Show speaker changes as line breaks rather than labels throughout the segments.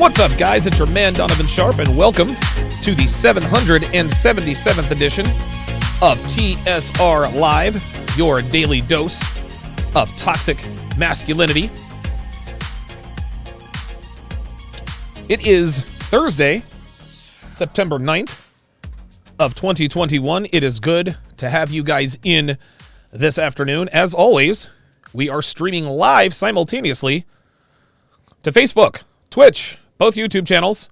What's up, guys? It's your man, Donovan Sharp, and welcome to the 777th edition of TSR Live, your daily dose of toxic masculinity. It is Thursday, September 9th of 2021. It is good to have you guys in this afternoon. As always, we are streaming live simultaneously to Facebook, Twitch, both YouTube channels,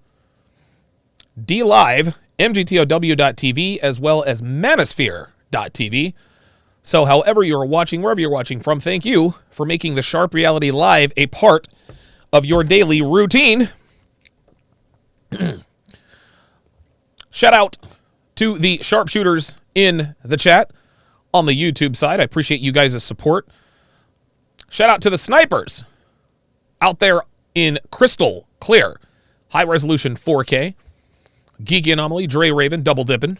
DLive, MGTOW.tv, as well as Manosphere.tv. So however you're watching, wherever you're watching from, thank you for making the Sharp Reality Live a part of your daily routine. Shout out to the sharpshooters in the chat on the YouTube side. I appreciate you guys' support. Shout out to the snipers out there in crystal clear, high resolution 4K. Geeky Anomaly, Dre Raven, double dipping.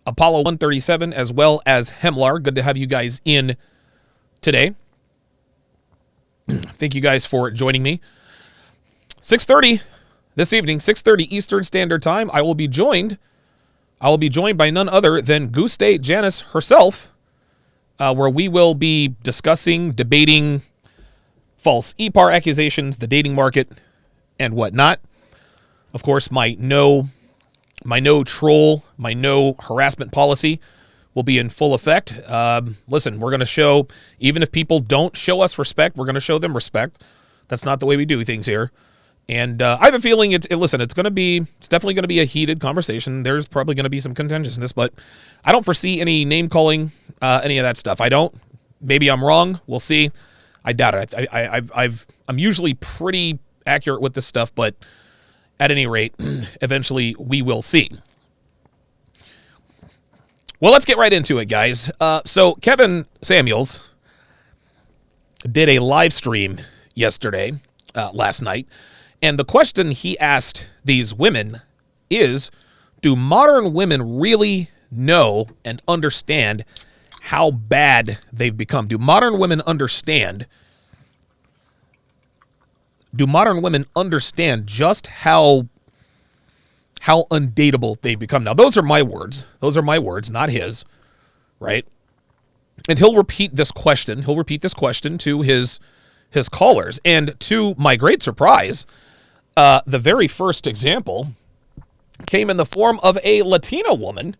Apollo 137, as well as Hemlar. Good to have you guys in today. Thank you guys for joining me. 6:30 this evening, 6:30 Eastern Standard Time. I will be joined by none other than Goose State Janice herself, where we will be discussing, debating false EPAR accusations, the dating market, and whatnot. Of course, my no troll, my no harassment policy will be in full effect. Listen, we're going to show, even if people don't show us respect, we're going to show them respect. That's not the way we do things here. And I have a feeling it's definitely going to be a heated conversation. There's probably going to be some contentiousness, but I don't foresee any name calling, any of that stuff. I don't. Maybe I'm wrong. We'll see. I doubt it. I'm usually pretty accurate with this stuff, but at any rate, eventually we will see. Well, let's get right into it, guys. So Kevin Samuels did a live stream last night, and the question he asked these women is, do modern women really know and understand how bad they've become? Do modern women understand just how undateable they've become? Now, those are my words. Those are my words, not his, right? And he'll repeat this question to his callers. And to my great surprise, the very first example came in the form of a Latina woman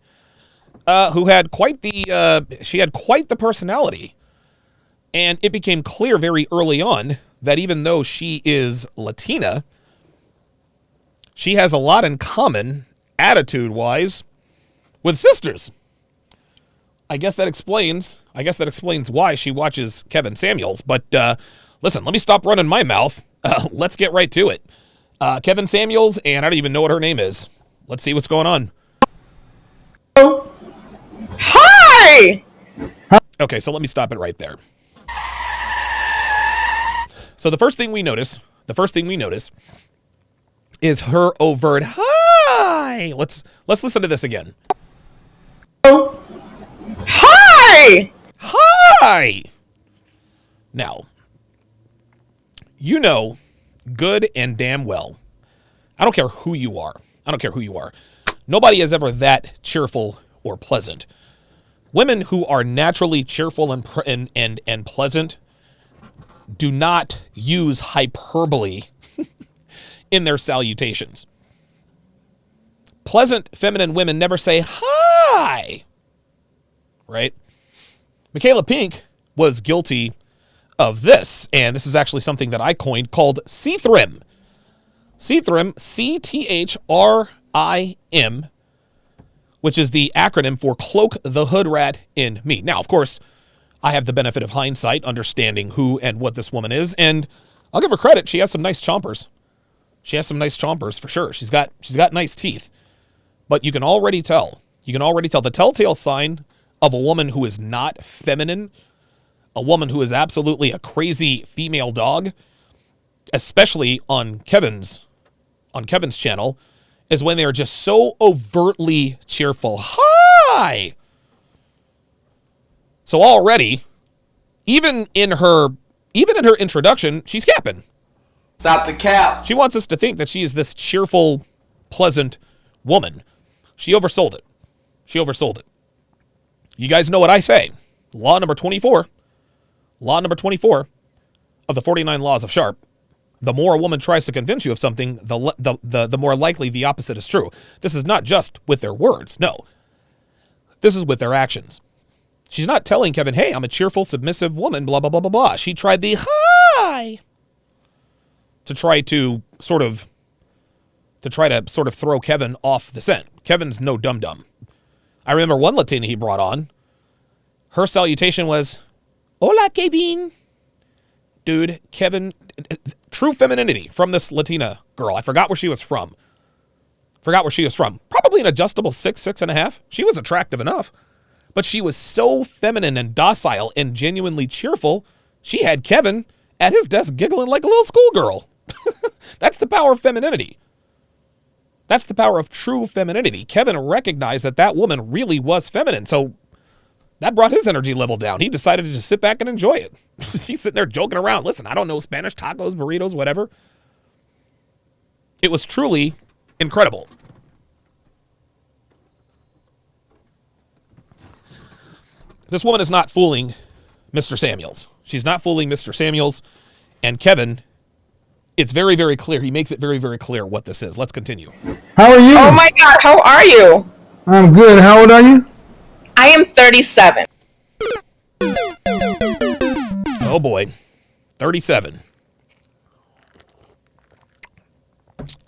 who had quite the personality. And it became clear very early on that even though she is Latina, she has a lot in common, attitude-wise, with sisters. I guess that explains why she watches Kevin Samuels. But listen, let me stop running my mouth. Let's get right to it. Kevin Samuels, and I don't even know what her name is. Let's see what's going on.
Hi!
Okay, so let me stop it right there. So the first thing we notice is her overt hi. Let's listen to this again.
Hi!
Hi! Now, you know good and damn well, I don't care who you are. Nobody is ever that cheerful or pleasant. Women who are naturally cheerful and pleasant do not use hyperbole in their salutations. Pleasant feminine women never say hi, right? Michaela Pink was guilty of this, and this is actually something that I coined called C-Thrim. C-Thrim, C-T-H-R-I-M, which is the acronym for Cloak the Hood Rat in Me. Now, of course, I have the benefit of hindsight, understanding who and what this woman is, and I'll give her credit. She has some nice chompers. For sure. She's got nice teeth. But you can already tell. The telltale sign of a woman who is not feminine, a woman who is absolutely a crazy female dog, especially on Kevin's channel, is when they are just so overtly cheerful. Hi! So already, even in her introduction, she's capping.
Stop the cap.
She wants us to think that she is this cheerful, pleasant woman. She oversold it. She oversold it. You guys know what I say. Law number 24. Law number 24 of the 49 Laws of Sharp. The more a woman tries to convince you of something, the more likely the opposite is true. This is not just with their words. No. This is with their actions. She's not telling Kevin, hey, I'm a cheerful, submissive woman, blah, blah, blah, blah, blah. She tried the hi to try to sort of throw Kevin off the scent. Kevin's no dum-dum. I remember one Latina he brought on. Her salutation was, hola, Kevin. Dude, Kevin, true femininity from this Latina girl. I forgot where she was from. Probably an adjustable 6.5. She was attractive enough. But she was so feminine and docile and genuinely cheerful, she had Kevin at his desk giggling like a little schoolgirl. That's the power of femininity. That's the power of true femininity. Kevin recognized that woman really was feminine, so that brought his energy level down. He decided to just sit back and enjoy it. He's sitting there joking around. Listen, I don't know Spanish, tacos, burritos, whatever. It was truly incredible. This woman is not fooling Mr. Samuels. She's not fooling Mr. Samuels. And Kevin, it's very, very clear. He makes it very, very clear what this is. Let's continue.
How are you?
Oh my God, how are you?
I'm good. How old are you?
I am 37.
Oh boy. 37.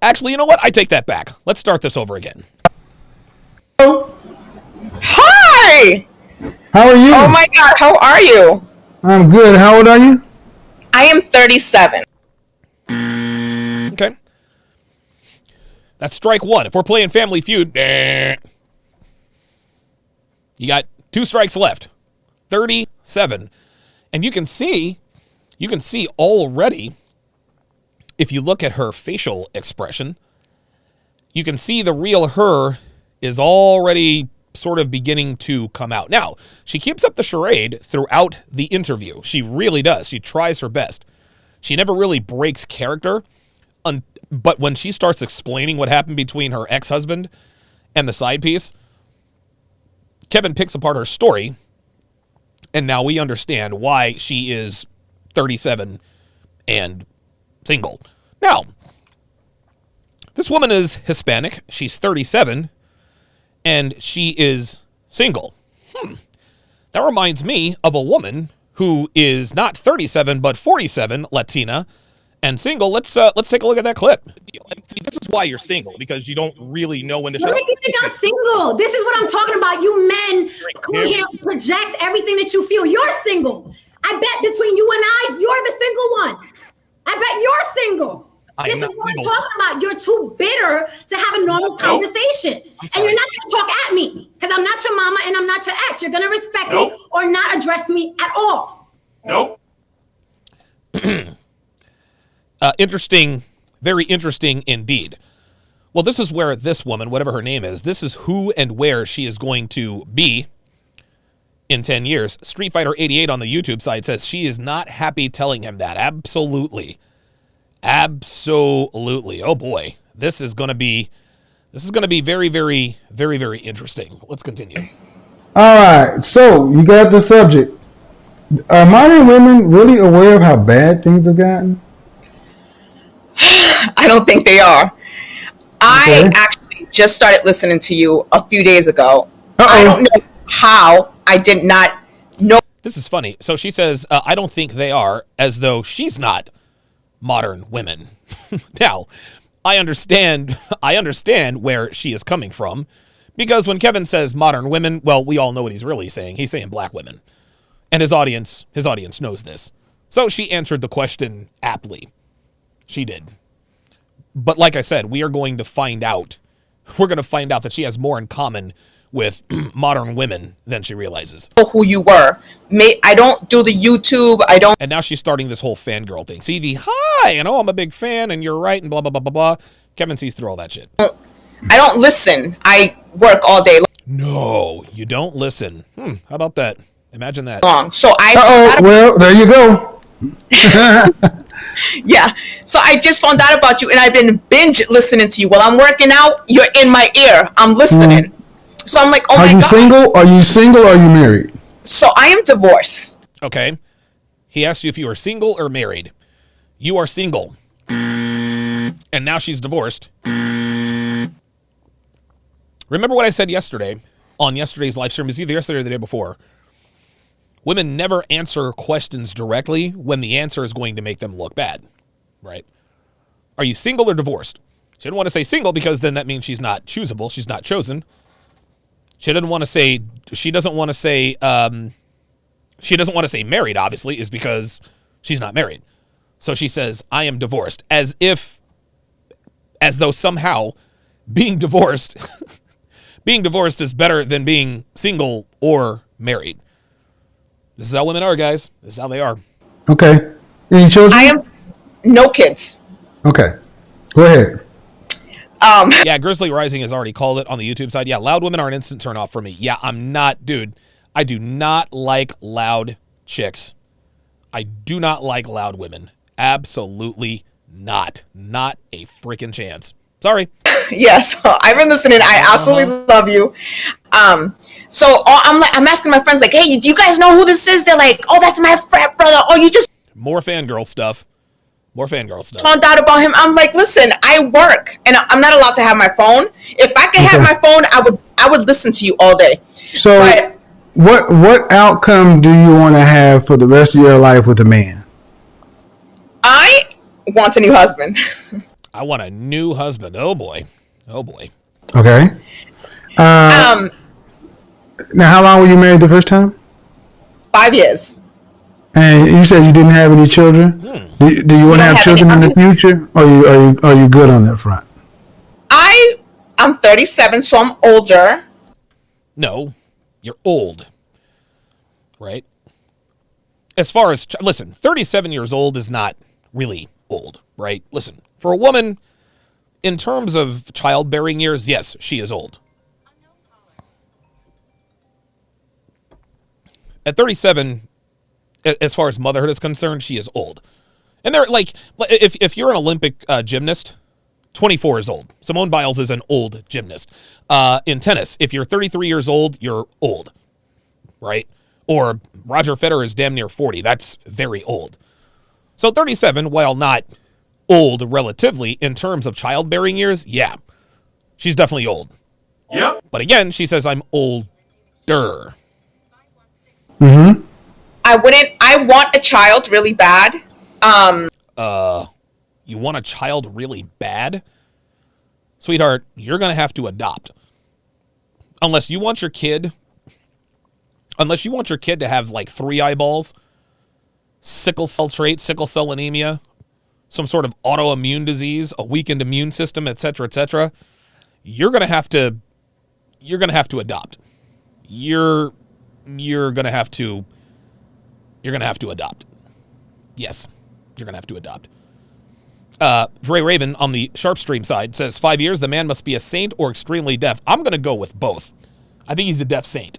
Actually, you know what? I take that back. Let's start this over again.
Hi!
How are you?
Oh my God, how are you?
I'm good. How old are you?
I am 37.
Okay. That's strike one. If we're playing Family Feud, you got 2 strikes left. 37. And you can see already, if you look at her facial expression, you can see the real her is already sort of beginning to come out. Now, she keeps up the charade throughout the interview. She really does. She tries her best. She never really breaks character, but when she starts explaining what happened between her ex-husband and the side piece, Kevin picks apart her story, and now we understand why she is 37 and single. Now, this woman is Hispanic. She's 37, and she is single. That reminds me of a woman who is not 37 but 47, Latina, and single. Let's take a look at that clip. See, this is why you're single, because you don't really know when to
What
shut up.
makes you think I'm single? This is what I'm talking about. You men come here and project everything that you feel. You're single. I bet between you and I, you're the single one. I bet you're single. This is what I'm talking about. You're too bitter to have a normal conversation. And you're not going to talk at me because I'm not your mama and I'm not your ex. You're going to respect me or not address me at all.
Nope.
Interesting, very interesting indeed. Well, this is where this woman, whatever her name is, this is who and where she is going to be in 10 years. Street Fighter 88 on the YouTube side says she is not happy telling him that. Absolutely. Absolutely. Oh boy. This is going to be very, very, very, very interesting. Let's continue.
All right. So you got the subject. Are modern women really aware of how bad things have gotten?
I don't think they are. I actually just started listening to you a few days ago. I don't know how I did not know.
This is funny. So she says, I don't think they are, as though she's not modern women. Now, I understand where she is coming from, because when Kevin says modern women, well, we all know what he's really saying. He's saying black women. And his audience knows this. So she answered the question aptly. She did. But like I said, we are going to find out. We're going to find out that she has more in common with modern women than she realizes.
Who you were. I don't do the YouTube. I don't.
And now she's starting this whole fangirl thing. See, the hi, and oh, I'm a big fan, and you're right, and blah, blah, blah, blah, blah. Kevin sees through all that shit.
I don't listen. I work all day
No, you don't listen. How about that? Imagine that.
long. So
Well, there you go.
Yeah. So I just found out about you, and I've been binge listening to you while I'm working out. You're in my ear. I'm listening. So I'm like, oh my God.
Are you single? Are you single? Or are you married?
So I am divorced.
Okay. He asked you if you are single or married. You are single. And now she's divorced. Remember what I said yesterday on yesterday's live stream? It was either yesterday or the day before. Women never answer questions directly when the answer is going to make them look bad, right? Are you single or divorced? She didn't want to say single because then that means she's not choosable. She's not chosen. She doesn't want to say married, obviously, is because she's not married. So she says, I am divorced, as though somehow being divorced is better than being single or married. This is how women are, guys. This is how they are.
Okay. Any children?
I am no kids.
Okay. Go ahead.
Yeah, Grizzly Rising has already called it on the YouTube side. Yeah, loud women are an instant turn off for me. Yeah, I'm not, dude. I do not like loud chicks. I do not like loud women. Absolutely not. Not a freaking chance. Sorry.
Yes, I've been listening. I absolutely love you. So I'm asking my friends, like, hey, do you guys know who this is? They're like, oh, that's my frat brother. Oh, you just
more fangirl stuff.
Found out about him. I'm like, listen, I work and I'm not allowed to have my phone. If I could have my phone, I would listen to you all day.
So what outcome do you want to have for the rest of your life with a man?
I want a new husband.
I want a new husband. Oh boy.
Okay. Now, how long were you married the first time?
5 years.
And you said you didn't have any children. Do you want to have children in the future? Or are you good on that front?
I'm 37, so I'm older.
No, you're old, right? As far as listen, 37 years old is not really old, right? Listen, for a woman, in terms of childbearing years, yes, she is old. At 37, as far as motherhood is concerned, she is old. And they're like, if you're an Olympic gymnast, 24 is old. Simone Biles is an old gymnast. In tennis, if you're 33 years old, you're old, right? Or Roger Federer is damn near 40. That's very old. So 37, while not old relatively in terms of childbearing years, yeah, she's definitely old. Yep. But again, she says I'm older.
Mm-hmm.
I want a child really bad.
You want a child really bad? Sweetheart, you're going to have to adopt. Unless you want your kid to have like 3 eyeballs, sickle cell trait, sickle cell anemia, some sort of autoimmune disease, a weakened immune system, etc., you're going to have to adopt. You're going to have to adopt. Yes, you're going to have to adopt. Dre Raven on the Sharpstream side says 5 years, the man must be a saint or extremely deaf. I'm going to go with both. I think he's a deaf saint.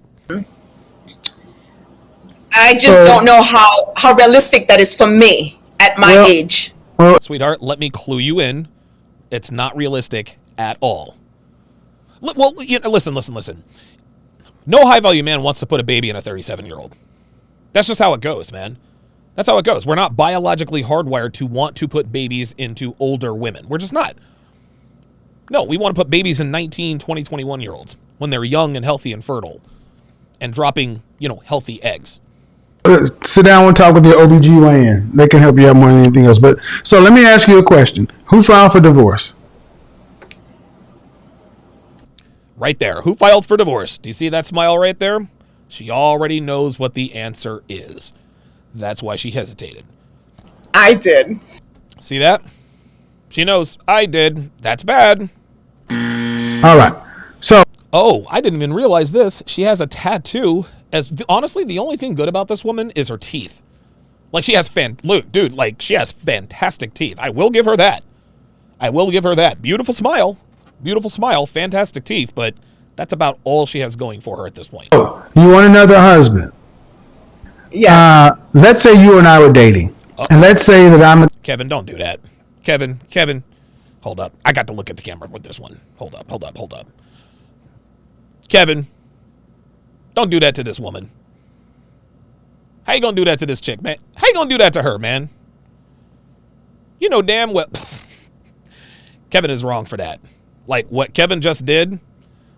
I just don't know how realistic that is for me at my age.
Sweetheart, let me clue you in. It's not realistic at all. Well, listen. No high-value man wants to put a baby in a 37-year-old. That's just how it goes, man. That's how it goes. We're not biologically hardwired to want to put babies into older women. We're just not. No, we want to put babies in 19, 20, 21-year-olds when they're young and healthy and fertile and dropping, healthy eggs.
Sit down and talk with your OBGYN. They can help you out more than anything else. But so let me ask you a question. Who filed for divorce?
Right there. Who filed for divorce? Do you see that smile right there? She already knows what the answer is. That's why she hesitated.
I did.
See that? She knows. I did. That's bad.
All right. So.
Oh, I didn't even realize this. She has a tattoo. Honestly, the only thing good about this woman is her teeth. Like, she has she has fantastic teeth. I will give her that. Beautiful smile, fantastic teeth, but that's about all she has going for her at this point.
Oh, you want another husband?
Yeah.
Let's say you and I were dating, and let's say that
Kevin, don't do that. Kevin, hold up. I got to look at the camera with this one. Hold up. Kevin, don't do that to this woman. How you gonna do that to this chick, man? How you gonna do that to her, man? You know damn well. Kevin is wrong for that. Like, what Kevin just did,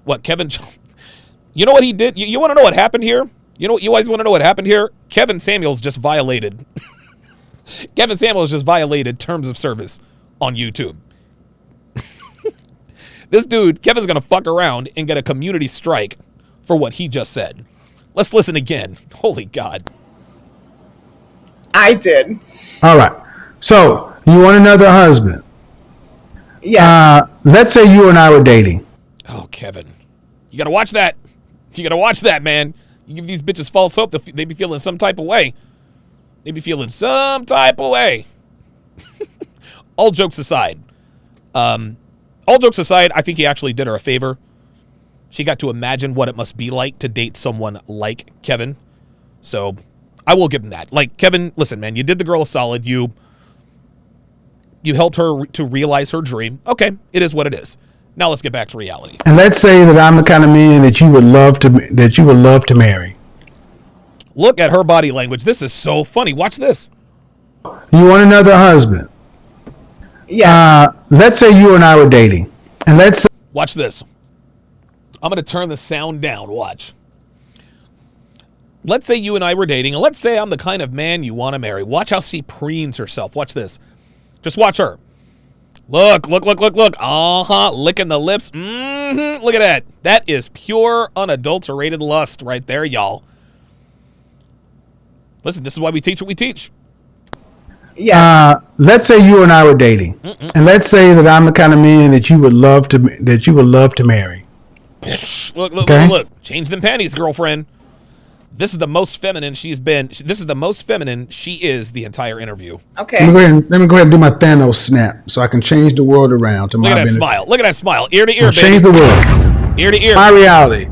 you know what he did? You want to know what happened here? You always want to know what happened here? Kevin Samuels just violated. Kevin Samuels just violated terms of service on YouTube. This dude, Kevin's going to fuck around and get a community strike for what he just said. Let's listen again. Holy God.
I did.
All right. So, you want another husband?
Yes.
Let's say you and I were dating.
Oh, Kevin. You got to watch that. You got to watch that, man. You give these bitches false hope, they be feeling some type of way. All jokes aside, I think he actually did her a favor. She got to imagine what it must be like to date someone like Kevin. So I will give him that. Like, Kevin, listen, man, you did the girl a solid. You helped her to realize her dream. Okay, it is what it is. Now let's get back to reality.
And let's say that I'm the kind of man that you would love to marry.
Look at her body language. This is so funny. Watch this.
You want another husband?
Yes.
Let's say you and I were dating. And let's say
Watch this. I'm going to turn the sound down. Watch. Let's say you and I were dating, and let's say I'm the kind of man you want to marry. Watch how she preens herself. Watch this. Just watch her. Look. Licking the lips. Look at that. That is pure, unadulterated lust right there, y'all. Listen, this is why we teach what we teach.
Yes.
Let's say you and I were dating. And let's say that I'm the kind of man that you would love to marry.
Look. Change them panties, girlfriend. This is the most feminine she's been. This is the most feminine she is the entire interview.
Okay.
Let me go ahead and do my Thanos snap so I can change the world around to my
Look at that
benefit.
smile. Look at that smile. Ear to ear, baby.
Change the world.
Ear to ear.
My reality.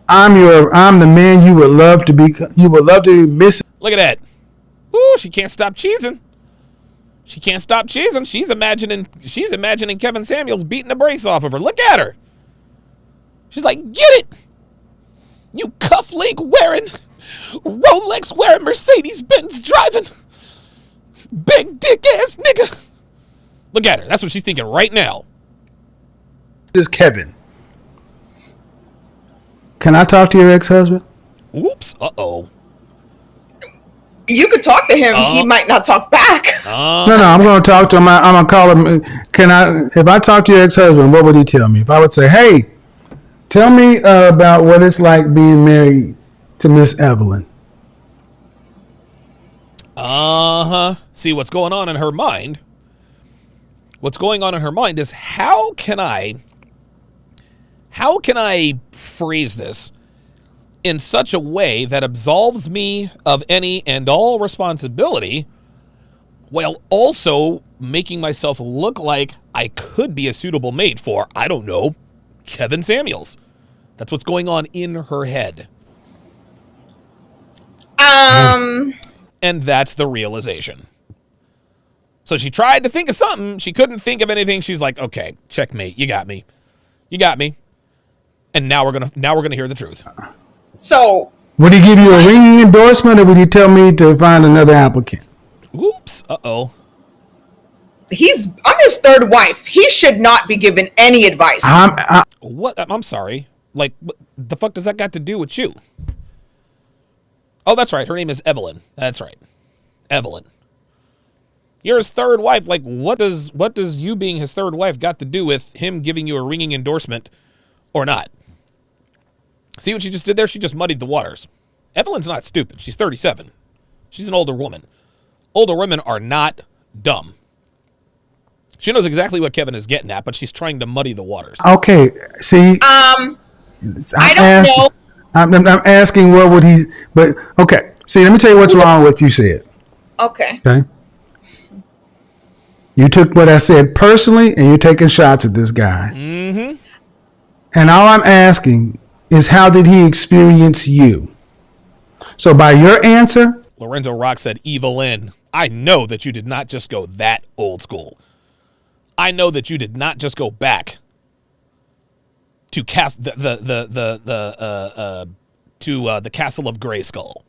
I'm the man you would love to be. You would love to be missing.
Look at that. Ooh, she can't stop cheesing. She's imagining Kevin Samuels beating the brakes off of her. Look at her. She's like, get it. You cufflink wearing, Rolex wearing, Mercedes Benz driving, big dick ass nigga. Look at her. That's what she's thinking right now.
This is Kevin. Can I talk to your ex-husband?
Oops. Uh-oh.
You could talk to him. He might not talk back.
No, I'm going to talk to him. I'm going to call him. If I talk to your ex-husband, what would he tell me? If I would say, hey, tell me about what it's like being married to Miss Evelyn.
See, what's going on in her mind? What's going on in her mind is how can I phrase this in such a way that absolves me of any and all responsibility while also making myself look like I could be a suitable mate for, I don't know, Kevin Samuels. That's what's going on in her head. And that's the realization. So she tried to think of something. She couldn't think of anything. She's like, okay, checkmate. You got me. And now we're gonna hear the truth.
So
would he give you a ringing endorsement, or would he tell me to find another applicant?
Oops. Uh-oh.
I'm his third wife. He should not be given any advice.
What? I'm sorry. Like, what the fuck does that got to do with you? Oh, that's right. Her name is Evelyn. That's right. Evelyn. You're his third wife. Like, what does you being his third wife got to do with him giving you a ringing endorsement or not? See what she just did there? She just muddied the waters. Evelyn's not stupid. She's 37. She's an older woman. Older women are not dumb. She knows exactly what Kevin is getting at, but she's trying to muddy the waters.
Okay, see,
I don't know.
I'm asking what would he, but okay. See, let me tell you what's wrong with what you said.
Okay.
You took what I said personally, and you're taking shots at this guy.
Mm-hmm.
And all I'm asking is, how did he experience you? So by your answer,
Lorenzo Rock said Evelyn. I know that you did not just go that old school. I know that you did not just go back to the castle of Grayskull.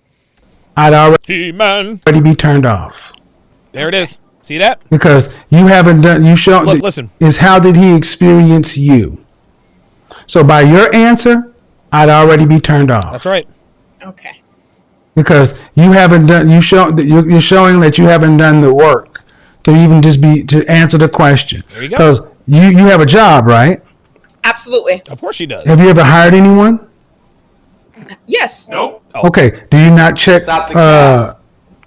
I'd
He-Man.
already be turned off.
There it is. See that?
Because you haven't done, you show.
Look, listen.
Is how did he experience you? So by your answer, I'd already be turned off.
That's right.
Okay.
Because you haven't done, you're showing that you haven't done the work to even just to answer the question.
There you go.
Because you have a job, right?
Absolutely.
Of course she does.
Have you ever hired anyone?
Yes.
Nope.
Oh. Okay. Do you not check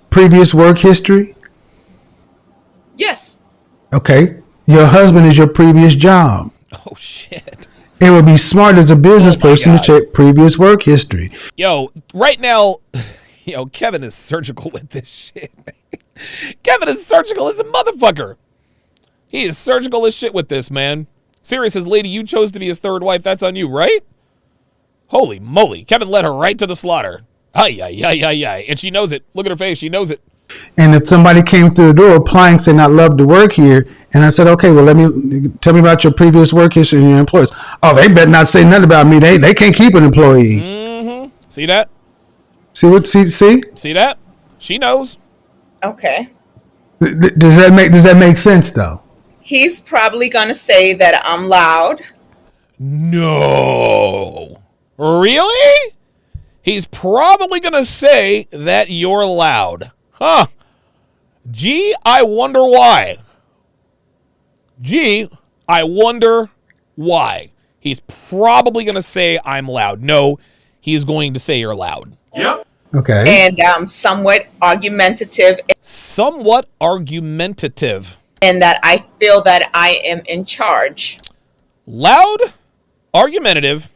previous work history?
Yes.
Okay. Your husband is your previous job.
Oh, shit.
It would be smart as a business person
God.
to check previous work history.
Yo, right now, Kevin is surgical with this shit. Kevin is surgical as a motherfucker. He is surgical as shit with this, man. Sirius says, lady, you chose to be his third wife. That's on you, right? Holy moly. Kevin led her right to the slaughter. Ay, ay, ay, ay, ay. And she knows it. Look at her face. She knows it.
And if somebody came through the door applying, saying, I'd love to work here, and I said, okay, well, tell me about your previous work history and your employers. Oh, they better not say nothing about me. They can't keep an employee.
Mm-hmm. See that?
See?
See that? She knows.
Okay.
Does that make sense, though?
He's probably going to say that I'm loud.
No. Really? He's probably going to say that you're loud. Huh. Gee, I wonder why. He's probably going to say I'm loud. No, he's going to say you're loud.
Yep.
Okay.
And somewhat argumentative.
Somewhat argumentative.
And that I feel that I am in charge.
Loud, argumentative,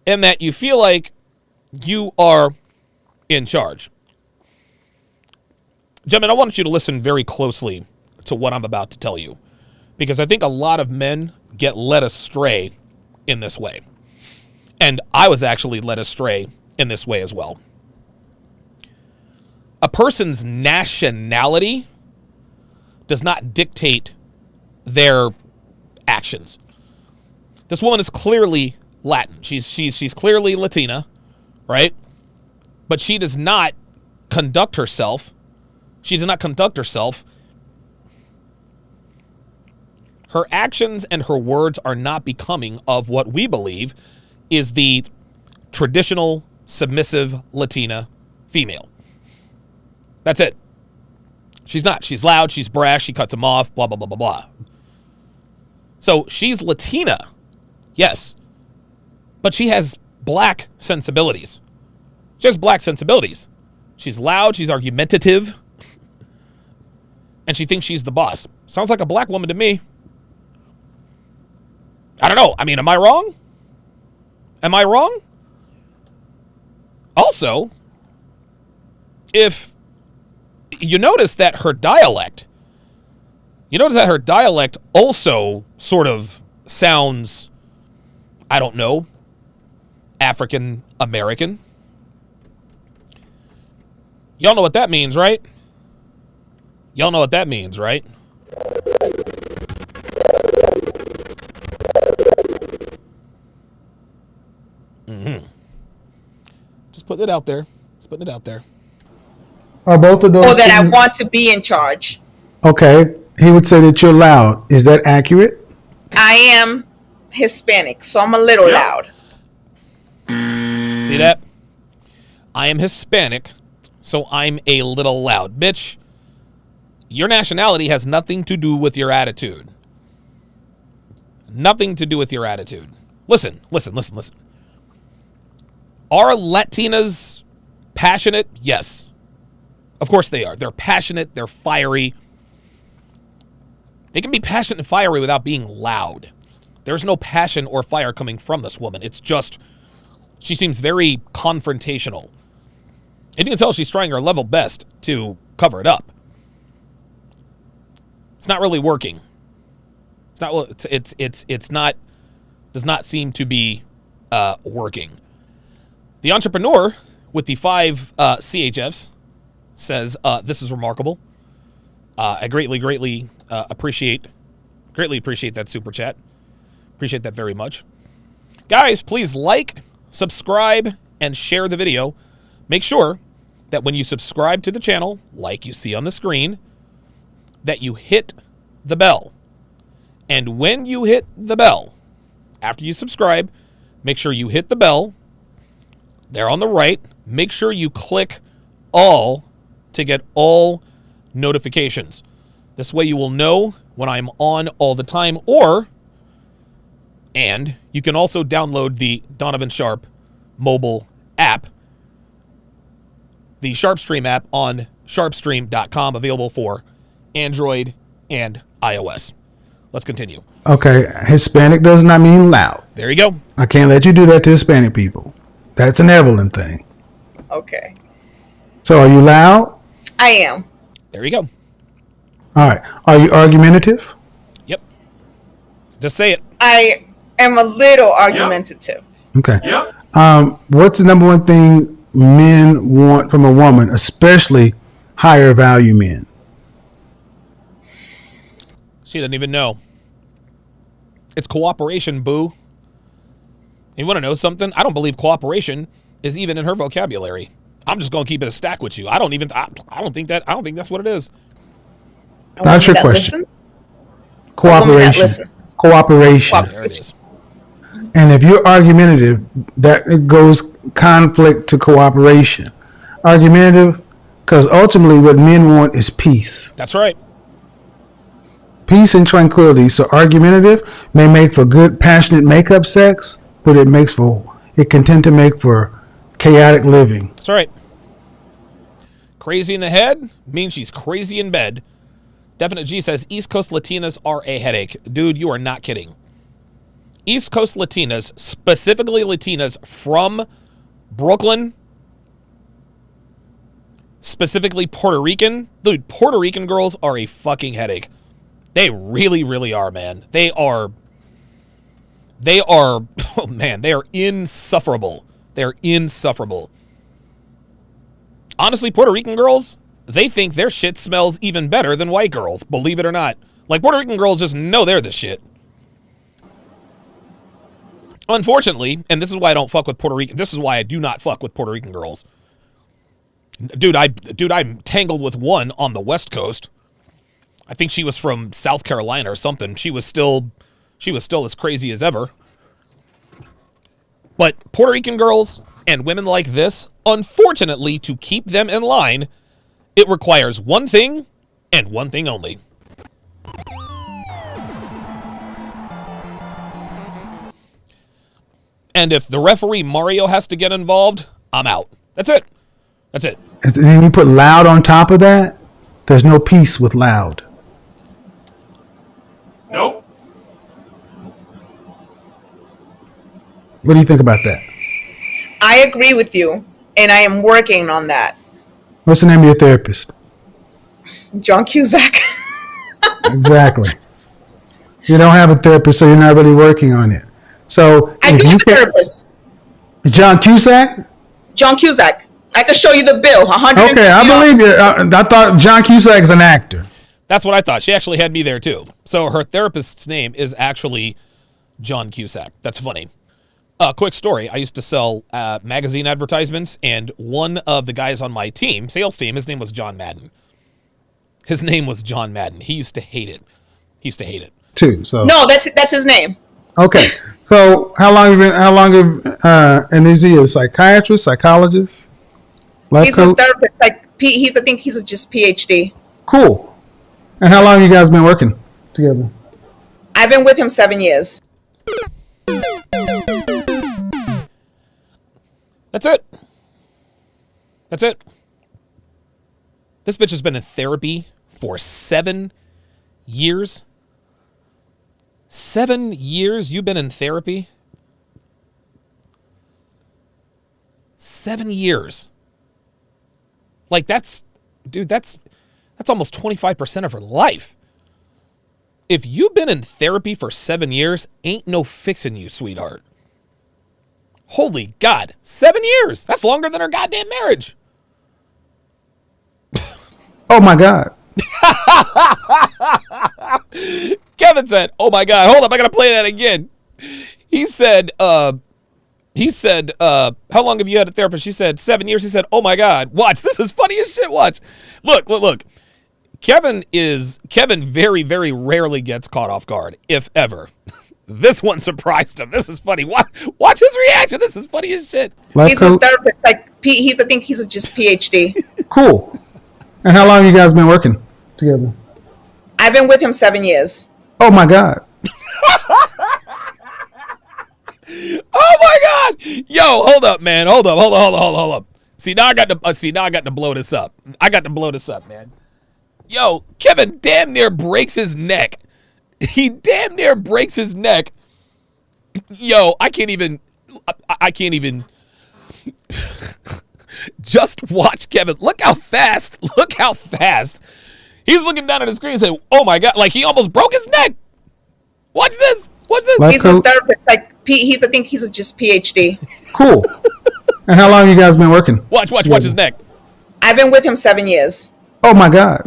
and that you feel like you are in charge. Gentlemen, I want you to listen very closely to what I'm about to tell you, because I think a lot of men get led astray in this way. And I was actually led astray in this way as well. A person's nationality does not dictate their actions. This woman is clearly Latin. She's clearly Latina, right? But she does not conduct herself. Her actions and her words are not becoming of what we believe is the traditional submissive Latina female. That's it. She's not. She's loud. She's brash. She cuts him off. Blah, blah, blah, blah, blah. So she's Latina. Yes. But she has black sensibilities. She has black sensibilities. She's loud. She's argumentative. And she thinks she's the boss. Sounds like a black woman to me. I don't know. I mean, am I wrong? Am I wrong? Also, if you notice that her dialect also sort of sounds, I don't know, African American. Y'all know what that means, right? Y'all know what that means, right? Mm-hmm. Just putting it out there.
Are both of those?
Or that I want to be in charge.
Okay. He would say that you're loud. Is that accurate?
I am Hispanic, so I'm a little loud.
See that? I am Hispanic, so I'm a little loud. Bitch, your nationality has nothing to do with your attitude. Nothing to do with your attitude. Listen. Are Latinas passionate? Yes. Of course they are. They're passionate. They're fiery. They can be passionate and fiery without being loud. There's no passion or fire coming from this woman. It's just, she seems very confrontational. And you can tell she's trying her level best to cover it up. It's not really working. It's not, does not seem to be working. The entrepreneur with the 5 CHFs says, this is remarkable. I greatly appreciate that super chat. Appreciate that very much. Guys, please like, subscribe, and share the video. Make sure that when you subscribe to the channel, like you see on the screen, that you hit the bell. And when you hit the bell, after you subscribe, make sure you hit the bell. There on the right, make sure you click all to get all notifications. This way you will know when I'm on all the time, and you can also download the Donovan Sharp mobile app, the Sharpstream app on sharpstream.com, available for Android and iOS. Let's continue.
Okay, Hispanic does not mean loud.
There you go.
I can't let you do that to Hispanic people. That's an Evelyn thing.
Okay.
So are you loud?
I am.
There you go.
All right. Are you argumentative?
Yep. Just say it.
I am a little argumentative.
Okay. What's the number one thing men want from a woman, especially higher value men?
She doesn't even know. It's cooperation, boo. You want to know something? I don't believe cooperation is even in her vocabulary. I'm just going to keep it a stack with you. I don't think that's what it is.
That's your question. Cooperation.
There it is.
And if you're argumentative, that goes conflict to cooperation. Argumentative, because ultimately what men want is peace.
That's right.
Peace and tranquility. So argumentative may make for good, passionate makeup sex, but it can tend to make for chaotic living.
That's right. Crazy in the head means she's crazy in bed. Definite G says East Coast Latinas are a headache. Dude, you are not kidding. East Coast Latinas, specifically Latinas from Brooklyn, specifically Puerto Rican. Dude, Puerto Rican girls are a fucking headache. They really, really are, man. They are, oh man, they are insufferable. They're insufferable. Honestly, Puerto Rican girls, they think their shit smells even better than white girls, believe it or not. Like, Puerto Rican girls just know they're the shit. Unfortunately, and this is why I don't fuck with Puerto Rican, this is why I do not fuck with Puerto Rican girls. Dude, I'm tangled with one on the West Coast. I think she was from South Carolina or something. She was still as crazy as ever. But Puerto Rican girls and women like this, unfortunately, to keep them in line, it requires one thing and one thing only. And if the referee Mario has to get involved, I'm out. That's it. That's it.
And then you put loud on top of that, there's no peace with loud.
Nope.
What do you think about that?
I agree with you, and I am working on that.
What's the name of your therapist?
John Cusack.
Exactly. You don't have a therapist, so you're not really working on it. So
I do have a therapist.
John Cusack?
John Cusack. I can show you the bill.
Okay, I believe you. I thought John Cusack is an actor.
That's what I thought. She actually had me there too. So her therapist's name is actually John Cusack. That's funny. Quick story. I used to sell magazine advertisements, and one of the guys on my team, sales team, his name was John Madden. His name was John Madden. He used to hate it.
Too. So
no, that's his name.
Okay. So how long and is he a psychiatrist, psychologist?
He's a therapist. I think he's just PhD.
Cool. And how long have you guys been working together?
I've been with him 7 years.
That's it. This bitch has been in therapy for 7 years. 7 years you've been in therapy? 7 years. Like, that's almost 25% of her life. If you've been in therapy for 7 years, ain't no fixing you, sweetheart. Holy God, 7 years. That's longer than her goddamn marriage.
Oh my God.
Kevin said, "Oh my God, hold up, I gotta play that again." He said, "How long have you had a therapist?" She said, 7 years. He said, "Oh my God, watch. This is funny as shit. Watch. Look. Kevin very, very rarely gets caught off guard, if ever. This one surprised him. This is funny. Watch his reaction. This is funny as shit.
He's a therapist. Like I think he's just PhD.
Cool. And how long you guys been working together?
I've been with him 7 years.
Oh my God.
Oh my God. Yo, hold up, man. Hold up. See, now I got to blow this up. Man. Yo, Kevin damn near breaks his neck. He damn near breaks his neck. Yo, I can't even just watch Kevin. Look how fast. He's looking down at the screen and saying, "Oh my God," like he almost broke his neck. Watch this.
He's a therapist. Like I think he's just PhD.
Cool. And how long you guys been working?
Watch his neck.
I've been with him 7 years.
Oh my God.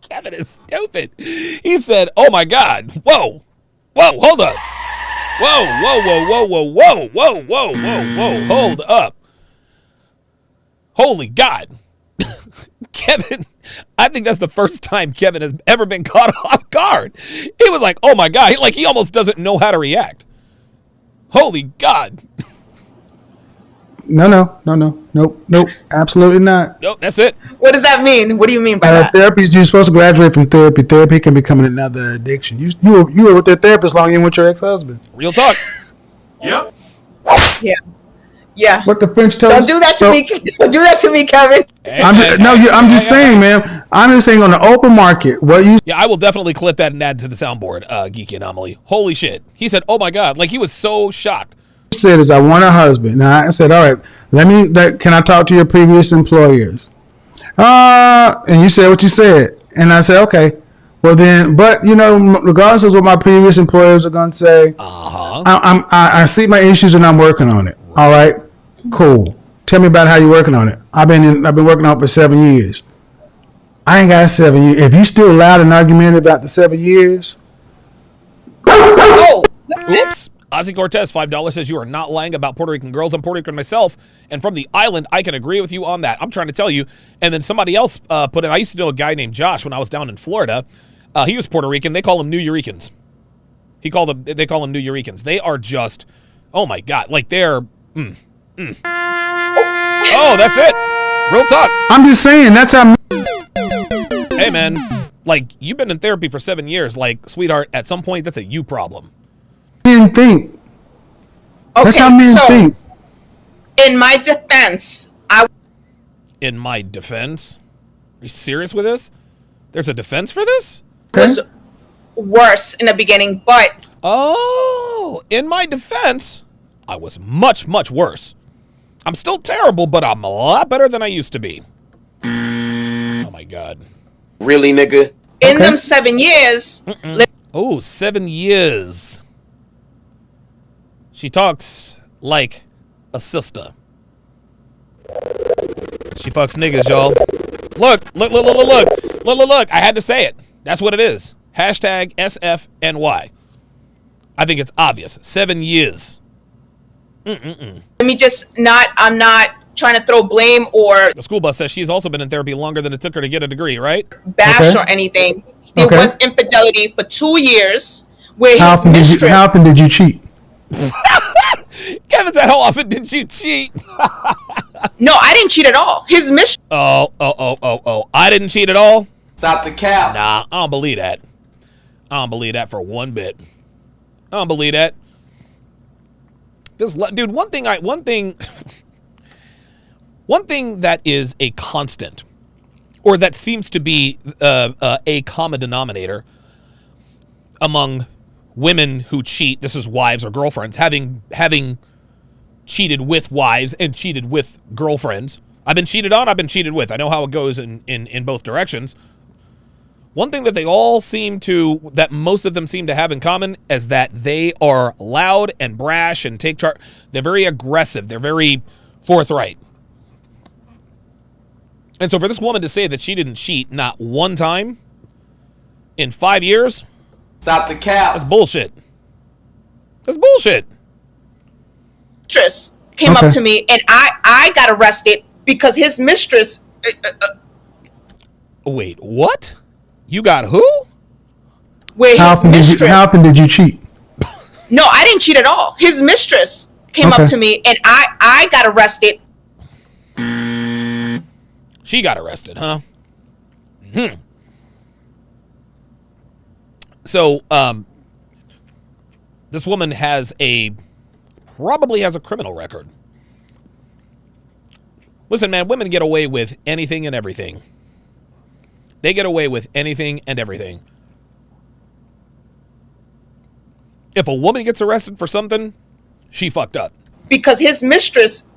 Kevin is stupid. He said, "Oh my God. Whoa, hold up. Whoa. Hold up. Holy God." Kevin, I think that's the first time Kevin has ever been caught off guard. He was like, "Oh my God." He almost doesn't know how to react. Holy God.
No. Nope. Absolutely not.
Nope, that's it.
What does that mean? What do you mean by that?
Therapy, you're supposed to graduate from therapy. Therapy can become another addiction. You were with your therapist longer than with your ex-husband.
Real talk.
Yep.
Yeah.
What the French toast?
Don't do that to me. Don't do that to me, Kevin.
I'm just saying, man. I'm just saying on the open market,
Yeah, I will definitely clip that and add to the soundboard, Geeky Anomaly. Holy shit. He said, "Oh my God." Like he was so shocked.
said is I want a husband. And I said, all right, can I talk to your previous employers? And you said what you said. And I said, okay. Well then, but regardless of what my previous employers are going to say, I see my issues and I'm working on it. All right, cool. Tell me about how you're working on it. I've been working on it for 7 years. I ain't got 7 years. If you still loud and argumentative about the 7 years.
Oops. Ozzy Cortez, $5 says, "You are not lying about Puerto Rican girls. I'm Puerto Rican myself, and from the island, I can agree with you on that. I'm trying to tell you." And then somebody else put in, I used to know a guy named Josh when I was down in Florida. He was Puerto Rican. They call him New Euricans. They call them New Euricans. They are just, oh my God, like they're, Oh, that's it. Real talk.
I'm just saying, that's how.
Hey, man, like, you've been in therapy for 7 years. Like, sweetheart, at some point, that's a you problem.
Men think.
Okay,
that's how men think.
In my defense,
are you serious with this? There's a defense for this?
was worse in the beginning, but
in my defense, I was much, much worse. I'm still terrible, but I'm a lot better than I used to be. Oh my God.
Really, nigga?
In them 7 years.
7 years. She talks like a sister. She fucks niggas, y'all. Look. I had to say it. That's what it is. Hashtag SFNY. I think it's obvious. 7 years.
Let me I'm not trying to throw blame or
the school bus says she's also been in therapy longer than it took her to get a degree, right?
Bash or anything. There was infidelity for 2 years where
how often did you cheat?
Kevin said, "How often did you cheat?"
No, I didn't cheat at all. His mistress.
Oh. I didn't cheat at all?
Stop the cap.
Nah, I don't believe that. I don't believe that for one bit. I don't believe that. Dude, one thing that is a constant, or that seems to be a common denominator among women who cheat, this is wives or girlfriends, having cheated with wives and cheated with girlfriends. I've been cheated on, I've been cheated with. I know how it goes in both directions. One thing that that most of them seem to have in common is that they are loud and brash and take charge. They're very aggressive. They're very forthright. And so for this woman to say that she didn't cheat not one time in 5 years,
Stop the cap.
that's bullshit. That's bullshit.
Mistress came up to me, and I got arrested because his mistress.
Wait, what? You got who?
Where
How
his mistress.
how often did you cheat?
No, I didn't cheat at all. His mistress came up to me, and I got arrested.
She got arrested, huh? So, this woman probably has a criminal record. Listen, man, women get away with anything and everything. They get away with anything and everything. If a woman gets arrested for something, she fucked up.
Because his mistress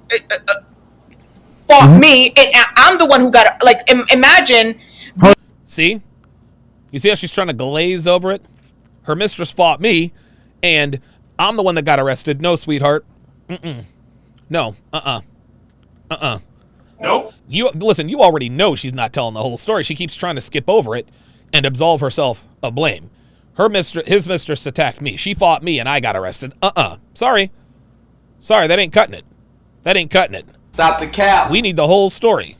fought me, and I'm the one who got, like, imagine.
See? You see how she's trying to glaze over it? Her mistress fought me, and I'm the one that got arrested. No, sweetheart. No.
Nope.
Listen, you already know she's not telling the whole story. She keeps trying to skip over it and absolve herself of blame. His mistress attacked me. She fought me, and I got arrested. Sorry, that ain't cutting it. That ain't cutting it.
Stop the cap.
We need the whole story.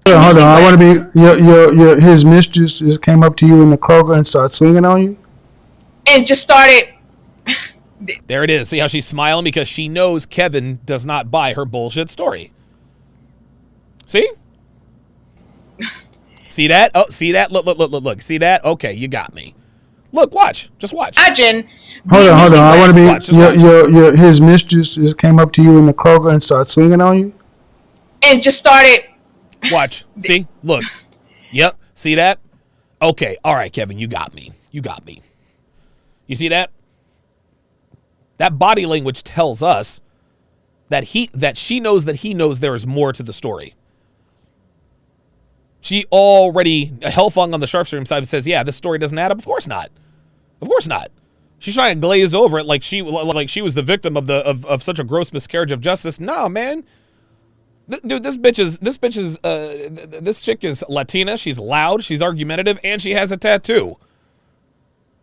Hold
on. I want to be his mistress just came up to you in the Kroger and started swinging on you,
and just started.
There it is. See how she's smiling because she knows Kevin does not buy her bullshit story. See? See that? Oh, see that? Look. See that? Okay, you got me. Look, watch. Just watch.
Imagine.
Hold on. I want to be
watch.
His mistress just came up to you in the Kroger and started swinging on you,
and just started.
Watch. See? Look. Yep. See that? Okay. All right, Kevin, you got me. You see that? That body language tells us that she knows that he knows there is more to the story. She already hellfung on the sharpshooter side says, yeah, this story doesn't add up. Of course not. She's trying to glaze over it like she was the victim of such a gross miscarriage of justice. No, man. Dude, this chick is Latina. She's loud. She's argumentative, and she has a tattoo.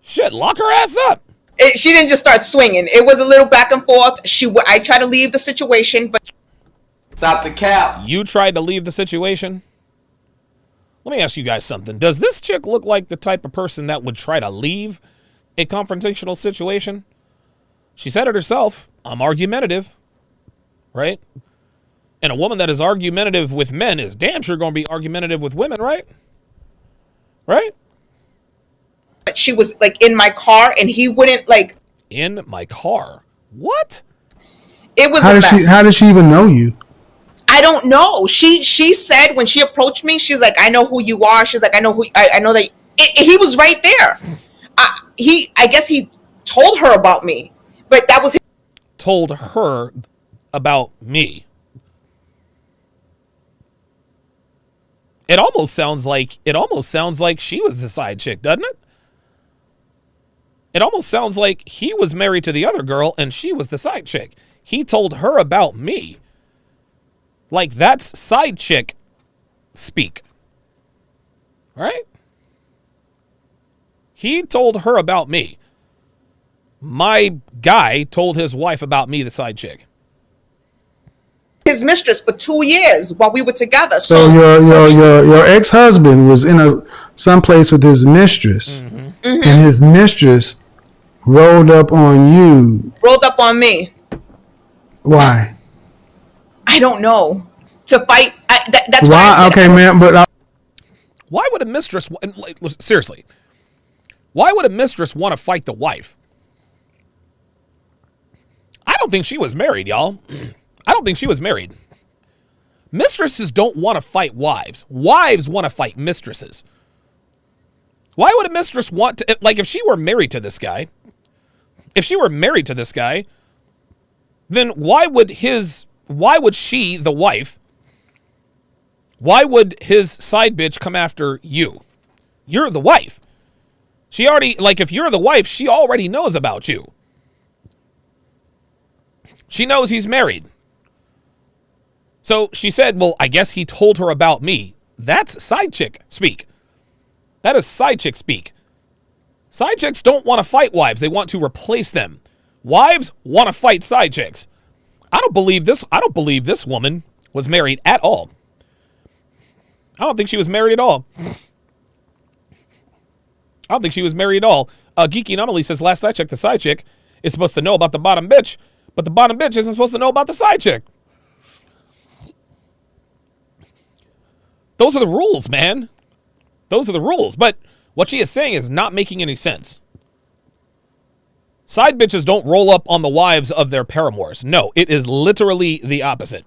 Shit, lock her ass up.
She didn't just start swinging. It was a little back and forth. I tried to leave the situation, but
Stop the cap.
You tried to leave the situation? Let me ask you guys something. Does this chick look like the type of person that would try to leave a confrontational situation? She said it herself. I'm argumentative, right? And a woman that is argumentative with men is damn sure going to be argumentative with women, right? Right?
she was like in my car and he wouldn't like.
In my car? What?
It was a mess.
How did she even know you?
I don't know. She said when she approached me, she's like, I know who you are. She's like, I know that he was right there. I guess he told her about me, but that was his.
Told her about me. It almost sounds like she was the side chick, doesn't it? It almost sounds like he was married to the other girl and she was the side chick. He told her about me. Like, that's side chick speak. Right? He told her about me. My guy told his wife about me, the side chick.
His mistress for 2 years while we were together.
So your ex-husband was in someplace with his mistress, and his mistress rolled up on you.
Rolled up on me.
Why?
I don't know. To fight. That's
why.
Why I said
okay, man. But
why would a mistress? Seriously, why would a mistress want to fight the wife? I don't think she was married, y'all. I don't think she was married. Mistresses don't want to fight wives. Wives want to fight mistresses. Why would a mistress want to, like, if she were married to this guy, then why would she, the wife, why would his side bitch come after you? You're the wife. She already, like, if you're the wife, she already knows about you. She knows he's married. So she said, well, I guess he told her about me. That's side chick speak. That is side chick speak. Side chicks don't want to fight wives. They want to replace them. Wives want to fight side chicks. I don't believe this woman was married at all. I don't think she was married at all. Geeky Anomaly says, last I checked, the side chick is supposed to know about the bottom bitch, but the bottom bitch isn't supposed to know about the side chick. Those are the rules, man. Those are the rules. But what she is saying is not making any sense. Side bitches don't roll up on the wives of their paramours. No, it is literally the opposite.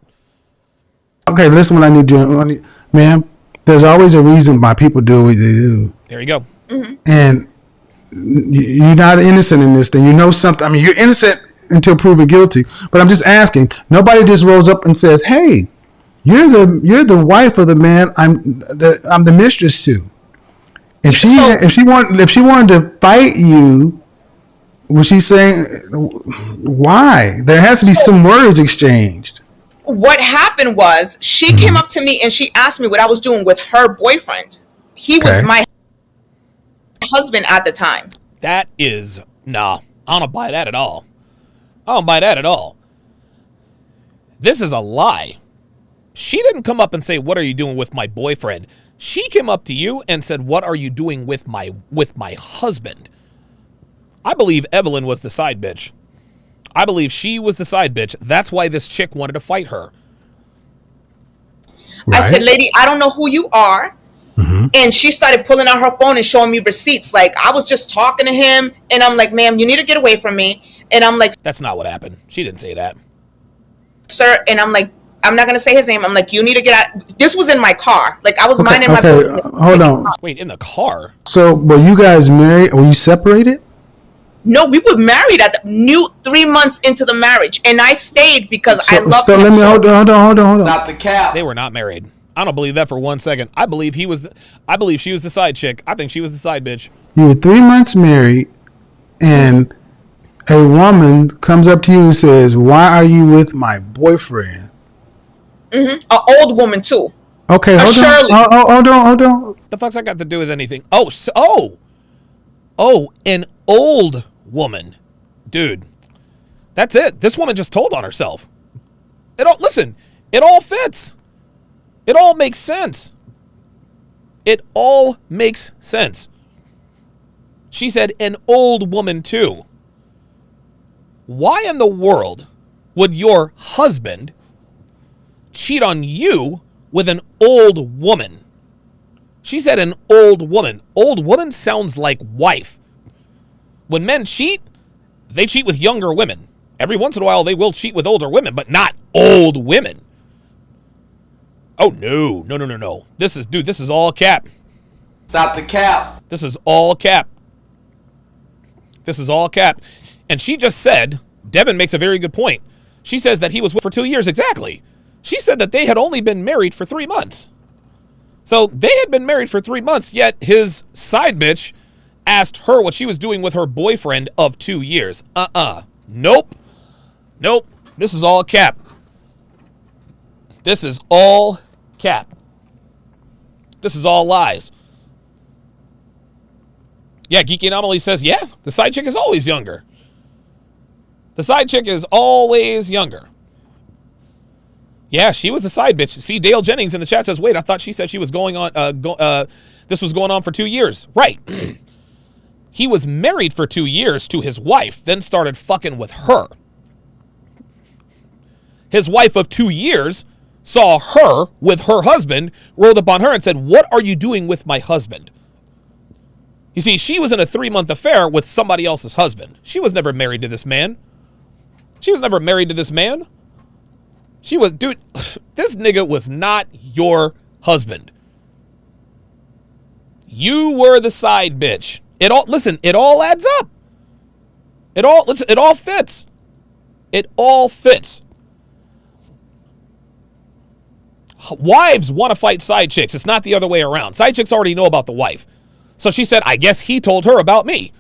Okay, listen what I need to, ma'am. There's always a reason why people do what they do.
There you go.
Mm-hmm.
And you're not innocent in this thing. You know something. I mean, you're innocent until proven guilty. But I'm just asking. Nobody just rolls up and says, "Hey, you're the wife of the man I'm the mistress to." If she wanted to fight you, was she saying why? There has to be some words exchanged.
What happened was she came up to me and she asked me what I was doing with her boyfriend. He was my husband at the time.
That is, nah, I don't buy that at all. I don't buy that at all. This is a lie. She didn't come up and say, what are you doing with my boyfriend? She came up to you and said, what are you doing with my husband? I believe Evelyn was the side bitch. I believe she was the side bitch. That's why this chick wanted to fight her.
Right. I said, lady, I don't know who you are. Mm-hmm. And she started pulling out her phone and showing me receipts. Like, I was just talking to him. And I'm like, ma'am, you need to get away from me. And I'm like,
that's not what happened. She didn't say that.
Sir. And I'm like, I'm not going to say his name. I'm like, you need to get out. This was in my car. Like, I was minding my business.
Hold on.
Wait, in the car?
So, were you guys married? Were you separated?
No, we were married at the 3 months into the marriage. And I stayed because I loved him.
So, let me, hold on.
Not the cap.
They were not married. I don't believe that for 1 second. I believe she was the side chick. I think she was the side bitch.
You were 3 months married, and a woman comes up to you and says, why are you with my boyfriend?
Mm-hmm. An old woman, too.
Okay, hold on.
The fuck's that got to do with anything? Oh, an old woman. Dude, that's it. This woman just told on herself. It all fits. It all makes sense. It all makes sense. She said an old woman too. Why in the world would your husband cheat on you with an old woman? She said an old woman. Old woman sounds like wife. When men cheat, they cheat with younger women. Every once in a while, they will cheat with older women, but not old women. Oh, no. This is all cap.
Stop the cap.
This is all cap. And she just said, Devin makes a very good point. She says that he was with for 2 years. Exactly. She said that they had only been married for 3 months. So they had been married for 3 months, yet his side bitch asked her what she was doing with her boyfriend of 2 years. Nope. This is all cap. This is all cap. This is all lies. Yeah, Geeky Anomaly says, yeah, the side chick is always younger. The side chick is always younger. Yeah, she was the side bitch. See, Dale Jennings in the chat says, wait, I thought she said she was going on, this was going on for 2 years. Right. He was married for 2 years to his wife, then started fucking with her. His wife of 2 years saw her with her husband, rolled up on her and said, what are you doing with my husband? You see, she was in a 3-month affair with somebody else's husband. She was never married to this man. She was, dude, this nigga was not your husband. You were the side bitch. It all adds up. It all fits. It all fits. Wives want to fight side chicks. It's not the other way around. Side chicks already know about the wife. So she said, I guess he told her about me.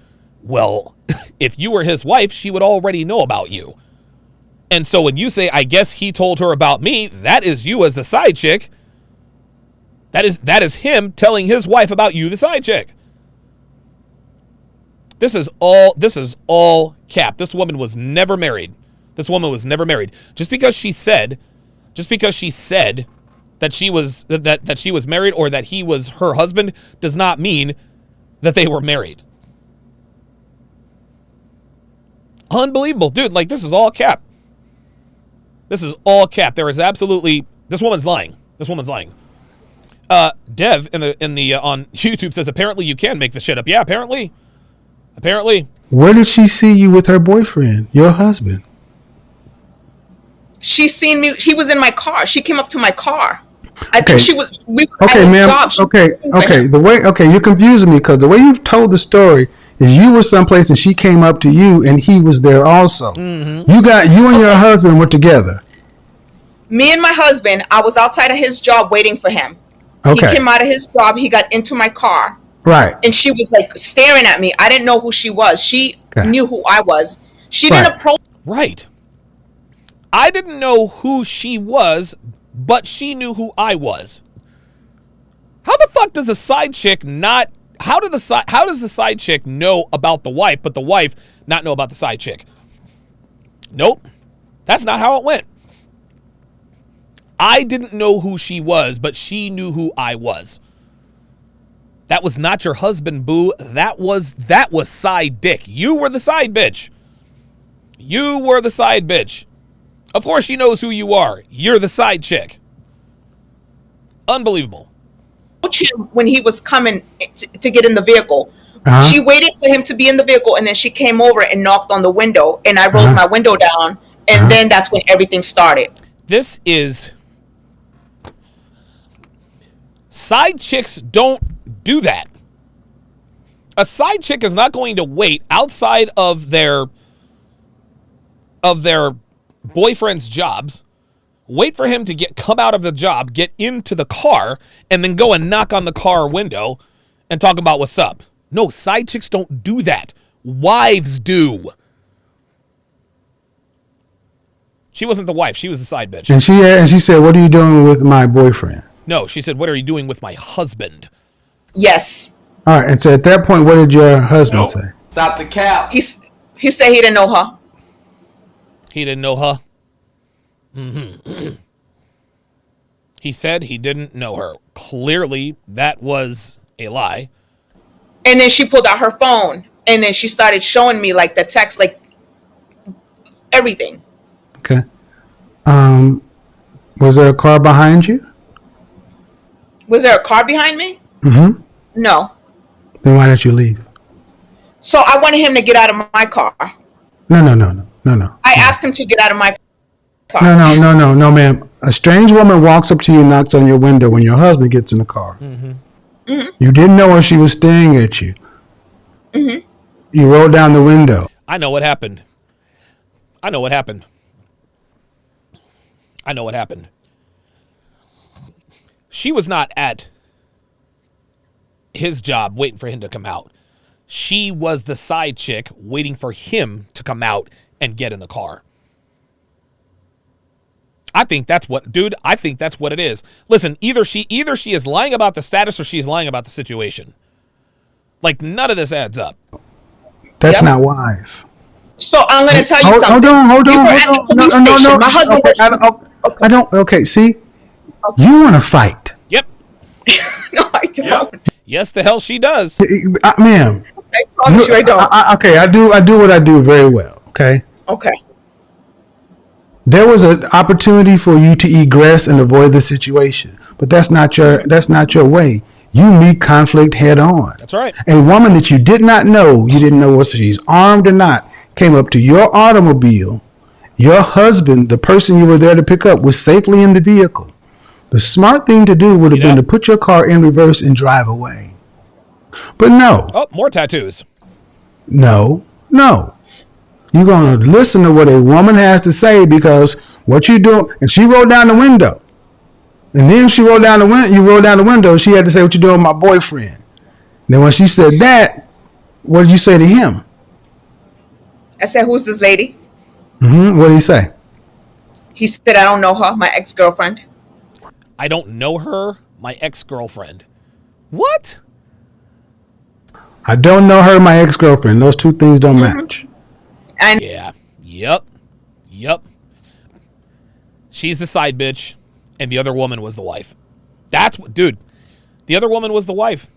Well, if you were his wife, she would already know about you. And so when you say, I guess he told her about me, that is you as the side chick. That is him telling his wife about you, the side chick. This is all cap. This woman was never married. Just because she said that she was that she was married or that he was her husband does not mean that they were married. Unbelievable, dude. Like, this is all cap. There is absolutely, this woman's lying. Dev in the on YouTube says apparently you can make this shit up. Yeah, apparently.
Where did she see you with her boyfriend, your husband?
She seen me. He was in my car. She came up to my car. I think she was. We were
okay,
at his
ma'am.
job.
Okay. You're confusing me because the way you've told the story is you were someplace and she came up to you and he was there also. Mm-hmm. You and your husband were together.
Me and my husband. I was outside of his job waiting for him.
Okay.
He came out of his job. He got into my car.
Right.
And she was like staring at me. I didn't know who she was. She knew who I was. She didn't approach.
Right. I didn't know who she was, but she knew who I was. How the fuck does the side chick not? How does the side chick know about the wife, but the wife not know about the side chick? Nope. That's not how it went. I didn't know who she was, but she knew who I was. That was not your husband, boo. That was side dick. You were the side bitch. Of course she knows who you are. You're the side chick. Unbelievable.
Him when he was coming to get in the vehicle.
Uh-huh.
She waited for him to be in the vehicle, and then she came over and knocked on the window, and I rolled my window down, and then that's when everything started.
This is... Side chicks don't do that. A side chick is not going to wait outside of their boyfriend's jobs, wait for him to come out of the job, get into the car, and then go and knock on the car window and talk about what's up. No, side chicks don't do that. Wives do. She wasn't the wife. She was the side bitch.
And she said, "What are you doing with my boyfriend?"
No, she said, "What are you doing with my husband?"
Yes.
All right. And so at that point, what did your husband say?
Stop the cap.
He said he didn't know her.
He didn't know her. Mm-hmm. He said he didn't know her. Clearly, that was a lie.
And then she pulled out her phone, and then she started showing me like the text, like everything.
Okay. Was there a car behind you?
Was there a car behind me?
Mm-hmm.
No.
Then why did you leave?
So I wanted him to get out of my car.
No.
I asked him to get out of my car.
No, ma'am. A strange woman walks up to you and knocks on your window when your husband gets in the car.
Mm-hmm.
Mm-hmm.
You didn't know her. She was staring at you.
Mm-hmm.
You rolled down the window.
I know what happened. She was not at his job waiting for him to come out. She was the side chick waiting for him to come out and get in the car. I think that's what it is. Listen, either she is lying about the status or she's lying about the situation. Like, none of this adds up.
That's not wise.
So I'm going to tell you something.
Hold on.
No. My husband
Okay, see? Okay. You want to fight.
Yep.
No, I don't.
Yes, the hell she does.
Ma'am.
I promise you I don't.
I do what I do very well, okay?
Okay.
There was an opportunity for you to egress and avoid the situation, but that's not your way. You meet conflict head on.
That's right.
A woman that you didn't know whether she's armed or not, came up to your automobile. Your husband, the person you were there to pick up, was safely in the vehicle. The smart thing to do would have been to put your car in reverse and drive away. But no.
Oh, more tattoos.
No. You're going to listen to what a woman has to say, because what you do, and she rolled down the window. And then you rolled down the window, she had to say, "What you doing with my boyfriend?" And then when she said that, what did you say to him?
I said, "Who's this lady?"
Mm-hmm. What did he say?
He said, I don't know her, my ex-girlfriend.
I don't know her, my ex-girlfriend. What?
I don't know her, my ex-girlfriend. Those two things don't match.
And
Yeah. Yep. She's the side bitch, and the other woman was the wife. That's what, dude. The other woman was the wife.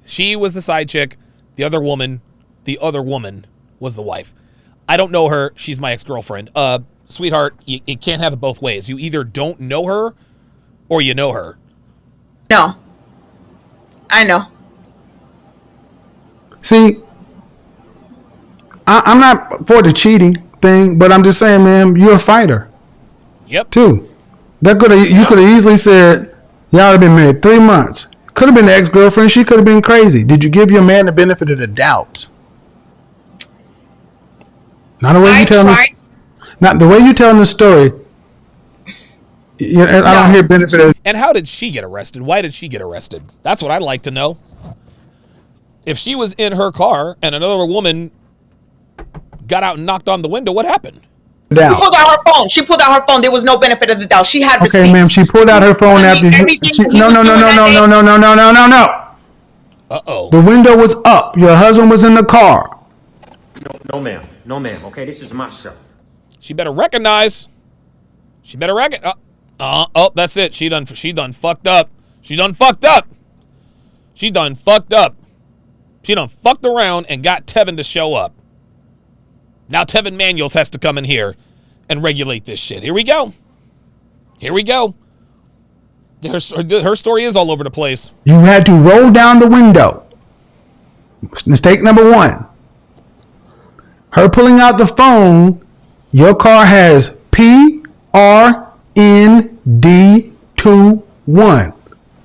She was the side chick. The other woman was the wife. I don't know her. She's my ex-girlfriend. Sweetheart, you can't have it both ways. You either don't know her or you know her.
no, I know.
See, I'm not for the cheating thing, but I'm just saying, man, you're a fighter.
Yep.
Too. You could have easily said, y'all have been married 3 months. Could have been the ex-girlfriend. She could have been crazy. Did you give your man the benefit of the doubt? Not the way you tell me. Not the way you telling the story. I don't hear benefit of.
And how did she get arrested? Why did she get arrested? That's what I'd like to know. If she was in her car and another woman got out and knocked on the window, what happened?
She pulled out her phone. There was no benefit of the doubt. She had receipts.
Okay, ma'am. She pulled out her phone after you. No.
Uh-oh.
The window was up. Your husband was in the car.
No, ma'am. No, ma'am. Okay, this is my show.
She better recognize. Oh, that's it. She done fucked up. She done fucked around and got Tevin to show up. Now Tevin Manuels has to come in here and regulate this shit. Here we go. Her story is all over the place.
You had to roll down the window. Mistake number 1. Her pulling out the phone. Your car has PRND21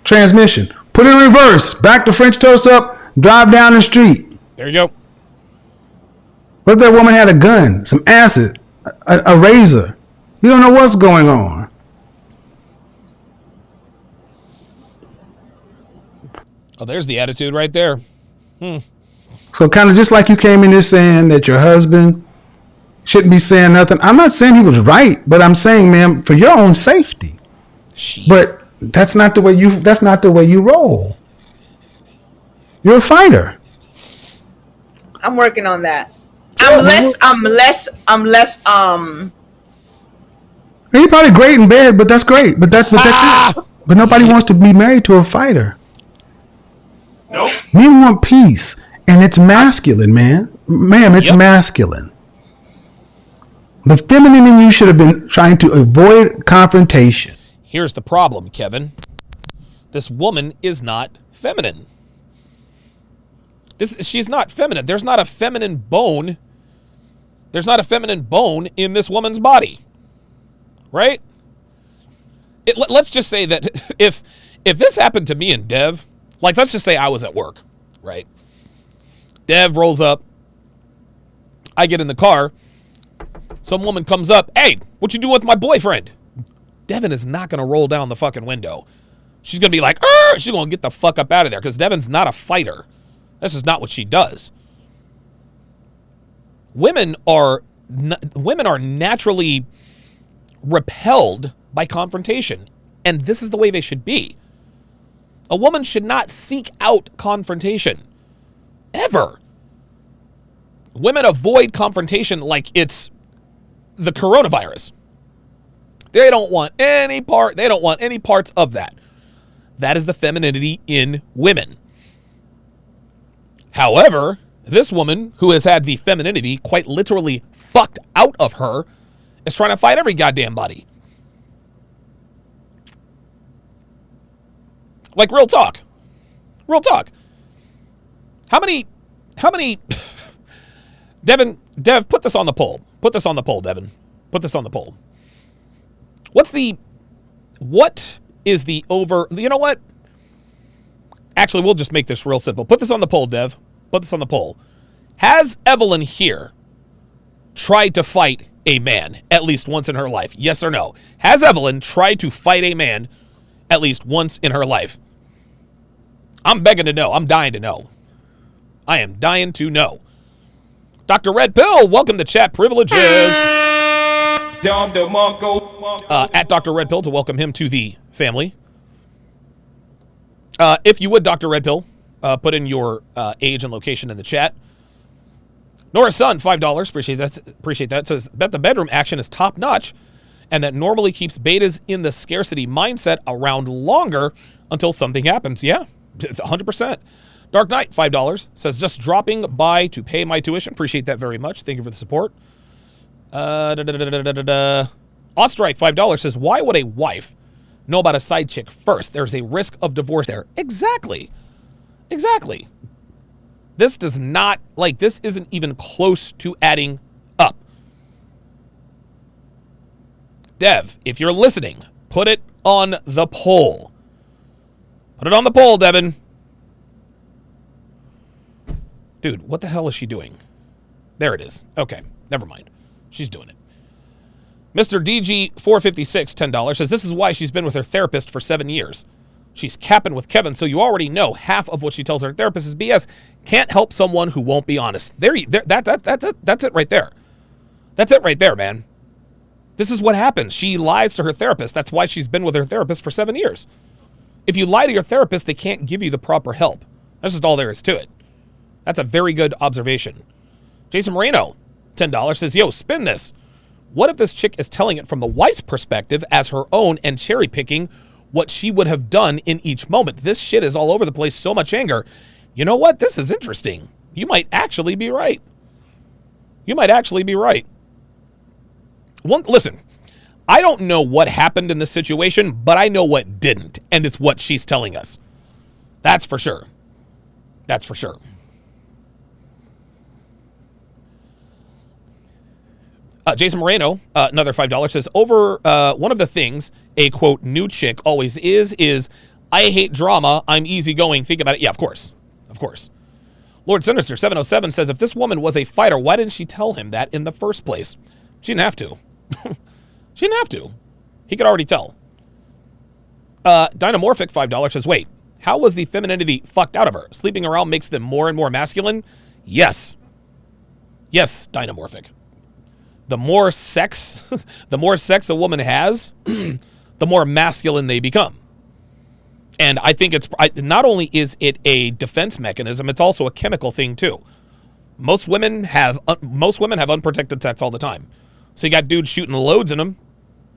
transmission. Put it in reverse. Back the French toast up. Drive down the street.
There you go.
What if that woman had a gun, some acid, a razor? You don't know what's going on.
Oh, there's the attitude right there.
So kind of just like you came in here saying that your husband shouldn't be saying nothing. I'm not saying he was right, but I'm saying, ma'am, for your own safety. But that's not the way you roll. You're a fighter.
I'm working on that. I'm less.
You're probably great in bed, but that's great. But that's it. But nobody wants to be married to a fighter.
Nope.
We want peace, and it's masculine, man. Ma'am, it's masculine. The feminine in you should have been trying to avoid confrontation.
Here's the problem, Kevin. This woman is not feminine. She's not feminine. There's not a feminine bone. There's not a feminine bone in this woman's body. Right? Let's just say that if this happened to me and Dev, like let's just say I was at work, right? Dev rolls up. I get in the car. Some woman comes up. Hey, what you doing with my boyfriend? Devin is not going to roll down the fucking window. She's going to be like, she's going to get the fuck up out of there because Devin's not a fighter. This is not what she does. Women are naturally repelled by confrontation, and this is the way they should be. A woman should not seek out confrontation. Ever. Women avoid confrontation like it's the coronavirus. They don't want any parts of that. That is the femininity in women. However, this woman who has had the femininity quite literally fucked out of her is trying to fight every goddamn body. Like real talk. How many Dev, put this on the poll. Devin. Put this on the poll. What is the over, you know what? Actually, we'll just make this real simple. Put this on the poll, Dev. Put this on the poll. Has Evelyn here tried to fight a man at least once in her life? Yes or no? Has Evelyn tried to fight a man at least once in her life? I'm begging to know. I'm dying to know. I am dying to know. Dr. Red Pill, welcome to Chat Privileges. At Dr. Red Pill to welcome him to the family. If you would, Dr. Red Pill, put in your age and location in the chat. Nora's son, $5. Appreciate that. Says, bet the bedroom action is top notch and that normally keeps betas in the scarcity mindset around longer until something happens. Yeah, 100%. Dark Knight, $5. Says, just dropping by to pay my tuition. Appreciate that very much. Thank you for the support. Ostrike, $5. Says, why would a wife know about a side chick first? There's a risk of divorce there. Exactly. This does not, this isn't even close to adding up. Dev, if you're listening, put it on the poll. Put it on the poll, Devin. Dude, what the hell is she doing? There it is. Okay, never mind. She's doing it. Mr. DG456, $10, says, this is why she's been with her therapist for 7 years. She's capping with Kevin, so you already know half of what she tells her therapist is BS. Can't help someone who won't be honest. That's it right there. That's it right there, man. This is what happens. She lies to her therapist. That's why she's been with her therapist for 7 years. If you lie to your therapist, they can't give you the proper help. That's just all there is to it. That's a very good observation. Jason Moreno, $10, says, yo, spin this. What if this chick is telling it from the wife's perspective as her own and cherry picking what she would have done in each moment? This shit is all over the place, so much anger. You know what? This is interesting. You might actually be right. Listen, I don't know what happened in this situation, but I know what didn't, and it's what she's telling us. That's for sure. Jason Moreno, another $5, says, over one of the things a, quote, new chick always is, I hate drama, I'm easygoing, think about it. Yeah, of course. Lord Sinister, 707, says, if this woman was a fighter, why didn't she tell him that in the first place? She didn't have to. He could already tell. Dynamorphic, $5, says, wait, how was the femininity fucked out of her? Sleeping around makes them more and more masculine? Yes, Dynamorphic. The more sex a woman has, the more masculine they become. And I think not only is it a defense mechanism, it's also a chemical thing too. Most women have unprotected sex all the time. So you got dudes shooting loads in them.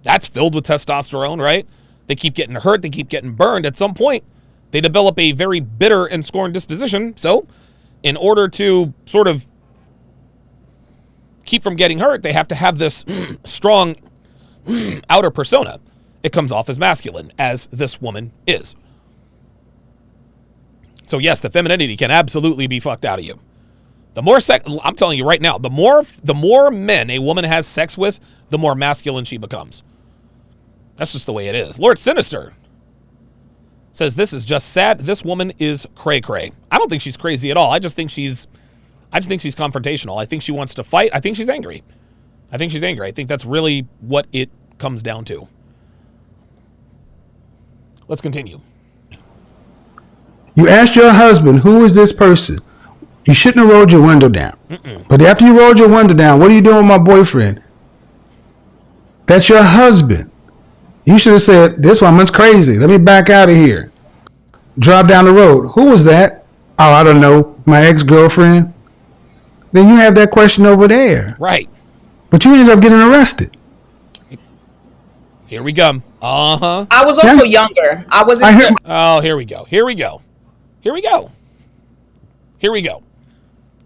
That's filled with testosterone, right? They keep getting hurt. They keep getting burned. At some point, they develop a very bitter and scorned disposition. So in order to sort of keep from getting hurt, they have to have this strong outer persona. It comes off as masculine, as this woman is. So yes, the femininity can absolutely be fucked out of you. The more I'm telling you right now, the more men a woman has sex with, the more masculine she becomes. That's just the way it is. Lord Sinister says, this is just sad. This woman is cray-cray. I don't think she's crazy at all. I just think she's confrontational. I think she wants to fight. I think she's angry. I think that's really what it comes down to. Let's continue.
You asked your husband, who is this person? You shouldn't have rolled your window down. But after you rolled your window down, what are you doing with my boyfriend? That's your husband. You should have said, this woman's crazy. Let me back out of here. Drive down the road. Who was that? Oh, I don't know. My ex-girlfriend. Then you have that question over there.
Right.
But you ended up getting arrested.
Here we go. Uh-huh.
I was also younger. I wasn't.
Oh, here we go.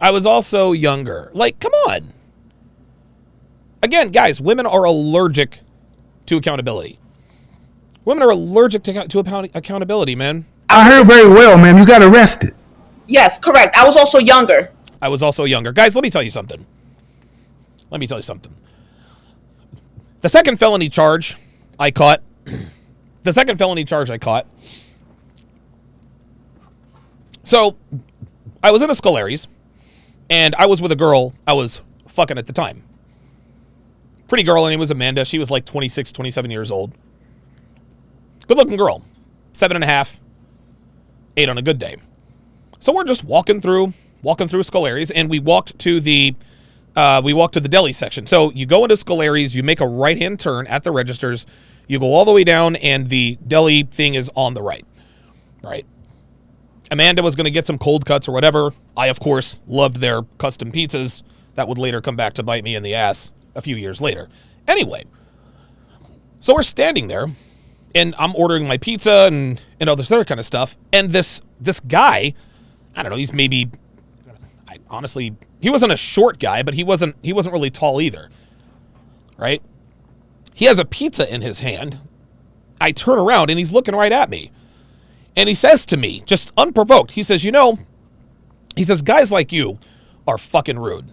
I was also younger. Like, come on. Again, guys, women are allergic to accountability. Women are allergic to accountability, man.
I heard very well, ma'am. You got arrested.
Yes, correct. I was also younger.
Guys, let me tell you something. The second felony charge I caught. So, I was in a Scolari's, and I was with a girl I was fucking at the time. Pretty girl, her name was Amanda. She was like 26, 27 years old. Good looking girl. 7.5, 8 on a good day. So we're just walking through Scolari's, and we walked to the We walked to the deli section. So you go into Scolari's, you make a right-hand turn at the registers, you go all the way down, and the deli thing is on the right. Right. Amanda was going to get some cold cuts or whatever. I, of course, loved their custom pizzas. That would later come back to bite me in the ass a few years later. Anyway, so we're standing there, and I'm ordering my pizza and all this other kind of stuff. And this guy, I don't know, he's maybe, honestly, he wasn't a short guy, but he wasn't really tall either. Right? He has a pizza in his hand. I turn around, and he's looking right at me. And he says to me, just unprovoked, he says, guys like you are fucking rude.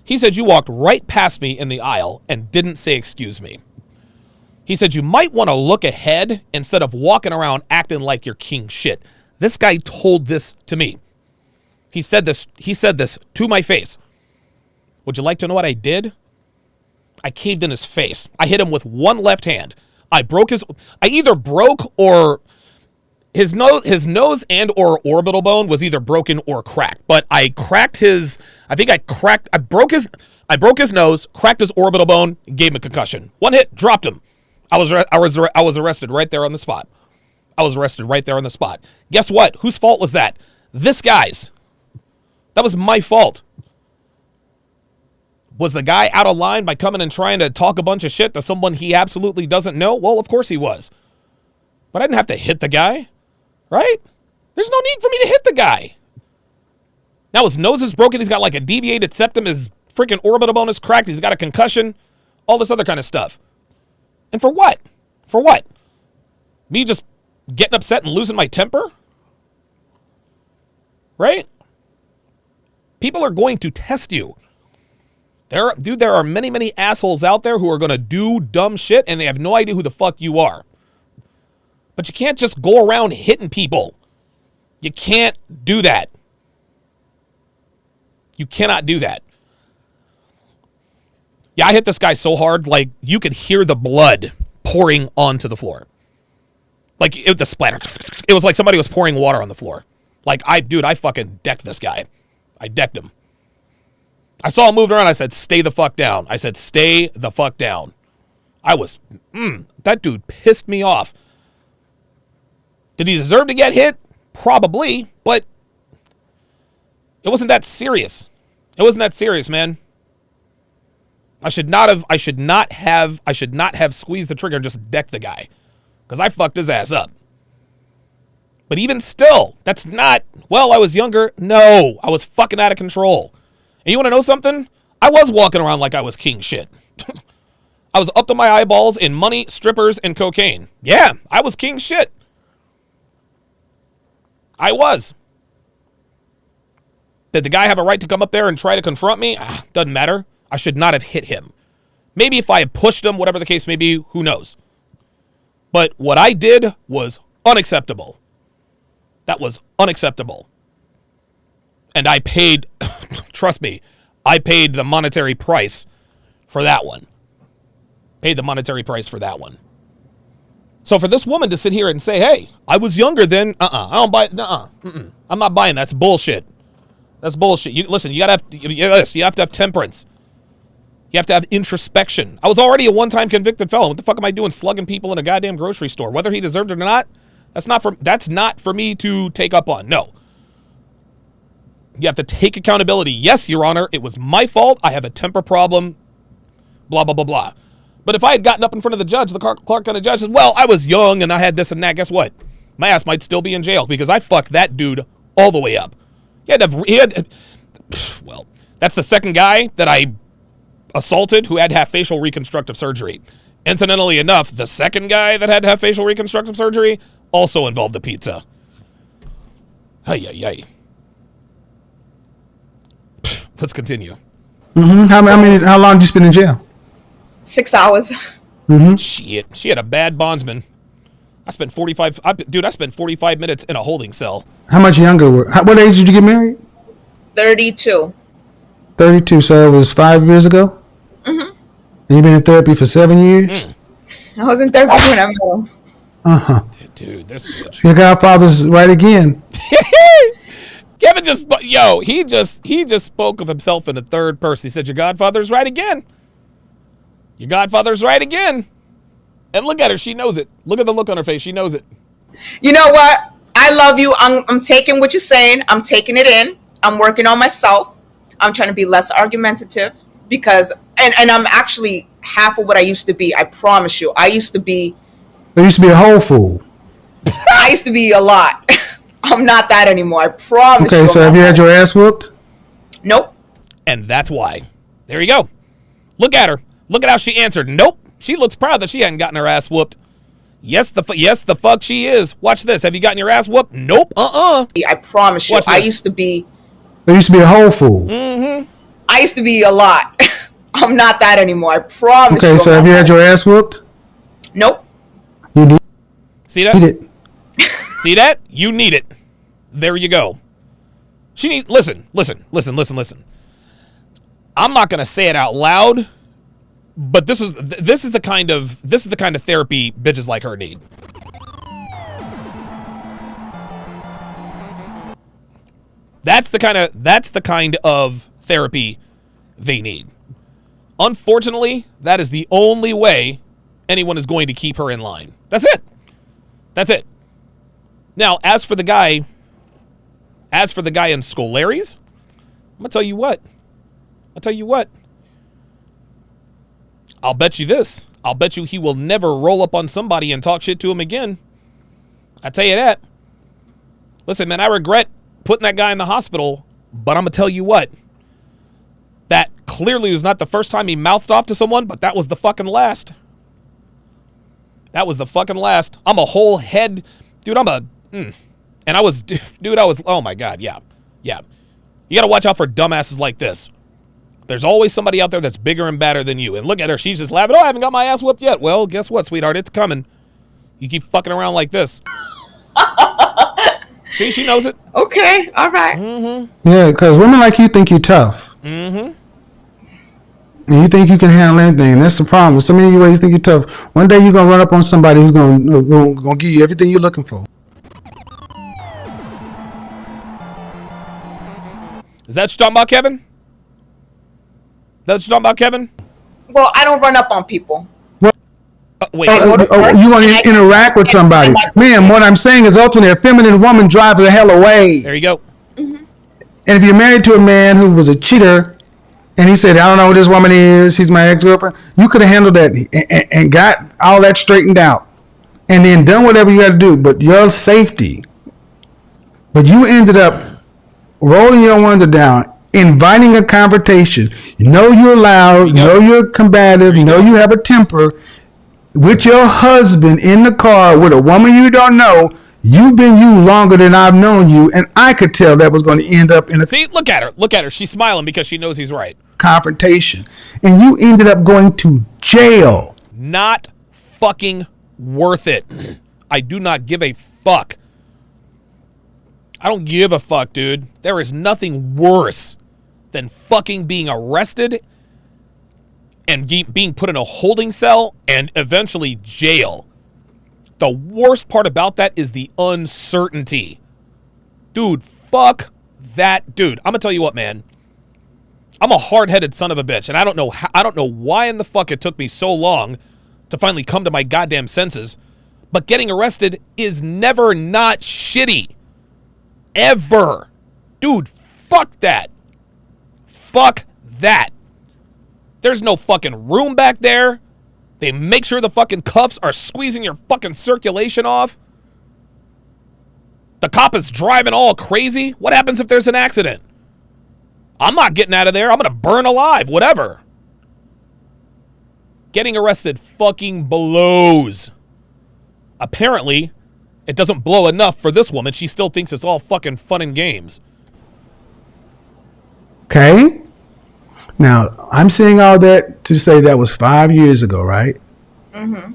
He said, you walked right past me in the aisle and didn't say excuse me. He said, you might want to look ahead instead of walking around acting like you're king shit. This guy told this to me. He said this to my face. Would you like to know what I did? I caved in his face. I hit him with one left hand. I either broke or his nose and or orbital bone was either broken or cracked. But I broke his nose, cracked his orbital bone, gave him a concussion. One hit, dropped him. I was arrested right there on the spot. Guess what? Whose fault was that? This guy's. That was my fault. Was the guy out of line by coming and trying to talk a bunch of shit to someone he absolutely doesn't know? Well, of course he was. But I didn't have to hit the guy, right? There's no need for me to hit the guy. Now his nose is broken. He's got like a deviated septum. His freaking orbital bone is cracked. He's got a concussion. All this other kind of stuff. And for what? For what? Me just getting upset and losing my temper? Right? People are going to test you. There are many, many assholes out there who are going to do dumb shit and they have no idea who the fuck you are. But you can't just go around hitting people. You can't do that. You cannot do that. Yeah, I hit this guy so hard, like, you could hear the blood pouring onto the floor. Like, the splatter. It was like somebody was pouring water on the floor. Like, I fucking decked this guy. I decked him. I saw him moving around. I said, stay the fuck down. That dude pissed me off. Did he deserve to get hit? Probably, but it wasn't that serious. Man. I should not have squeezed the trigger and just decked the guy. Because I fucked his ass up. But even still, that's not, well, I was younger. No, I was fucking out of control. And you want to know something? I was walking around like I was king shit. I was up to my eyeballs in money, strippers, and cocaine. Yeah, I was king shit. I was. Did the guy have a right to come up there and try to confront me? Doesn't matter. I should not have hit him. Maybe if I had pushed him, whatever the case may be, who knows? But what I did was unacceptable. That was unacceptable. And I paid, trust me, I paid the monetary price for that one. So for this woman to sit here and say, hey, I was younger then, I don't buy it, I'm not buying that. That's bullshit. That's bullshit. You have to have temperance. You have to have introspection. I was already a one-time convicted felon. What the fuck am I doing slugging people in a goddamn grocery store? Whether he deserved it or not, that's not for me to take up on. No. You have to take accountability. Yes, Your Honor, it was my fault. I have a temper problem. Blah, blah, blah, blah. But if I had gotten up in front of the judge, the Clark County judge says, well, I was young and I had this and that. Guess what? My ass might still be in jail because I fucked that dude all the way up. Well, that's the second guy that I assaulted who had to have facial reconstructive surgery. Incidentally enough, the second guy that had to have facial reconstructive surgery also involved the pizza. Hey. Let's continue.
Mm-hmm. How long did you spend in jail?
6 hours.
Mm-hmm.
Shit. She had a bad bondsman. I spent 45 minutes in a holding cell.
How much younger what age did you get married?
32.
32, so it was 5 years ago?
Mm-hmm.
And you've been in therapy for 7 years?
I was in therapy when I'm little.
Uh-huh.
Dude, this bitch.
Your godfather's right again.
Kevin he just spoke of himself in the third person. He said, "Your godfather's right again. Your godfather's right again." And look at her. She knows it. Look at the look on her face. She knows it.
You know what? I love you. I'm taking what you're saying. I'm taking it in. I'm working on myself. I'm trying to be less argumentative because, and I'm actually half of what I used to be. I promise you. I used to be
a whole fool.
I used to be a lot. I'm not that anymore. I promise you.
Okay, so have you had your ass whooped?
Nope.
And that's why. There you go. Look at her. Look at how she answered. Nope. She looks proud that she hadn't gotten her ass whooped. Yes, the fuck she is. Watch this. Have you gotten your ass whooped? Nope.
I promise you. I used to be
a whole fool.
Mm-hmm.
I used to be a lot. I'm not that anymore. I promise you.
Okay, so have you had your ass whooped?
Nope.
You need.
See that?
Need it.
See that? You need it. There you go. Listen. I'm not gonna say it out loud, but this is the kind of therapy bitches like her need. That's the kind of therapy they need. Unfortunately, that is the only way anyone is going to keep her in line. That's it. Now, as for the guy in Scolari's, I'm gonna tell you what. I'll bet you this. I'll bet you he will never roll up on somebody and talk shit to him again. I tell you that. Listen, man, I regret putting that guy in the hospital, but I'm gonna tell you what. That clearly was not the first time he mouthed off to someone, but that was the fucking last. I'm a whole head, dude. And I was, oh my God, yeah. You gotta watch out for dumbasses like this. There's always somebody out there that's bigger and badder than you. And look at her, she's just laughing. Oh, I haven't got my ass whooped yet. Well, guess what, sweetheart? It's coming. You keep fucking around like this. See, she knows it.
Okay, all right.
Mm-hmm.
Yeah, because women like you think you're tough.
Mm-hmm.
And you think you can handle anything. And that's the problem. So many ways you think you're tough. One day you're going to run up on somebody who's going to give you everything you're looking for.
Is that what you're talking about, Kevin?
Well, I don't run up on people.
Wait.
You want to interact with somebody. Man, what I'm saying is ultimately a feminine woman drives the hell away.
There you go.
Mm-hmm.
And if you're married to a man who was a cheater and he said, I don't know who this woman is, she's my ex-girlfriend, you could have handled that and got all that straightened out and then done whatever you had to do. But your safety. But you ended up rolling your window down, inviting a confrontation. You know you're loud, you know you're combative, you know you have a temper. With your husband in the car with a woman you don't know, you've been you longer than I've known you, and I could tell that was going to end up in a
look at her. She's smiling because she knows he's right.
Confrontation, and you ended up going to jail.
Not fucking worth it. I do not give a fuck. I don't give a fuck, dude. There is nothing worse than fucking being arrested and being put in a holding cell and eventually jail. The worst part about that is the uncertainty. Dude, fuck that. Dude, I'm gonna tell you what, man. I'm a hard-headed son of a bitch, and I don't know why in the fuck it took me so long to finally come to my goddamn senses. But getting arrested is never not shitty. Ever. Dude, fuck that. Fuck that. There's no fucking room back there. They make sure the fucking cuffs are squeezing your fucking circulation off. The cop is driving all crazy. What happens if there's an accident? I'm not getting out of there. I'm going to burn alive, whatever. Getting arrested fucking blows. Apparently, it doesn't blow enough for this woman. She still thinks it's all fucking fun and games.
Okay. Now, I'm saying all that to say that was 5 years ago, right?
Mm-hmm.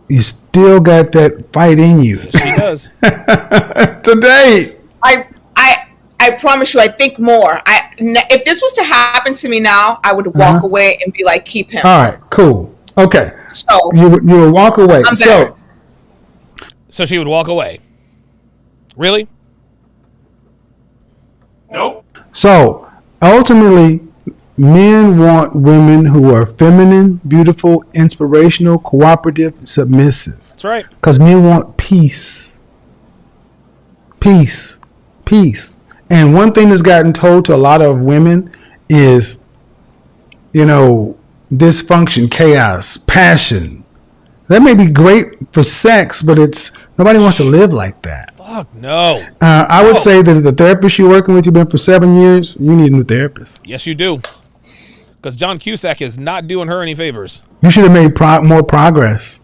You still got that fight in you.
Yes, she does.
Today.
I promise you, I think more. If this was to happen to me now, I would walk away and be like, keep him.
All right, cool. Okay.
So
you would walk away.
I'm better.
So she would walk away. Really?
Nope.
So ultimately, men want women who are feminine, beautiful, inspirational, cooperative, submissive.
That's right.
Because men want peace. Peace. Peace. And one thing that's gotten told to a lot of women is, dysfunction, chaos, passion. That may be great for sex, but nobody wants to live like that.
Fuck no.
I would say that the therapist you're working with, you've been for 7 years, you need a new therapist.
Yes, you do. Because John Cusack is not doing her any favors.
You should have made more progress.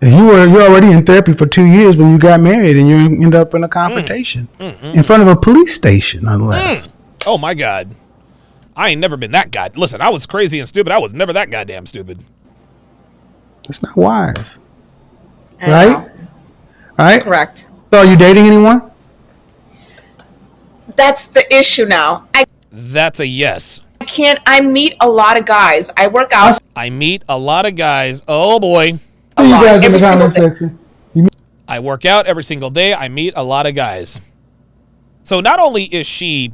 And you're already in therapy for 2 years when you got married, and you end up in a confrontation in front of a police station, unless.
Oh my God. I ain't never been that guy. Listen, I was crazy and stupid. I was never that goddamn stupid.
It's not wise,
I
right?
know.
Right?
Correct.
So, are you dating anyone?
That's the issue now.
That's a yes.
I meet a lot of guys. I work out
I meet a lot of guys. Oh boy.
a
See you
lot
guys in the
every single
comment
day.
section.
I work out every single day. I meet a lot of guys. So not only is she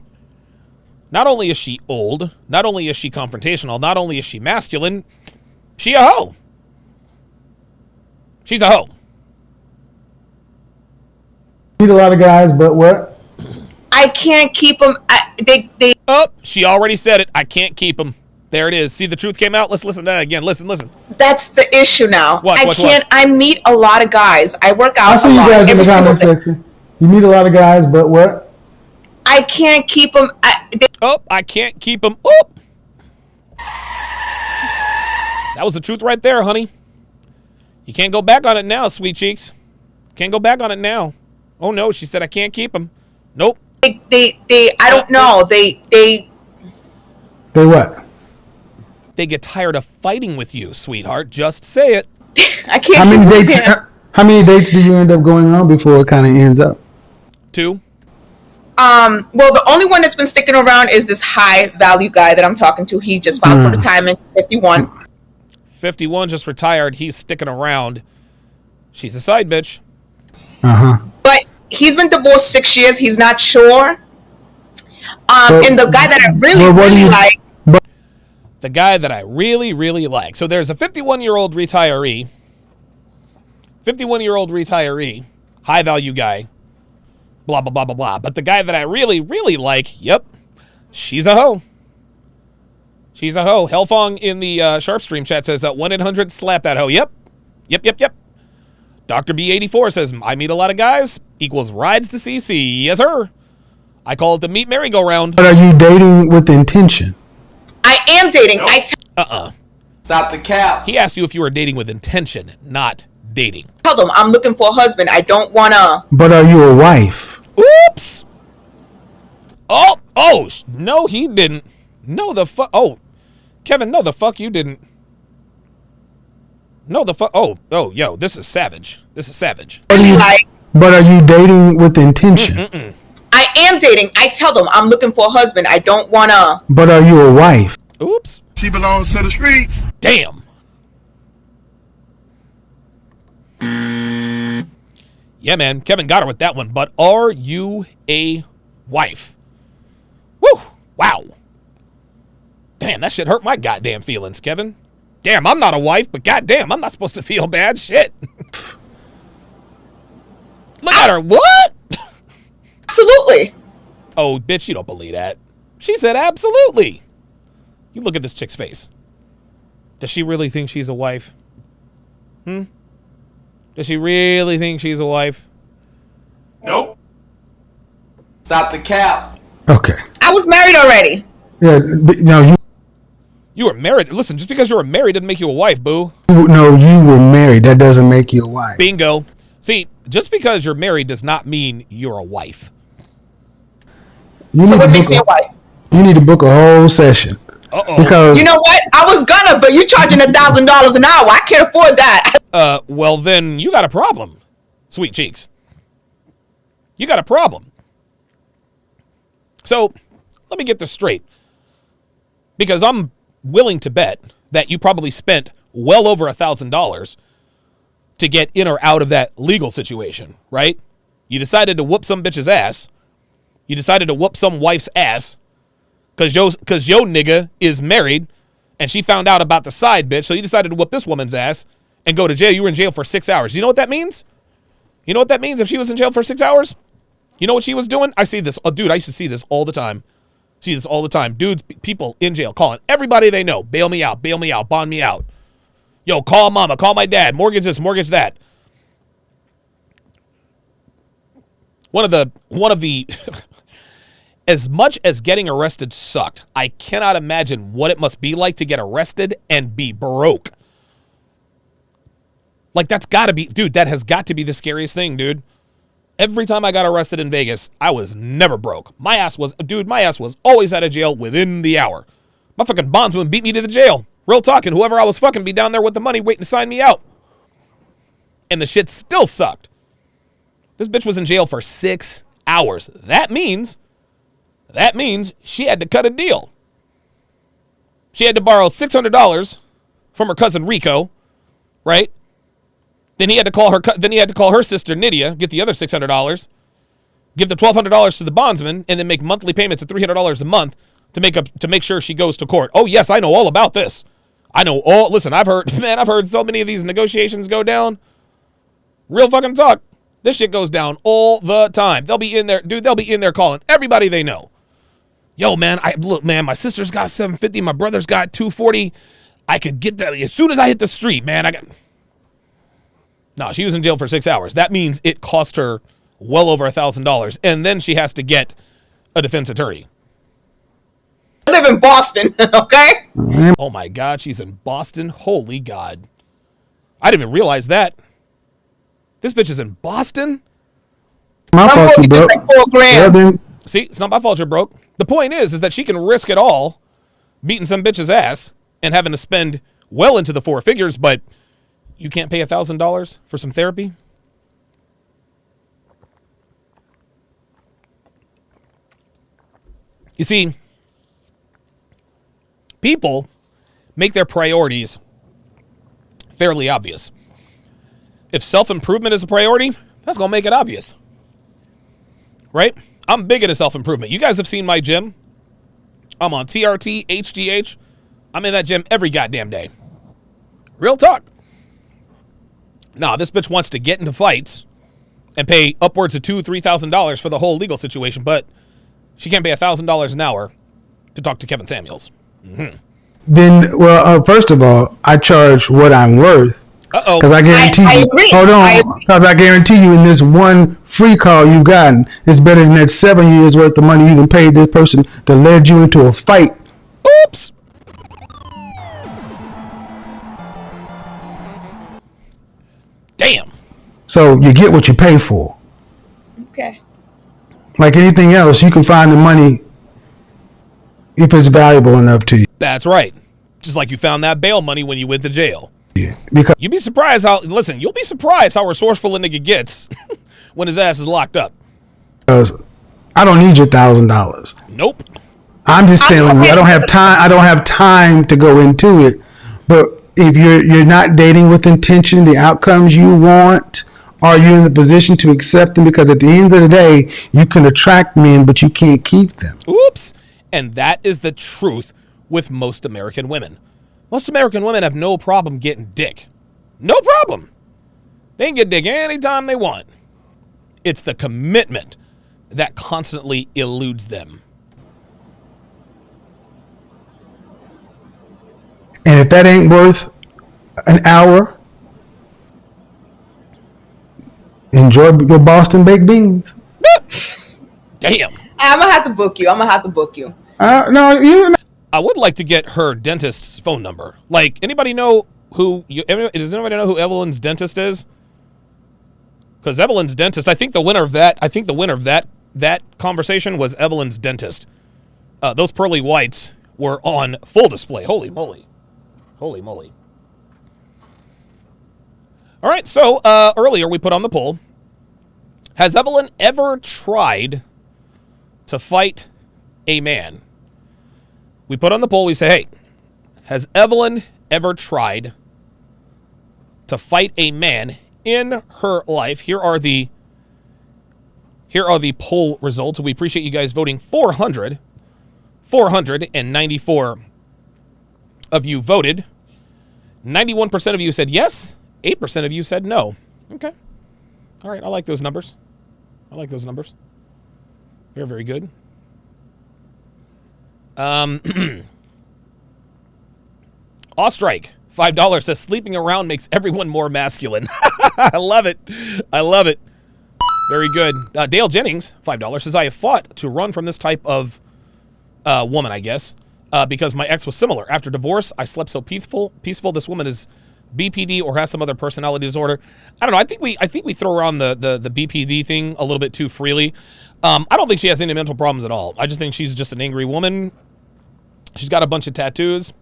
old, not only is she confrontational, not only is she masculine, she a hoe. She's a hoe.
Meet a lot of guys, but what?
I can't keep them. They.
Oh, she already said it. I can't keep them. There it is. See, the truth came out. Let's listen to that again. Listen.
That's the issue now.
What?
I meet a lot of guys. I work
I
out
see
a
you
lot
guys in the
every single
comment
day.
section. You meet a lot of guys, but what?
I can't keep them.
I can't keep them. Oh. That was the truth right there, honey. You can't go back on it now, sweet cheeks. Can't go back on it now. Oh no, she said I can't keep them. Nope.
They. I don't know. They.
They what?
They get tired of fighting with you, sweetheart. Just say it.
I can't.
How many
keep
dates?
them.
How many dates do you end up going on before it kind of ends up?
2.
Well, the only one that's been sticking around is this high value guy that I'm talking to. He just filed for retirement, 51.
51 just retired. He's sticking around. She's a side bitch.
But he's been divorced 6 years. He's not sure. And the guy that I really like.
The guy that I really, really like. So there's a 51-year-old retiree. 51-year-old retiree. High value guy. Blah, blah, blah, blah, blah. But the guy that I really, really like, yep, she's a hoe. She's a hoe. Hellfong in the Sharpstream chat says 1-800-SLAP that hoe. Yep. Dr. B84 says, I meet a lot of guys equals rides the CC. Yes, sir. I call it the meet merry-go-round.
But are you dating with intention?
I am dating.
Stop the cap.
He asked you if you were dating with intention, not dating.
Tell them I'm looking for a husband. I don't want to.
But are you a wife?
Oops. Oh, no, he didn't. No, the fuck. Oh, Kevin, no, the fuck you didn't. No, the fuck. Oh, yo, this is savage.
But are you dating with intention?
I am dating. I tell them I'm looking for a husband. I don't want to.
But are you a wife?
Oops.
She belongs to the streets.
Damn. Yeah, man. Kevin got her with that one. But are you a wife? Woo. Wow. Damn, that shit hurt my goddamn feelings, Kevin. Damn, I'm not a wife, but goddamn, I'm not supposed to feel bad. Shit. Look at her. What?
Absolutely.
Oh, bitch, you don't believe that. She said absolutely. You look at this chick's face. Does she really think she's a wife? Does she really think she's a wife?
Nope.
Stop the cap.
Okay.
I was married already.
Yeah. No,
You were married. Listen, just because you were married doesn't make you a wife, boo.
you were married. That doesn't make you a wife.
Bingo. See, just because you're married does not mean you're a wife.
So what makes me a wife?
You need to book a whole session. Because
You know what? I was gonna, but you charging $1,000 an hour. I can't afford that.
Well, then you got a problem, sweet cheeks. You got a problem. So, let me get this straight. Because I'm willing to bet that you probably spent well over $1,000 to get in or out of that legal situation, right? You decided to whoop some bitch's ass. You decided to whoop some wife's ass because yo nigga is married and she found out about the side bitch. So you decided to whoop this woman's ass and go to jail. You were in jail for 6 hours. You know what that means? You know what that means if she was in jail for 6 hours? You know what she was doing? I see this. Oh, dude, I used to see this all the time. See this all the time. Dudes, people in jail calling everybody they know. Bail me out, bond me out. Yo, call mama, call my dad. Mortgage this, mortgage that. One of the as much as getting arrested sucked, I cannot imagine what it must be like to get arrested and be broke. Like, that's got to be, dude, that has got to be the scariest thing, dude. Every time I got arrested in Vegas, I was never broke. My ass was always out of jail within the hour. My fucking bondsman beat me to the jail. Real talking, whoever I was fucking be down there with the money waiting to sign me out. And the shit still sucked. This bitch was in jail for 6 hours. That means she had to cut a deal. She had to borrow $600 from her cousin Rico, right? Then he had to call her sister Nydia, get the other $600, give the $1,200 to the bondsman, and then make monthly payments of $300 a month to make sure she goes to court. Oh yes, I know all about this. Listen, I've heard so many of these negotiations go down. Real fucking talk. This shit goes down all the time. They'll be in there, dude. They'll be in there calling everybody they know. Yo, man, my sister's got $750. My brother's got $240. I could get that as soon as I hit the street, man. No, she was in jail for 6 hours. That means it cost her well over $1,000, and then she has to get a defense attorney.
I live in Boston, okay?
Oh my God, she's in Boston. Holy God, I didn't even realize that. This bitch is in Boston.
My fault, you broke.
Like $4,000.
See, it's not my fault you're broke. The point is that she can risk it all, beating some bitch's ass and having to spend well into the 4 figures, but you can't pay $1,000 for some therapy? You see, people make their priorities fairly obvious. If self-improvement is a priority, that's going to make it obvious. Right? I'm big into self-improvement. You guys have seen my gym. I'm on TRT, HGH. I'm in that gym every goddamn day. Real talk. Nah, this bitch wants to get into fights and pay upwards of $2,000-$3,000 for the whole legal situation, but she can't pay $1,000 an hour to talk to Kevin Samuels. Mm-hmm.
Then, first of all, I charge what I'm worth.
Uh-oh.
Because I guarantee you.
I agree.
Hold on. Because I guarantee you, in this one free call you've gotten, it's better than that 7 years worth of money you done paid this person that led you into a fight.
Oops. Damn.
So you get what you pay for.
Okay.
Like anything else, you can find the money if it's valuable enough to you.
That's right. Just like you found that bail money when you went to jail.
Yeah. Because
You'll be surprised how resourceful a nigga gets when his ass is locked up.
I don't need your $1,000.
Nope.
I'm just telling you, I don't have time. I don't have time to go into it. But if you're not dating with intention, the outcomes you want, are you in the position to accept them? Because at the end of the day, you can attract men, but you can't keep them.
Oops. And that is the truth with most American women. Most American women have no problem getting dick. No problem. They can get dick anytime they want. It's the commitment that constantly eludes them.
And if that ain't worth an hour, enjoy your Boston baked beans.
Damn.
I'm gonna have to book you.
No, you.
I would like to get her dentist's phone number. Like, does anybody know who Evelyn's dentist is? Because Evelyn's dentist, I think the winner of that conversation was Evelyn's dentist. Those pearly whites were on full display. Holy moly. Holy moly. All right, so earlier we put on the poll. Has Evelyn ever tried to fight a man? We put on the poll, we say, hey, has Evelyn ever tried to fight a man in her life? Here are the Here are the poll results. We appreciate you guys voting. 494 of you voted. 91% of you said yes. 8% of you said no. Okay. All right. I like those numbers. They're very good. Ostrike, $5 says sleeping around makes everyone more masculine. I love it. Very good. Dale Jennings, $5 says I have fought to run from this type of woman, I guess, because my ex was similar. After divorce, I slept so peaceful. This woman is BPD or has some other personality disorder. I don't know. I think we throw around the BPD thing a little bit too freely. I don't think she has any mental problems at all. I just think she's just an angry woman. She's got a bunch of tattoos.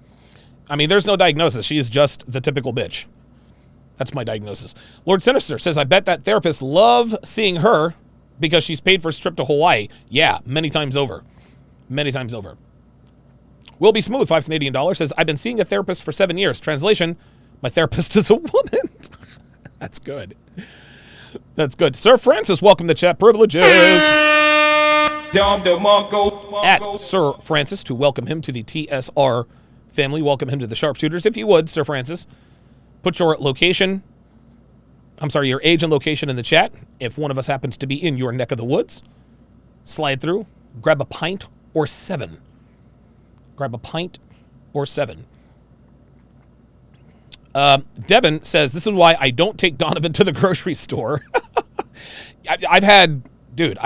I mean, there's no diagnosis. She is just the typical bitch. That's my diagnosis. Lord Sinister says, I bet that therapists love seeing her because she's paid for a trip to Hawaii. Yeah, many times over. Will Be Smooth, $5 Canadian, says, I've been seeing a therapist for 7 years. Translation, my therapist is a woman. That's good. Sir Francis, welcome to chat privileges. At Sir Francis, to welcome him to the TSR family. Welcome him to the Sharpshooters. If you would, Sir Francis, put your location, your age and location in the chat. If one of us happens to be in your neck of the woods, slide through, grab a pint or 7. Devin says, this is why I don't take Donovan to the grocery store. I've had, it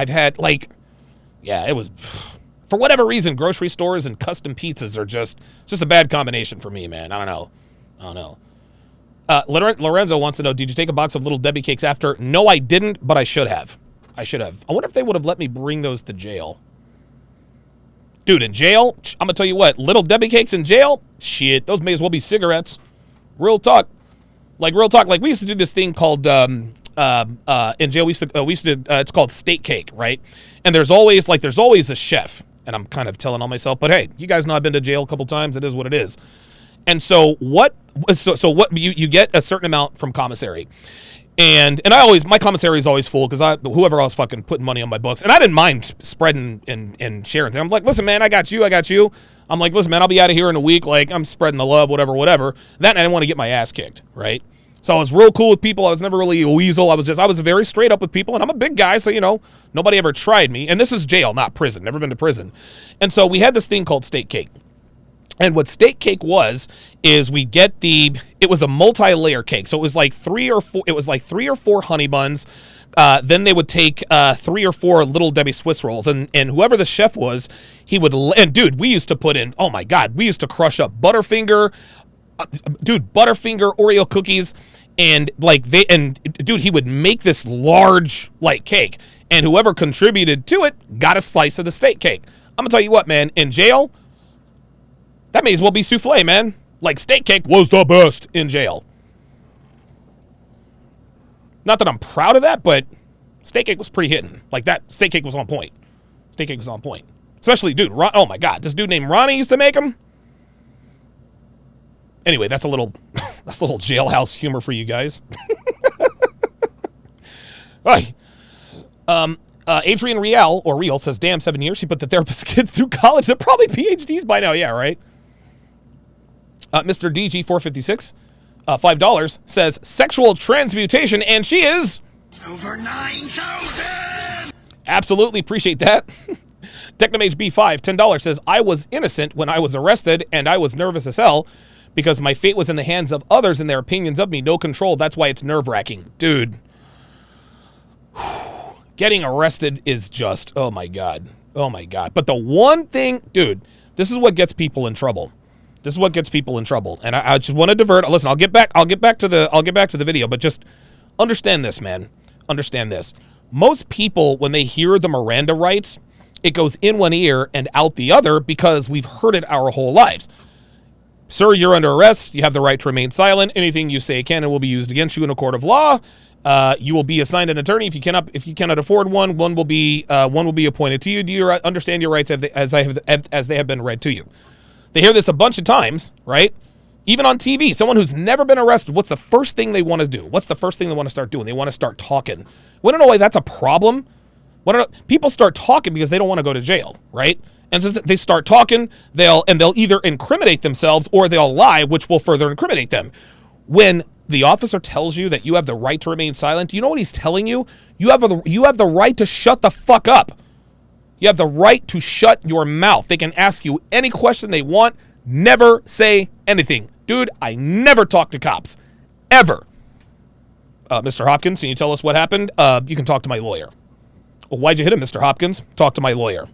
was, for whatever reason, grocery stores and custom pizzas are just a bad combination for me, man. I don't know. Lorenzo wants to know, did you take a box of Little Debbie cakes after? No, I didn't, but I should have. I wonder if they would have let me bring those to jail. Dude, in jail, I'm going to tell you what, Little Debbie cakes in jail? Shit, those may as well be cigarettes. Real talk. Like, we used to do this thing called, in jail, we used to it's called steak cake, right? And there's always a chef, and I'm kind of telling on myself, but hey, you guys know I've been to jail a couple times. It is what it is. And so what you get a certain amount from commissary. And my commissary is always full because whoever else fucking putting money on my books. And I didn't mind spreading and sharing things. I'm like, listen, man, I got you. I'm like, listen, man, I'll be out of here in a week. Like, I'm spreading the love, whatever. That, and I didn't want to get my ass kicked, right? So I was real cool with people. I was never really a weasel. I was very straight up with people, and I'm a big guy, so, nobody ever tried me. And this is jail, not prison. Never been to prison. And so we had this thing called steak cake. And what steak cake is we get it was a multi-layer cake. So it was like 3 or 4 honey buns. Then they would take 3 or 4 Little Debbie Swiss rolls. And whoever the chef was, and dude, we used to put in, oh my God, we used to crush up Butterfinger Oreo cookies. And dude, he would make this large cake. And whoever contributed to it got a slice of the steak cake. I'm going to tell you what, man, in jail, that may as well be souffle, man. Like, steak cake was the best in jail. Not that I'm proud of that, but steak cake was pretty hitting. Like, that steak cake was on point. Especially, dude, oh my God, this dude named Ronnie used to make them. Anyway, that's a little jailhouse humor for you guys. Right. Adrian Real says, damn, 7 years. She put the therapist kids through college. They're probably PhDs by now. Yeah, right. Mr. DG456, $5, says sexual transmutation, and she is over 9,000. Absolutely appreciate that. Technomage B5, $10, says I was innocent when I was arrested, and I was nervous as hell because my fate was in the hands of others and their opinions of me. No control. That's why it's nerve-wracking, dude. Getting arrested is just, oh my God. But the one thing, dude, this is what gets people in trouble. And I just want to divert. Listen, I'll get back to the video, but just understand this, man. Understand this. Most people, when they hear the Miranda rights, it goes in one ear and out the other because we've heard it our whole lives. Sir, you're under arrest. You have the right to remain silent. Anything you say can and will be used against you in a court of law. You will be assigned an attorney if you cannot afford one. One will be appointed to you. Do you understand your rights as they have been read to you? They hear this a bunch of times, right? Even on TV, someone who's never been arrested, what's the first thing they want to do? What's the first thing they want to start doing? They want to start talking. Want to know why that's a problem? People start talking because they don't want to go to jail, right? And so they start talking, they'll either incriminate themselves or they'll lie, which will further incriminate them. When the officer tells you that you have the right to remain silent, do you know what he's telling you? You have the right to shut the fuck up. You have the right to shut your mouth. They can ask you any question they want. Never say anything. Dude, I never talk to cops. Ever. Mr. Hopkins, can you tell us what happened? You can talk to my lawyer. Well, why'd you hit him, Mr. Hopkins? Talk to my lawyer.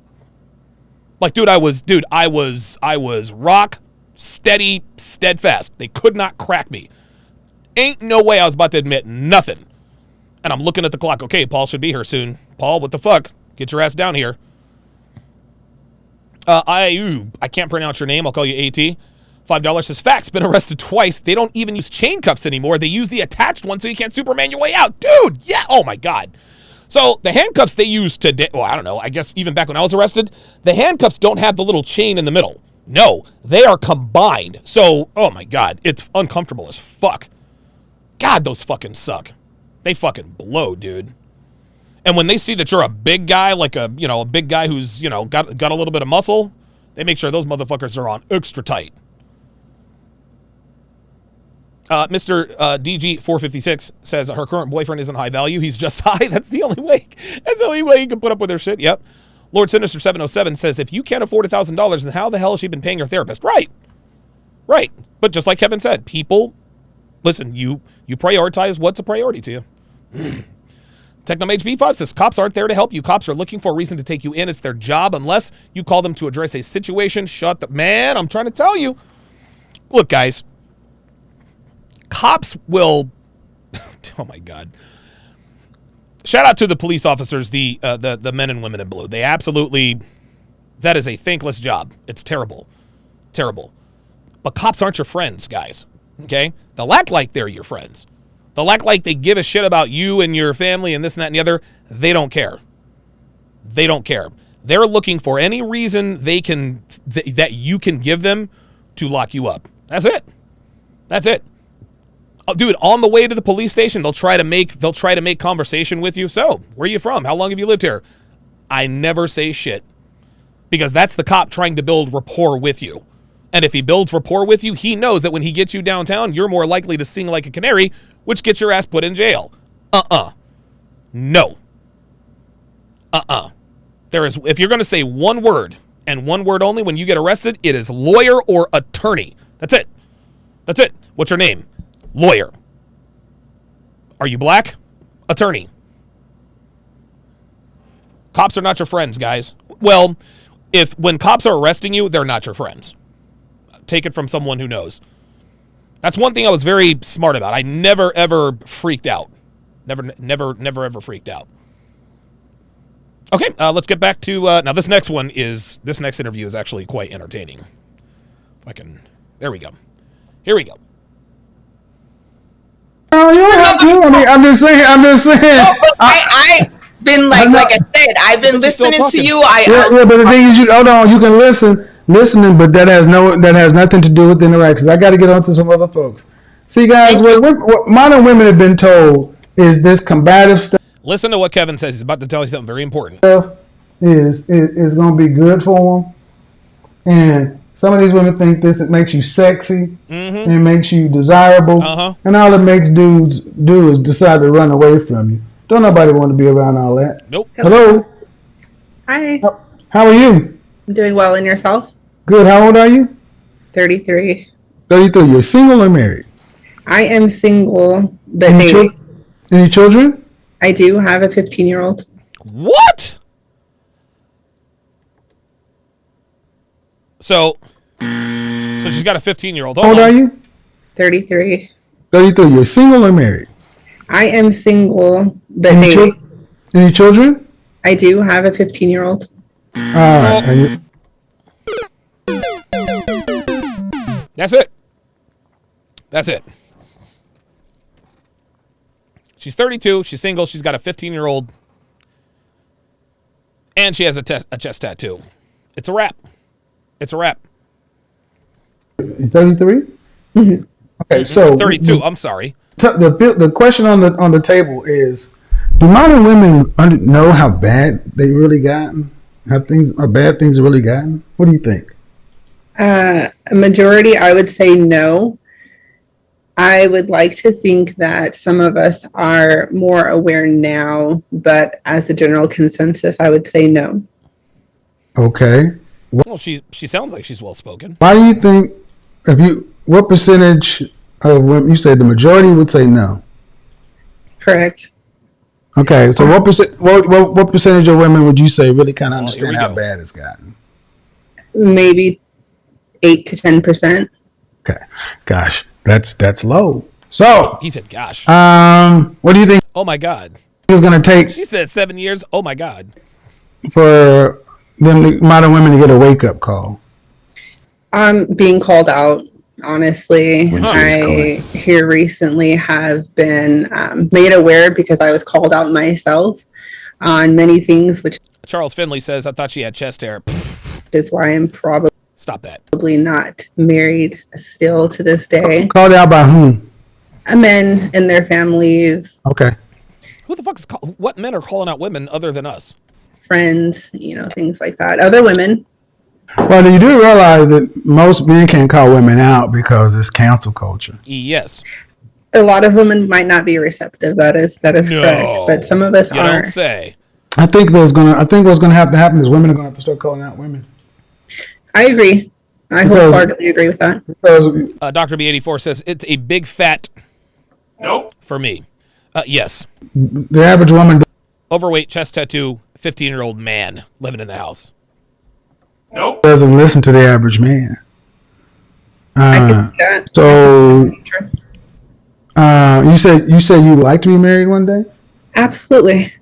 Like, I was rock, steady, steadfast. They could not crack me. Ain't no way I was about to admit nothing. And I'm looking at the clock. Okay, Paul should be here soon. Paul, what the fuck? Get your ass down here. I can't pronounce your name. I'll call you AT. $5 says, facts, been arrested twice. They don't even use chain cuffs anymore. They use the attached one so you can't Superman your way out. Dude, yeah. Oh, my God. So the handcuffs they use today, well, I don't know. I guess even back when I was arrested, the handcuffs don't have the little chain in the middle. No, they are combined. So, oh, my God, it's uncomfortable as fuck. God, those fucking suck. They fucking blow, dude. And when they see that you're a big guy, like a big guy who's, got a little bit of muscle, they make sure those motherfuckers are on extra tight. Mr. DG456 says her current boyfriend isn't high value. He's just high. That's the only way. That's the only way you can put up with her shit. Yep. Lord Sinister 707 says, if you can't afford $1,000, then how the hell has she been paying her therapist? Right. Right. But just like Kevin said, people, listen, you prioritize what's a priority to you. Technomage B5 says, cops aren't there to help you. Cops are looking for a reason to take you in. It's their job unless you call them to address a situation. Shut the... Man, I'm trying to tell you. Look, guys. Cops will... Oh, my God. Shout out to the police officers, the men and women in blue. They absolutely... That is a thankless job. It's terrible. Terrible. But cops aren't your friends, guys. Okay? They'll act like they're your friends. They'll act like they give a shit about you and your family and this and that and the other. They don't care. They don't care. They're looking for any reason they can that you can give them to lock you up. That's it. That's it. Oh, dude, on the way to the police station, they'll try to make conversation with you. So, where are you from? How long have you lived here? I never say shit. Because that's the cop trying to build rapport with you. And if he builds rapport with you, he knows that when he gets you downtown, you're more likely to sing like a canary, which gets your ass put in jail. No. There is, if you're going to say one word, and one word only when you get arrested, it is lawyer or attorney. That's it. That's it. What's your name? Lawyer. Are you black? Attorney. Cops are not your friends, guys. Well, when cops are arresting you, they're not your friends. Take it from someone who knows. That's one thing I was very smart about. I never, ever freaked out. Never, ever freaked out. Okay, let's get back to... now, this next interview is actually quite entertaining. If I can... There we go. Here we go.
Oh, you don't have to. I mean, I'm just saying.
No, but I've been like I said, I've been listening to you.
Yeah, but the thing is, hold on, you can listening, but that has nothing to do with the interactions. I got to get on to some other folks. See, guys, what modern women have been told is this combative stuff.
Listen to what Kevin says. He's about to tell you something very important.
Is going to be good for them, and some of these women think this makes you sexy and makes you desirable, and all it makes dudes do is decide to run away from you. Don't nobody want to be around all that.
Nope.
Hello.
Hi.
How are you?
I'm doing well, and yourself?
Good. How old are you?
33.
33. You're single or married?
I am single, but dating.
Any children?
I do have a 15-year-old.
What? So she's got a 15-year-old.
How old are you?
33.
33. You're single or married?
I am single, but dating.
Any children?
I do have a 15-year-old.
All right.
That's it. That's it. She's 32. She's single. She's got a 15-year-old. And she has a chest tattoo. It's a wrap. It's a wrap.
33? Mm-hmm. Okay, so
32. I'm sorry.
The question on the table is, Do modern women know how bad they really gotten? How bad things have really gotten? What do you think?
A majority, I would say no. I would like to think that some of us are more aware now, but as a general consensus, I would say no.
Okay.
Well, she sounds like she's well spoken.
Why do you think? What percentage of women? You say the majority would say no.
Correct.
Okay, so what percentage of women would you say really kind of understand how bad it's gotten?
Maybe 8 to 10%.
Okay, gosh, that's low. So
he said, "Gosh."
What do you think?
Oh my God.
It's going to take?
She said 7 years. Oh my God.
For them modern women to get a wake up call.
Being called out. Honestly, I here recently have been made aware because I was called out myself on many things, which
Charles Finley says, "I thought she had chest hair."
Is why I'm probably not married still to this day.
Called out by whom?
Men and their families.
Okay.
Who the fuck is what men are calling out women other than us?
Friends, things like that. Other women.
Well, you do realize that most men can't call women out because it's cancel culture.
Yes.
A lot of women might not be receptive. That is correct. But some of us are.
Don't say.
I think what's gonna have to happen is women are gonna have to start calling out women.
I agree. I wholeheartedly agree with that.
Because
Dr. B84 says it's a big fat nope for me. Yes.
The average woman.
Overweight, chest tattoo, 15-year-old man living in the house.
Nope. Doesn't listen to the average man. So, you said you'd like to be married one day?
Absolutely.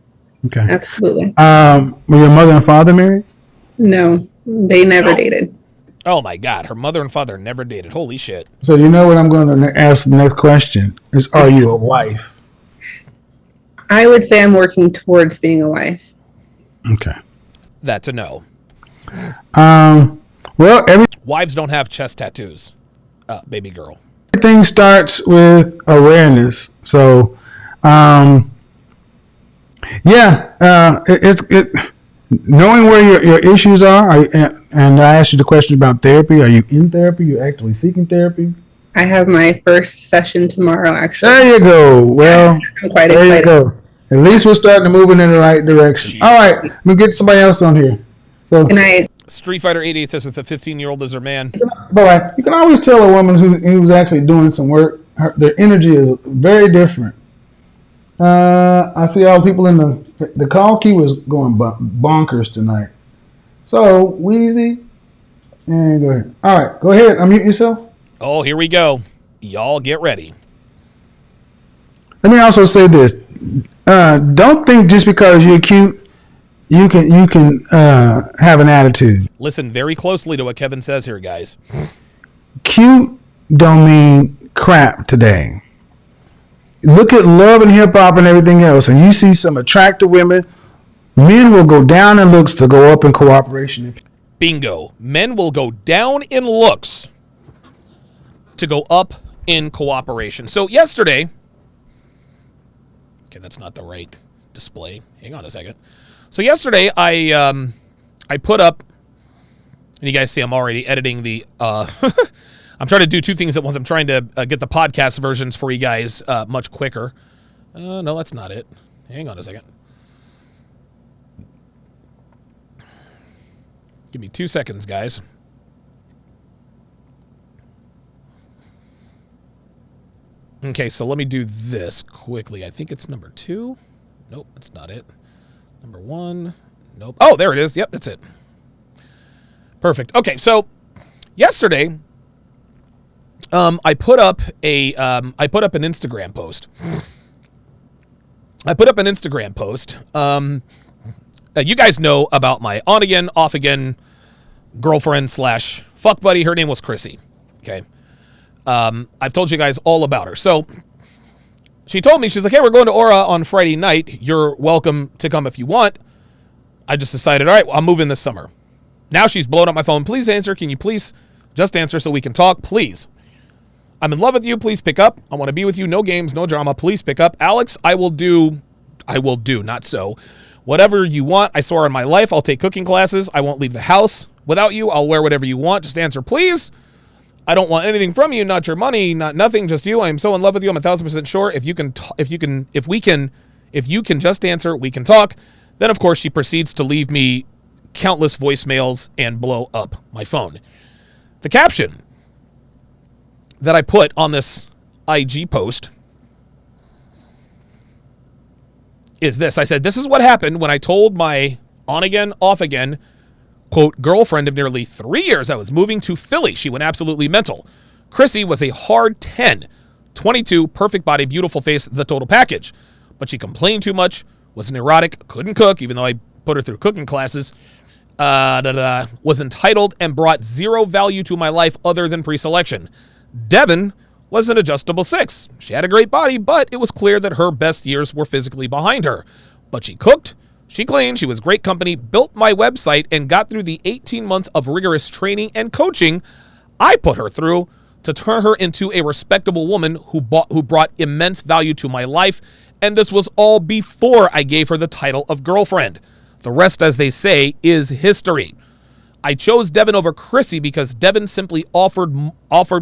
Okay.
Absolutely.
Were your mother and father married?
No, they never dated.
Oh my God, her mother and father never dated. Holy shit.
So you know what I'm going to ask the next question is, are you a wife?
I would say I'm working towards being a wife.
Okay.
That's a no.
Well,
wives don't have chest tattoos, baby girl.
Everything starts with awareness. So, knowing where your issues are, and I asked you the question about therapy. Are you in therapy? Are you actively seeking therapy?
I have my first session tomorrow, actually.
There you go. Well,
I'm quite excited.
You go. At least we're starting to move in the right direction. All right, let me get somebody else on here. So,
Street Fighter 88 says if the 15-year-old is her man.
But you can always tell a woman who's actually doing some work. Their energy is very different. I see all the people in the call queue was going bonkers tonight. So, Wheezy, and go ahead. All right, go ahead. Unmute yourself.
Oh, here we go. Y'all get ready.
Let me also say this. Don't think just because you're cute, you can have an attitude.
Listen very closely to what Kevin says here, guys.
Cute don't mean crap today. Look at love and hip hop and everything else, and you see some attractive women. Men will go down in looks to go up in cooperation.
Bingo. Men will go down in looks to go up in cooperation. So yesterday, okay, that's not the right display. Hang on a second. So yesterday, I put up, and you guys see I'm already editing the. I'm trying to do two things at once. I'm trying to get the podcast versions for you guys much quicker. No, that's not it. Hang on a second. Give me 2 seconds, guys. Okay, so let me do this quickly. I think it's number 2. Nope, that's not it. Number 1. Nope. Oh, there it is. Yep, that's it. Perfect. Okay, so yesterday, I put up an Instagram post. You guys know about my on again, off again girlfriend / fuck buddy. Her name was Chrissy. Okay. I've told you guys all about her. So she told me, she's like, hey, we're going to Aura on Friday night. You're welcome to come if you want. I just decided, all right, well, I'm moving this summer. Now she's blowing up my phone. Please answer. Can you please just answer so we can talk? Please. I'm in love with you. Please pick up. I want to be with you. No games, no drama. Please pick up. Alex, I will do I will do, not so. Whatever you want, I swear on my life, I'll take cooking classes. I won't leave the house without you. I'll wear whatever you want. Just answer, please. I don't want anything from you, not your money, not nothing, just you. I am so in love with you. I'm 1,000% sure. If you can just answer, we can talk. Then, of course, she proceeds to leave me countless voicemails and blow up my phone. The caption that I put on this IG post is this. I said, this is what happened when I told my on-again, off-again, quote, girlfriend of nearly 3 years I was moving to Philly. She went absolutely mental. Chrissy was a hard 10, 22, perfect body, beautiful face, the total package. But she complained too much, was neurotic, couldn't cook, even though I put her through cooking classes, was entitled, and brought zero value to my life other than pre-selection. Devin was an adjustable 6. She had a great body, but it was clear that her best years were physically behind her. But she cooked, she cleaned, she was great company, built my website, and got through the 18 months of rigorous training and coaching I put her through to turn her into a respectable woman who brought immense value to my life, and this was all before I gave her the title of girlfriend. The rest, as they say, is history. I chose Devin over Chrissy because Devin simply offered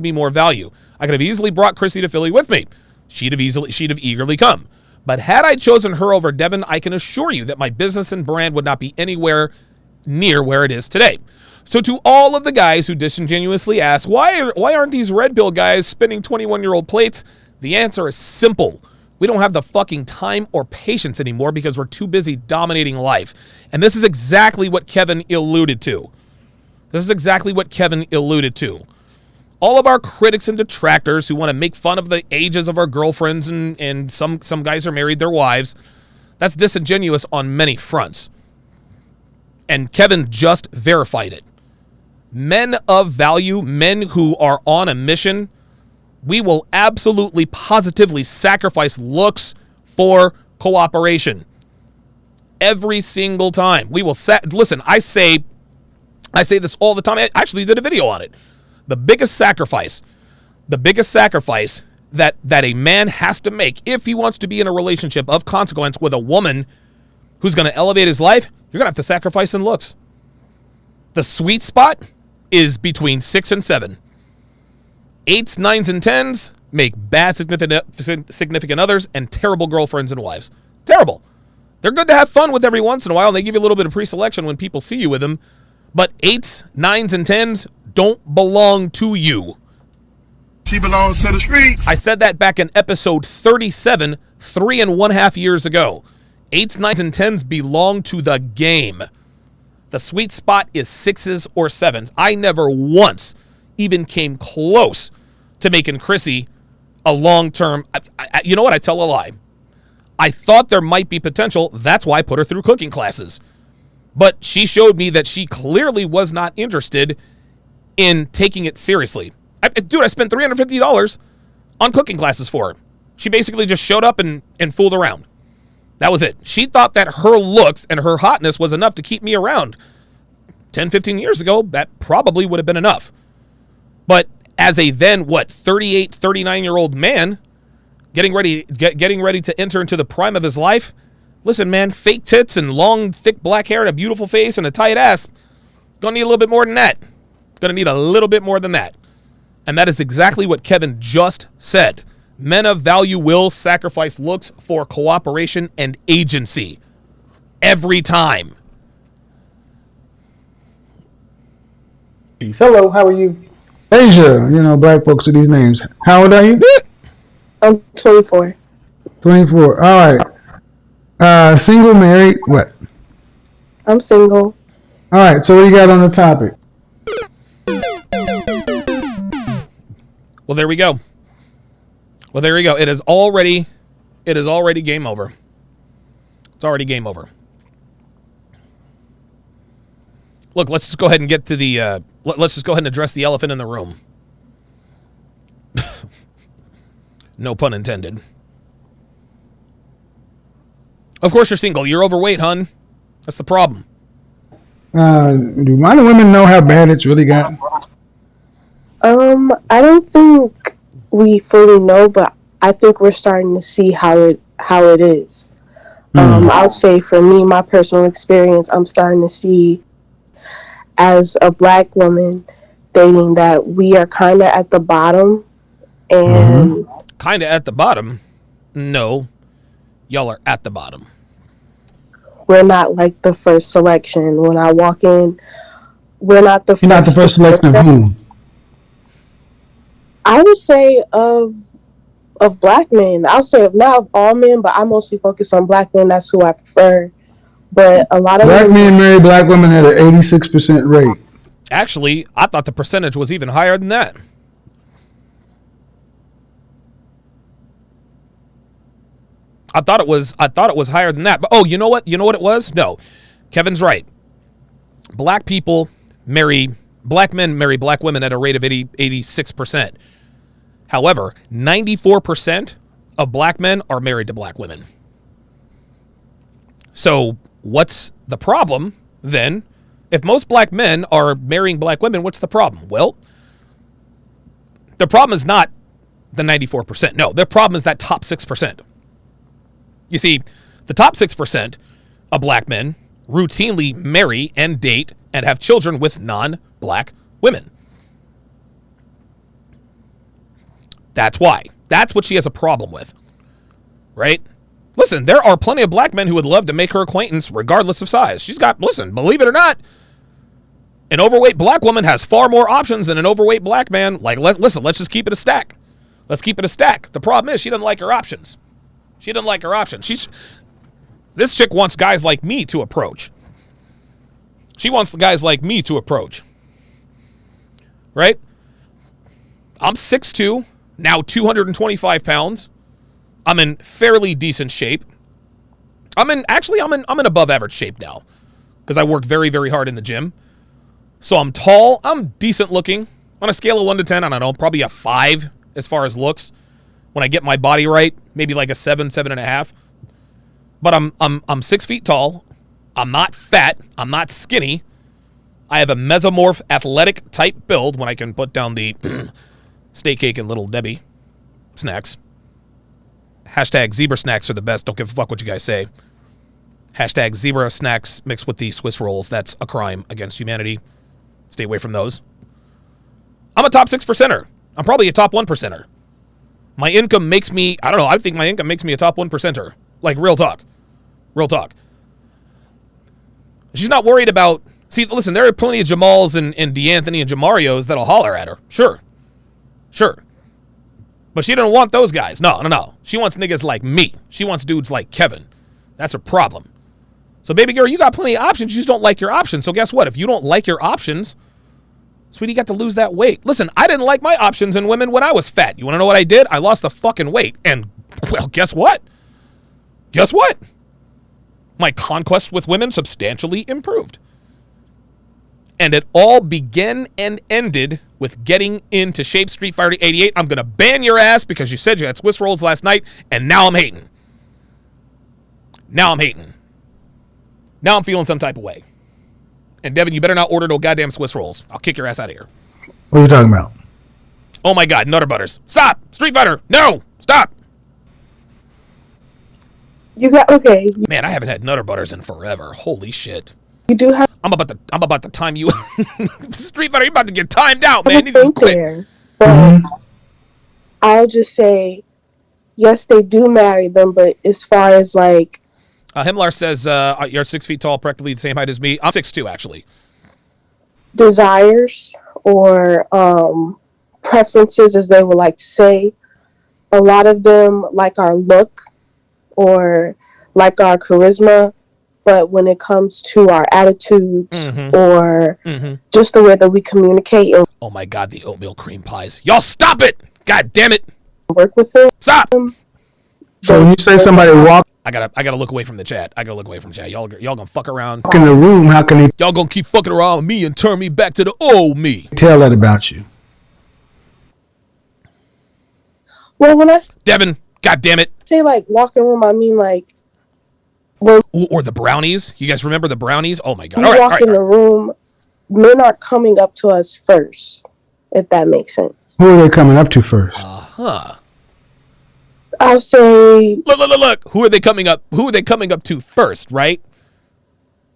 me more value. I could have easily brought Chrissy to Philly with me. She'd have eagerly come. But had I chosen her over Devin, I can assure you that my business and brand would not be anywhere near where it is today. So to all of the guys who disingenuously ask, why aren't these red pill guys spinning 21-year-old plates? The answer is simple. We don't have the fucking time or patience anymore because we're too busy dominating life. And this is exactly what Kevin alluded to. All of our critics and detractors who want to make fun of the ages of our girlfriends and some guys are married their wives, that's disingenuous on many fronts. And Kevin just verified it. Men of value, men who are on a mission, we will absolutely, positively sacrifice looks for cooperation. Every single time. We will listen, I say this all the time. I actually did a video on it. The biggest sacrifice that a man has to make if he wants to be in a relationship of consequence with a woman who's going to elevate his life, you're going to have to sacrifice in looks. The sweet spot is between 6 and 7. 8s, 9s, and 10s make bad significant others and terrible girlfriends and wives. Terrible. They're good to have fun with every once in a while, and they give you a little bit of pre-selection when people see you with them. But 8s, 9s, and 10s don't belong to you.
She belongs to the streets.
I said that back in episode 37, 3.5 years ago. 8s, 9s, and 10s belong to the game. The sweet spot is 6s or 7s. I never once even came close to making Chrissy a long-term... you know what? I tell a lie. I thought there might be potential. That's why I put her through cooking classes. But she showed me that she clearly was not interested in taking it seriously. I spent $350 on cooking classes for her. She basically just showed up and fooled around. That was it. She thought that her looks and her hotness was enough to keep me around. 10, 15 years ago, that probably would have been enough. But as a then, 38, 39-year-old man, getting ready to enter into the prime of his life, listen, man, fake tits and long, thick black hair and a beautiful face and a tight ass, gonna need a little bit more than that. Gonna need a little bit more than that. And that is exactly what Kevin just said. Men of value will sacrifice looks for cooperation and agency. Every time.
Hello, how are you? Asia, black folks with these names. How old are you?
I'm 24.
24, all right. Single, married, what?
I'm single.
All right, so what you got on the topic?
Well, there we go. It is already game over. It's already game over. Look, let's just go ahead and get to the, let's just go ahead and address the elephant in the room. No pun intended. Of course you're single. You're overweight, hun. That's the problem.
Do minor women know how bad it's really gotten?
I don't think we fully know, but I think we're starting to see how it is. I'll say for me, my personal experience, I'm starting to see as a black woman dating that we are kind of at the bottom, and
Kind of at the bottom? No, y'all are at the bottom.
we're not like the first selection. When I walk in, we're not the
You're not the first selection of whom?
I would say of black men. I'll say of not of all men, but I mostly focus on black men. That's who I prefer. But a lot of
Black men marry black women at an 86% rate.
Actually, I thought the percentage was even higher than that. I thought it was higher than that. But oh, you know what? You know what it was? No. Kevin's right. Black men marry black women at a rate of 86%. However, 94% of black men are married to black women. So, what's the problem then? If most black men are marrying black women, what's the problem? Well, the problem is not the 94%. No, the problem is that top 6%. You see, the top 6% of black men routinely marry and date and have children with non-black women. That's why. That's what she has a problem with. Right? Listen, there are plenty of black men who would love to make her acquaintance regardless of size. She's got, listen, believe it or not, an overweight black woman has far more options than an overweight black man. Like, listen, let's just keep it a stack. Let's keep it a stack. The problem is she doesn't like her options. She doesn't like her options. This chick wants guys like me to approach. She wants the guys like me to approach. Right? I'm 6'2", now 225 pounds. I'm in fairly decent shape. I'm in above average shape now because I work very, very hard in the gym. So I'm tall. I'm decent looking. On a scale of 1 to 10, I don't know, probably a 5 as far as looks. When I get my body right, maybe like a 7, 7.5. But I'm 6 feet tall. I'm not fat. I'm not skinny. I have a mesomorph athletic type build when I can put down the steak cake and Little Debbie snacks. Hashtag zebra snacks are the best. Don't give a fuck what you guys say. Hashtag zebra snacks mixed with the Swiss rolls. That's a crime against humanity. Stay away from those. I'm a top 6%er. I'm probably a top 1%er. My income makes me, I don't know, I think my income makes me a top 1%er. Like, real talk. Real talk. She's not worried about, see, listen, there are plenty of Jamals and DeAnthony and Jamarios that'll holler at her. Sure. Sure. But she don't want those guys. No. She wants niggas like me. She wants dudes like Kevin. That's her problem. So, baby girl, you got plenty of options. You just don't like your options. So, guess what? If you don't like your options, sweetie, you got to lose that weight. Listen, I didn't like my options in women when I was fat. You want to know what I did? I lost the fucking weight. And, well, guess what? Guess what? My conquest with women substantially improved. And it all began and ended with getting into shape. Street Fighter 88. I'm going to ban your ass because you said you had Swiss rolls last night, and now I'm hating. Now I'm hating. Now I'm feeling some type of way. And Devin, you better not order no goddamn Swiss rolls. I'll kick your ass out of here.
What are you talking about?
Oh my God, Nutter Butters. Stop! Street Fighter! No! Stop!
You got, okay.
Man, I haven't had Nutter Butters in forever. Holy shit.
You do have.
I'm about to time you. Street Fighter, you're about to get timed out, man. You just quit.
There, but I'll just say, yes, they do marry them, but as far as like.
Himmler says you're 6 feet tall, practically the same height as me. I'm 6'2", actually.
Desires or preferences, as they would like to say. A lot of them like our look or like our charisma, but when it comes to our attitudes or just the way that we communicate and
oh my God, the oatmeal cream pies. Y'all stop it! God damn it!
Work with them.
Stop!
So when you say somebody walk
I gotta look away from the chat. Y'all gonna fuck around
in the room, how can they
y'all gonna keep fucking around with me and turn me back to the old me?
tell that about you?
Well, when I
Devin, God damn it.
say like walking room, I mean like
Or the brownies. You guys remember the brownies? Oh my God.
we walk in the room, men are coming up to us first, if that makes sense.
Who are they coming up to first?
I'll say.
Look. Who are they coming up to first, right?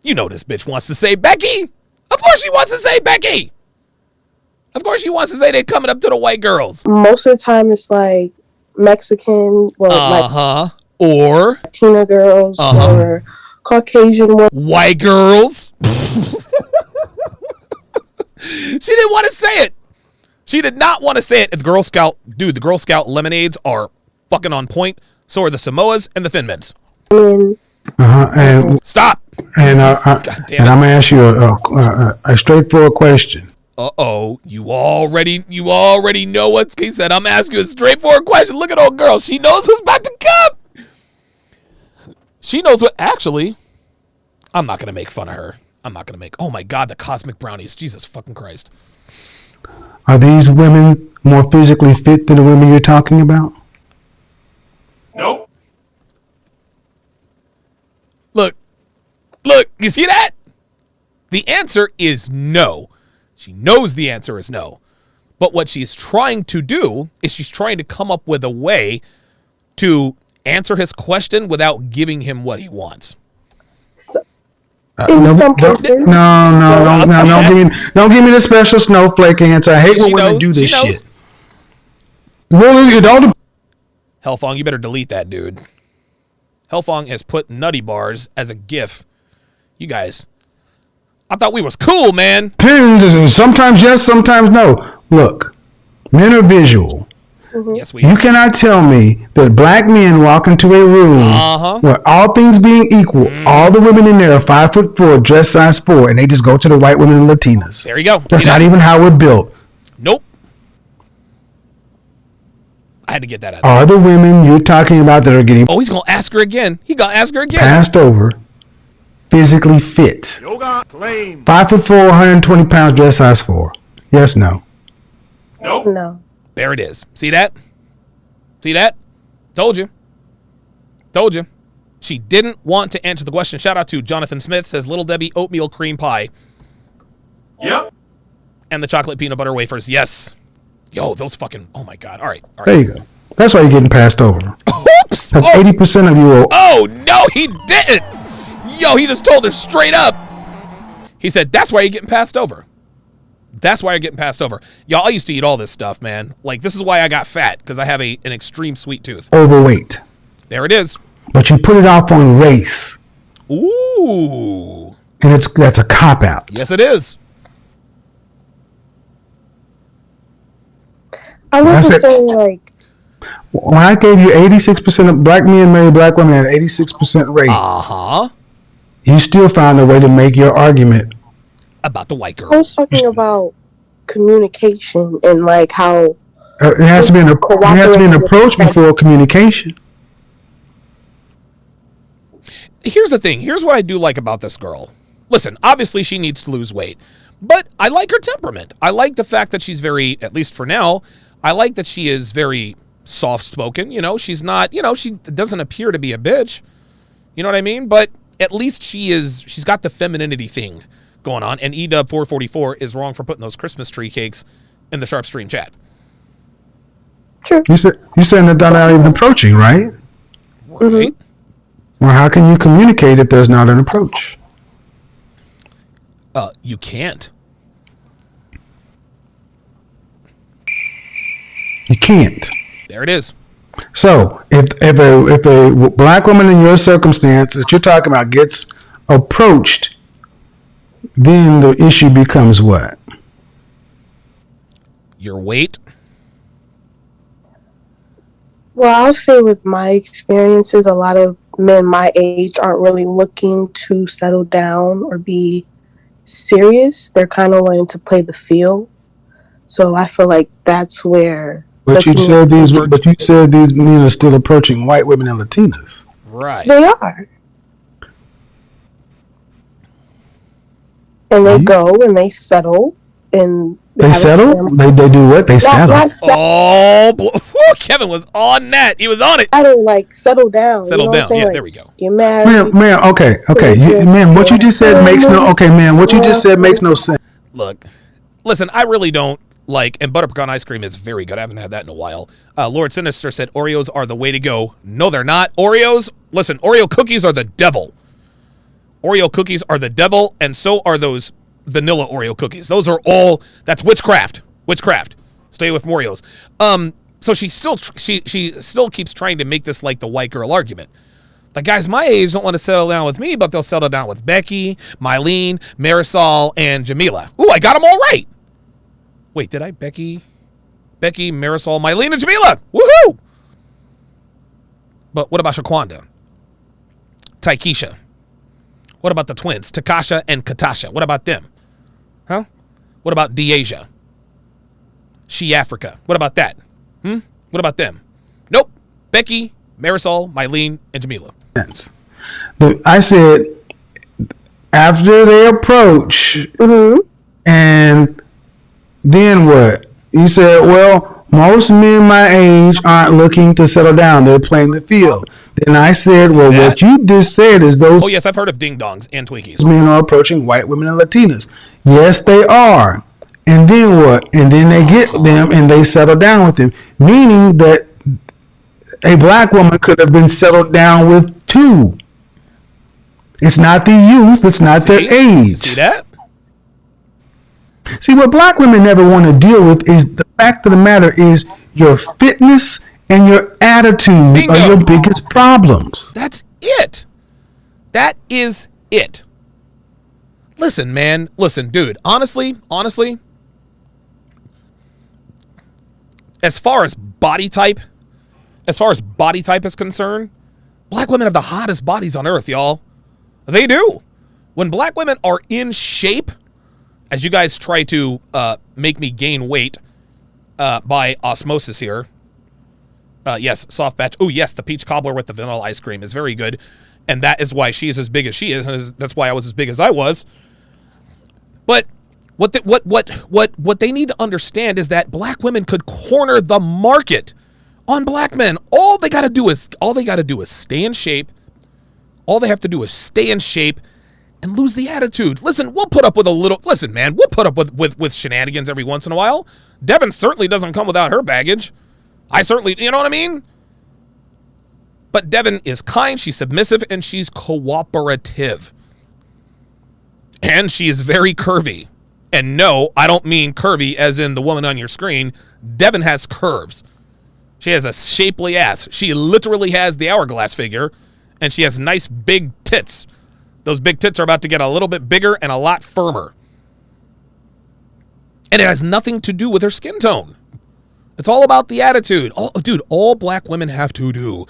You know this bitch wants to say Becky. Of course she wants to say Becky. Of course she wants to say they're coming up to the white girls.
Most of the time it's like Mexican, like
or
Latina girls, or Caucasian ones.
White girls. She didn't want to say it. She did not want to say it. The Girl Scout lemonades are fucking on point. So are the Samoas and the Thin Mints.
And
stop.
And I'm gonna ask you a straightforward question.
You already know what he said. I'm asking you a straightforward question. Look at old girl. She knows what's about to come. She knows what. Actually, I'm not gonna make fun of her. Oh my God, the cosmic brownies. Jesus fucking Christ.
Are these women more physically fit than the women you're talking about?
Nope.
Look, you see that? The answer is no. She knows the answer is no. But what she's trying to do is she's trying to come up with a way to answer his question without giving him what he wants.
Some cases.
No. Don't give me the special snowflake answer. I hate when women do this shit. Well, it all
Hellfong, you better delete that, dude. Hellfong has put nutty bars as a GIF. You guys, I thought we was cool, man.
Depends. Sometimes yes, sometimes no. Look, men are visual.
Yes,
you cannot tell me that black men walk into a room where all things being equal, all the women in there are 5'4", dress size 4, and they just go to the white women and Latinas.
There you go.
That's not even how we're built.
Nope. I had to get that out.
Are the women you're talking about that are getting...
Oh, he's going to ask her again.
Passed over, physically fit. 5'4", 120 pounds, dress size 4. Yes, no.
Nope.
No.
There it is. See that? Told you. She didn't want to answer the question. Shout out to Jonathan Smith. Says Little Debbie oatmeal cream pie.
Yep.
And the chocolate peanut butter wafers. Yes. Yo, those fucking... Oh, my God. All right.
There you go. That's why you're getting passed over.
Oops.
That's 80% of you.
Oh, no, he didn't. Yo, he just told her straight up. He said, that's why you're getting passed over. Y'all, I used to eat all this stuff, man. Like, this is why I got fat, because I have an extreme sweet tooth.
Overweight.
There it is.
But you put it off on race.
Ooh.
And that's a cop-out.
Yes, it is.
I was saying, like...
When I gave you 86% of black men marry black women at 86% rate, you still found a way to make your argument
about the white girl.
I was talking about communication and like how
it has to be an approach before communication.
Here's the thing. Here's what I do like about this girl. Listen, obviously she needs to lose weight, but I like her temperament. I like the fact that she's very, at least for now, I like that she is very soft-spoken. You know, she's not, she doesn't appear to be a bitch. You know what I mean? But at least she's got the femininity thing going on, and EDub444 is wrong for putting those Christmas tree cakes in the Sharp Stream chat.
True.
You saying that they're not even approaching, right?
Right.
Well, how can you communicate if there's not an approach?
You can't.
You can't.
There it is.
So if a black woman in your circumstance that you're talking about gets approached, then the issue becomes what?
Your weight?
Well, I'll say with my experiences, a lot of men my age aren't really looking to settle down or be serious. They're kind of wanting to play the field. So I feel like that's where...
But you said these men are still approaching white women and Latinas.
Right.
They are. And they go and they settle and
they settle? They do what? They settle.
Oh, boy. Kevin was on that. He was on it.
I don't settle down.
Settle down. Yeah,
like,
there we go.
You're married.
Man, okay. Man, what you just said makes no sense.
Look, listen, I really don't like, and butter pecan ice cream is very good. I haven't had that in a while. Lord Sinister said Oreos are the way to go. No, they're not. Listen, Oreo cookies are the devil. Oreo cookies are the devil, and so are those vanilla Oreo cookies. Those are all, that's witchcraft. Witchcraft. Stay with Oreos. So she still keeps trying to make this like the white girl argument. Like, guys my age don't want to settle down with me, but they'll settle down with Becky, Mylene, Marisol, and Jamila. Ooh, I got them all right. Wait, did I? Becky, Marisol, Mylene, and Jamila. Woohoo! But what about Shaquanda? Taikisha? What about the twins, Takasha and Katasha? What about them? Huh? What about Deasia? She Africa. What about that? What about them? Nope. Becky, Marisol, Mylene, and Jamila.
I said, after they approach, and then what? You said, well, most men my age aren't looking to settle down. They're playing the field. Then I said, well, what you just said is those...
Oh, yes, I've heard of ding-dongs and Twinkies.
Men are approaching white women and Latinas. Yes, they are. And then what? And then they get them and they settle down with them. Meaning that a black woman could have been settled down with two. It's not the youth. It's not their age.
See that?
See, what black women never want to deal with is the fact of the matter is your fitness and your attitude
Bingo.
are your biggest problems.
That's it. That is it. Listen, man. Listen, dude. Honestly, as far as body type is concerned, black women have the hottest bodies on earth, y'all. They do. When black women are in shape, as you guys try to make me gain weight by osmosis here. Yes, soft batch. Oh, yes, the peach cobbler with the vanilla ice cream is very good. And that is why she is as big as she is, and that's why I was as big as I was. But what they need to understand is that black women could corner the market on black men. All they got to do is stay in shape. All they have to do is stay in shape and lose the attitude. Listen, we'll put up with we'll put up with shenanigans every once in a while. Devin certainly doesn't come without her baggage. I certainly, you know what I mean? But Devin is kind, she's submissive, and she's cooperative. And she is very curvy. And no, I don't mean curvy as in the woman on your screen. Devin has curves. She has a shapely ass. She literally has the hourglass figure, and she has nice big tits. Those big tits are about to get a little bit bigger and a lot firmer. And it has nothing to do with her skin tone. It's all about the attitude. All black women have to do,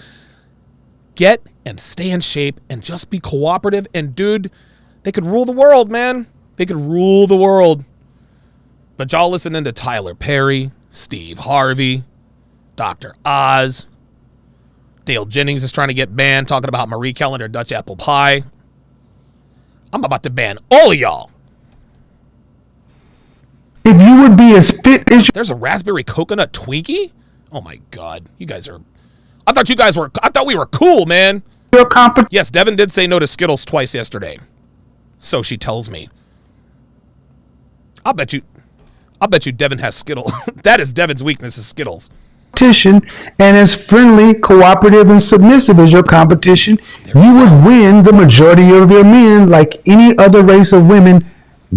get and stay in shape and just be cooperative. And dude, they could rule the world, man. They could rule the world. But y'all listening to Tyler Perry, Steve Harvey, Dr. Oz, Dale Jennings is trying to get banned, talking about Marie Callender Dutch apple pie. I'm about to ban all of y'all.
If you would be as fit as
There's a raspberry coconut Twinkie? Oh my God. You guys are... I thought we were cool, man.
your competition.
Yes, Devin did say no to Skittles twice yesterday. So she tells me. I'll bet you Devin has Skittles. That is Devin's weakness, is Skittles.
And as friendly, cooperative, and submissive as your competition, you would win the majority of your men like any other race of women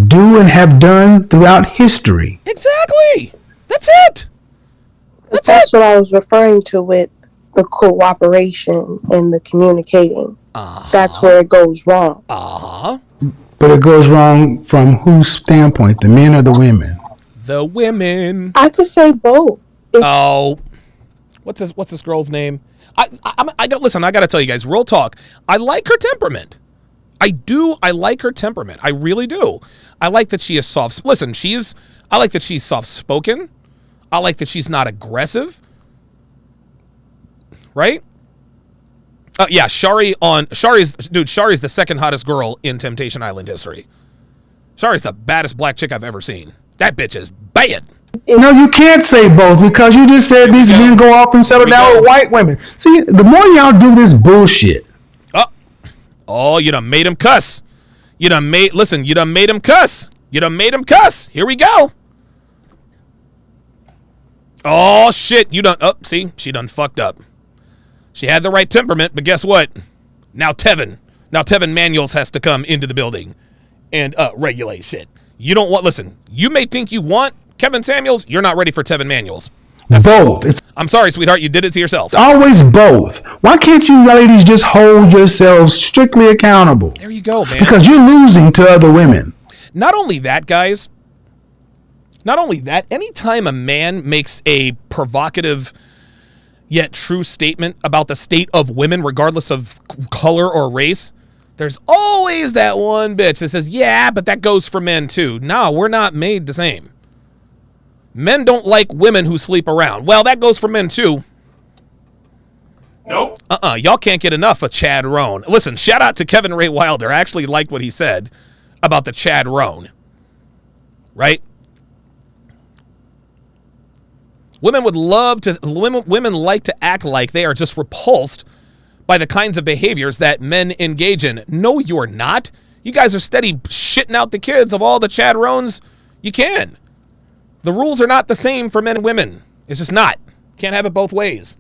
do and have done throughout history.
Exactly. That's it.
That's what I was referring to with the cooperation and the communicating. That's where it goes wrong.
But it goes wrong from whose standpoint, the men or the women?
The women.
I could say both.
What's this girl's name? I got to tell you guys, real talk. I like her temperament. I do. I like her temperament. I really do. I like that she is soft. Listen, I like that she's soft-spoken. I like that she's not aggressive. Right? Yeah, Shari's the second hottest girl in Temptation Island history. Shari's the baddest black chick I've ever seen. That bitch is bad.
No, you can't say both because you just said these men go off and settle down with white women. See, the more y'all do this bullshit.
Oh, you done made him cuss. You done made him cuss. Here we go. Oh, shit. You done. Oh, see, she done fucked up. She had the right temperament, but guess what? Now Tevin Manuels has to come into the building and regulate shit. You don't want, listen, you may think you want Kevin Samuels. You're not ready for Tevin Manuels.
Both.
I'm sorry, sweetheart. You did it to yourself.
Always both. Why can't you ladies just hold yourselves strictly accountable?
There you go, man.
Because you're losing to other women.
Not only that, guys. Not only that, anytime a man makes a provocative yet true statement about the state of women, regardless of color or race, there's always that one bitch that says, yeah, but that goes for men too. No, we're not made the same. Men don't like women who sleep around. Well, that goes for men too.
Nope.
Y'all can't get enough of Chad Roan. Listen, shout out to Kevin Ray Wilder. I actually liked what he said about the Chad Roan. Right? Women like to act like they are just repulsed by the kinds of behaviors that men engage in. No, you're not. You guys are steady shitting out the kids of all the Chad Roans you can. The rules are not the same for men and women. It's just not. Can't have it both ways.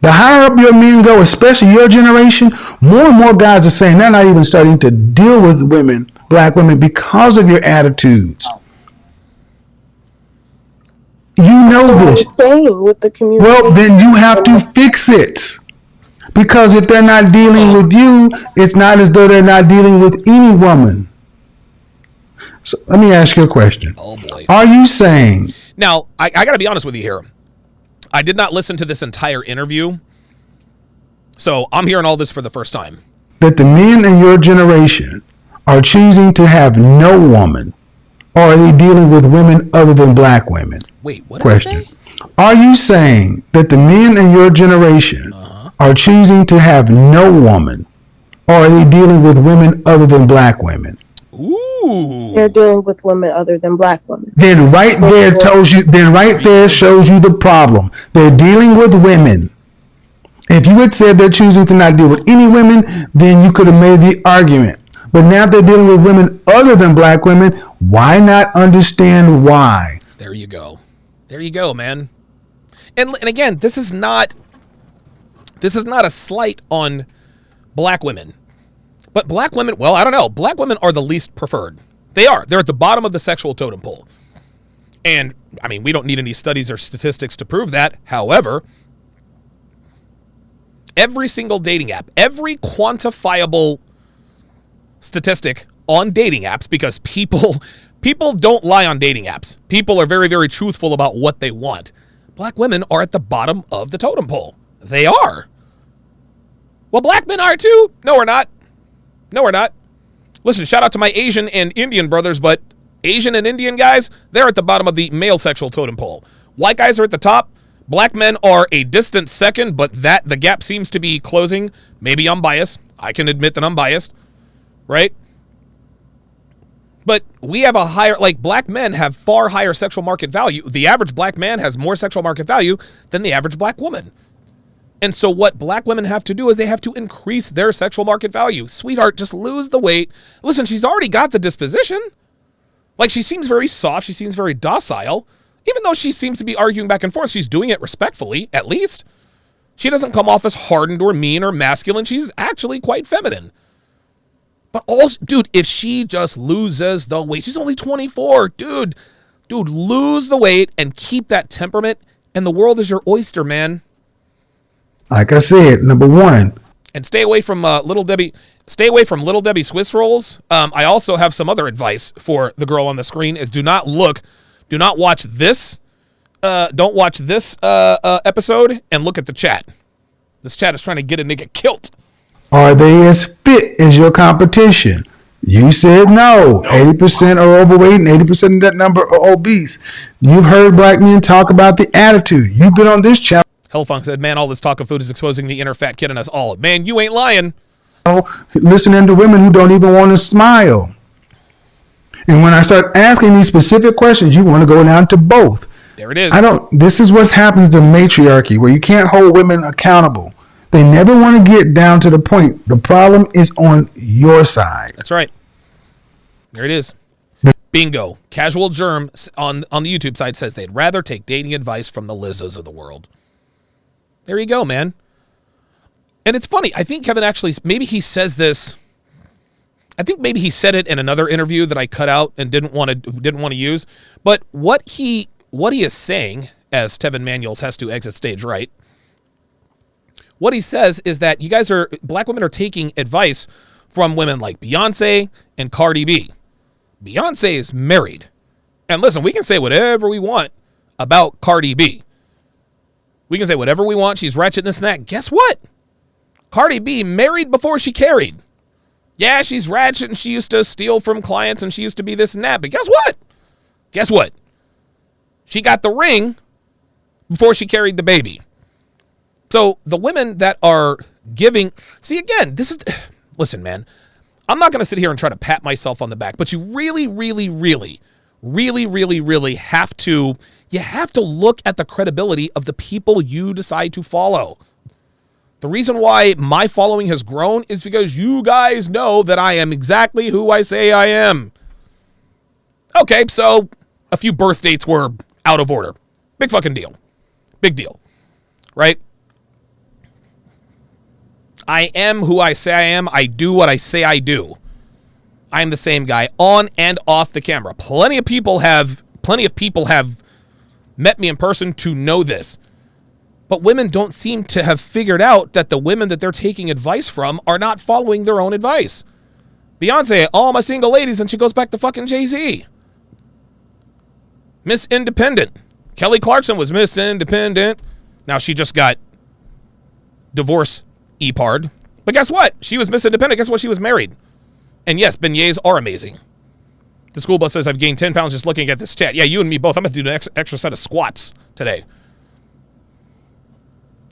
The higher up your men go, especially your generation, more and more guys are saying they're not even starting to deal with women, black women, because of your attitudes. You know this.
I'm saying with the community.
Well, then you have to fix it. Because if they're not dealing with you, it's not as though they're not dealing with any woman. So let me ask you a question.
Oh, boy.
Are you saying...
Now, I got to be honest with you here. I did not listen to this entire interview. So I'm hearing all this for the first time.
That the men in your generation are choosing to have no woman? Or are they dealing with women other than black women?
Wait, what did I say?
Are you saying that the men in your generation are choosing to have no woman? Or are they dealing with women other than black women?
Ooh.
They're dealing with women other than black women.
Then right there shows you the problem. They're dealing with women. If you had said they're choosing to not deal with any women, then you could have made the argument. But now they're dealing with women other than black women. Why not understand why?
There you go. There you go, man. And again, this is not a slight on black women. But black women, well, I don't know. Black women are the least preferred. They are. They're at the bottom of the sexual totem pole. And, I mean, we don't need any studies or statistics to prove that. However, every single dating app, every quantifiable statistic on dating apps, because people don't lie on dating apps. People are very, very truthful about what they want. Black women are at the bottom of the totem pole. They are. Well, black men are too. No, we're not. No, we're not. Listen, shout out to my Asian and Indian brothers, but Asian and Indian guys, they're at the bottom of the male sexual totem pole. White guys are at the top. Black men are a distant second, but the gap seems to be closing. Maybe I'm biased. I can admit that I'm biased, right? But we have a higher, black men have far higher sexual market value. The average black man has more sexual market value than the average black woman. And so what black women have to do is they have to increase their sexual market value. Sweetheart, just lose the weight. Listen, she's already got the disposition. She seems very soft. She seems very docile. Even though she seems to be arguing back and forth, she's doing it respectfully, at least. She doesn't come off as hardened or mean or masculine. She's actually quite feminine. But dude, if she just loses the weight, she's only 24. Dude, lose the weight and keep that temperament, and the world is your oyster, man.
Like I said, number one.
And stay away from Little Debbie. Stay away from Little Debbie Swiss rolls. I also have some other advice for the girl on the screen: is do not watch this. Don't watch this episode and look at the chat. This chat is trying to get a nigga killed.
Are they as fit as your competition? You said no. 80% are overweight and 80% of that number are obese. You've heard black men talk about the attitude. You've been on this channel.
Hellfunk said, man, all this talk of food is exposing the inner fat kid in us all. Man, you ain't lying.
Listening to women who don't even want to smile. And when I start asking these specific questions, you want to go down to both.
There it is.
This is what happens to matriarchy, where you can't hold women accountable. They never want to get down to the point. The problem is on your side.
That's right. There it is. Bingo. Casual Germ on the YouTube side says they'd rather take dating advice from the Lizzos of the world. There you go, man. And it's funny. I think Kevin actually, maybe he says this. I think maybe he said it in another interview that I cut out and didn't want to use. But what he is saying, as Tevin Manuels has to exit stage right, what he says is that black women are taking advice from women like Beyonce and Cardi B. Beyonce is married. And listen, we can say whatever we want about Cardi B. We can say whatever we want. She's ratchet, this and that. Guess what? Cardi B married before she carried. Yeah, she's ratchet and she used to steal from clients and she used to be this and that. But guess what? Guess what? She got the ring before she carried the baby. So the women that are giving... See, again, this is... Listen, man. I'm not going to sit here and try to pat myself on the back, but you really, really, really, really, really, really have to... You have to look at the credibility of the people you decide to follow. The reason why my following has grown is because you guys know that I am exactly who I say I am. Okay, so a few birth dates were out of order. Big fucking deal. Big deal. Right? I am who I say I am. I do what I say I do. I am the same guy on and off the camera. Plenty of people have met me in person to know this. But women don't seem to have figured out that the women that they're taking advice from are not following their own advice. Beyonce, all my single ladies, and she goes back to fucking Jay-Z. Miss Independent. Kelly Clarkson was Miss Independent. Now she just got divorce E-pard. But guess what? She was Miss Independent. Guess what? She was married. And yes, beignets are amazing. The school bus says I've gained 10 pounds just looking at this chat. Yeah, you and me both. I'm going to do an extra set of squats today.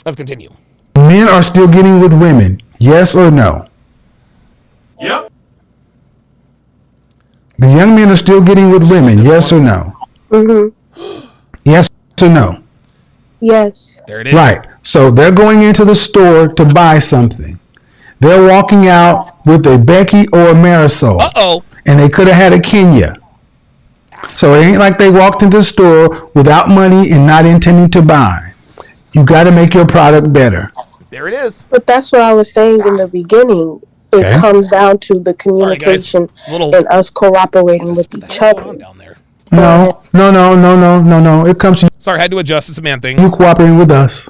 Let's continue.
Men are still getting with women, yes or no?
Yep.
The young men are still getting with women, yes or no?
Mm-hmm.
Yes or no?
Yes.
There it is.
Right. So they're going into the store to buy something. They're walking out with a Becky or a Marisol.
Uh-oh.
And they could have had a Kenya. So it ain't like they walked into the store without money and not intending to buy. You got to make your product better.
There it is.
But that's what I was saying in the beginning. It comes down to the communication and us cooperating with each other.
No. It comes to
Sorry, I had to adjust. It's a man thing.
you cooperating with us.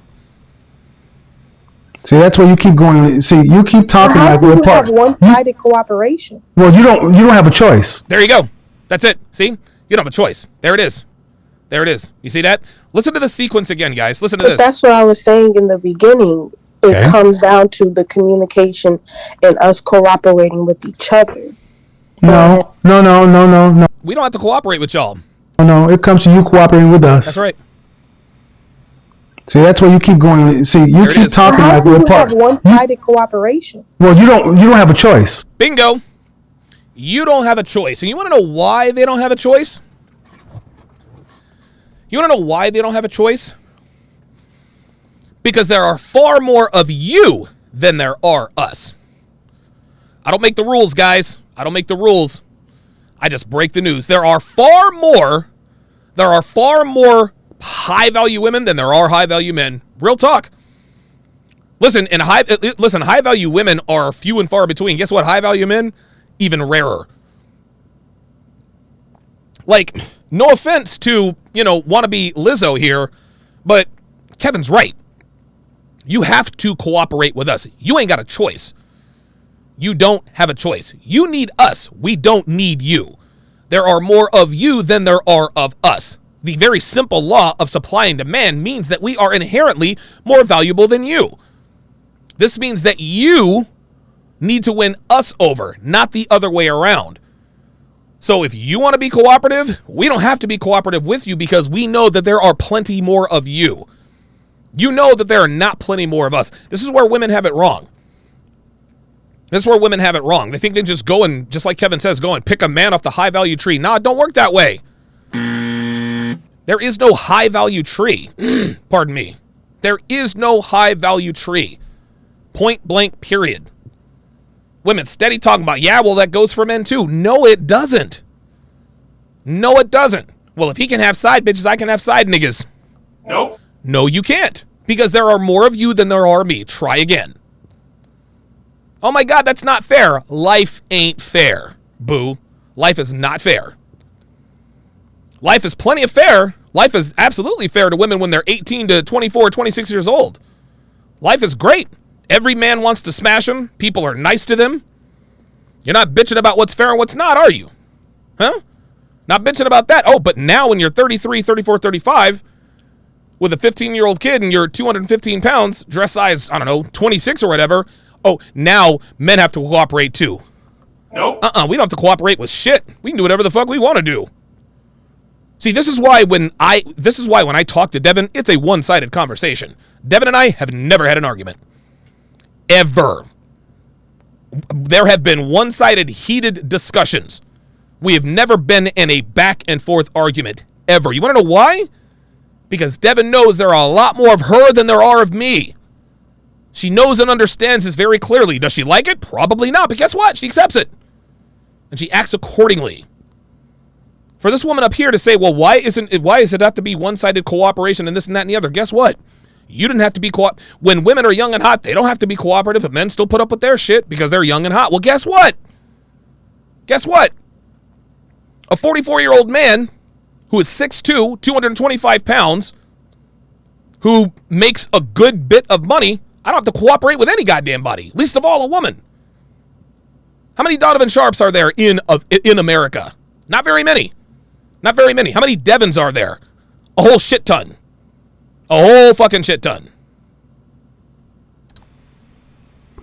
See, that's where you keep going. See, you keep talking like we're part.
Have one-sided cooperation.
Well, you don't have a choice.
There you go. That's it. See? You don't have a choice. There it is. There it is. You see that? Listen to the sequence again, guys. Listen to this.
That's what I was saying in the beginning. It comes down to the communication and us cooperating with each other.
No.
We don't have to cooperate with y'all.
No, it comes to you cooperating with us.
That's right.
See, that's where you keep going. See, you
There it
keep
is.
talking like we're part.
Have one-sided cooperation.
Well, you don't have a choice.
Bingo. You don't have a choice. And you want to know why they don't have a choice? You want to know why they don't have a choice? Because there are far more of you than there are us. I don't make the rules, guys. I don't make the rules. I just break the news. There are far more high-value women than there are high-value men. Real talk. Listen, high-value women are few and far between. Guess what? High-value men, even rarer. Like, no offense to, wannabe Lizzo here, but Kevin's right. You have to cooperate with us. You ain't got a choice. You don't have a choice. You need us. We don't need you. There are more of you than there are of us. The very simple law of supply and demand means that we are inherently more valuable than you. This means that you need to win us over, not the other way around. So if you want to be cooperative, we don't have to be cooperative with you because we know that there are plenty more of you. You know that there are not plenty more of us. This is where women have it wrong. This is where women have it wrong. They think they just go and, just like Kevin says, go and pick a man off the high-value tree. Nah, it don't work that way. There is no high-value tree. Pardon me. There is no high-value tree. Point blank, period. Women steady talking about, yeah, well, that goes for men too. No, it doesn't. No, it doesn't. Well, if he can have side bitches, I can have side niggas.
Nope.
No, you can't. Because there are more of you than there are me. Try again. Oh my God, that's not fair. Life ain't fair, boo. Life is not fair. Life is plenty of fair. Life is absolutely fair to women when they're 18 to 24, 26 years old. Life is great. Every man wants to smash them. People are nice to them. You're not bitching about what's fair and what's not, are you? Huh? Not bitching about that. Oh, but now when you're 33, 34, 35, with a 15-year-old kid and you're 215 pounds, dress size, I don't know, 26 or whatever, oh, now men have to cooperate too.
Nope.
We don't have to cooperate with shit. We can do whatever the fuck we want to do. See, this is why when I talk to Devin, it's a one-sided conversation. Devin and I have never had an argument. Ever. There have been one-sided, heated discussions. We have never been in a back and forth argument, ever. You want to know why? Because Devin knows there are a lot more of her than there are of me. She knows and understands this very clearly. Does she like it? Probably not, but guess what? She accepts it. And she acts accordingly. For this woman up here to say, well, why does it have to be one-sided cooperation and this and that and the other? Guess what? You didn't have to be when women are young and hot, they don't have to be cooperative, but men still put up with their shit because they're young and hot. Well, guess what? Guess what? A 44-year-old man who is 6'2", 225 pounds, who makes a good bit of money, I don't have to cooperate with any goddamn body, least of all a woman. How many Donovan Sharps are there in America? Not very many. Not very many. How many Devons are there? A whole shit ton. A whole fucking shit ton.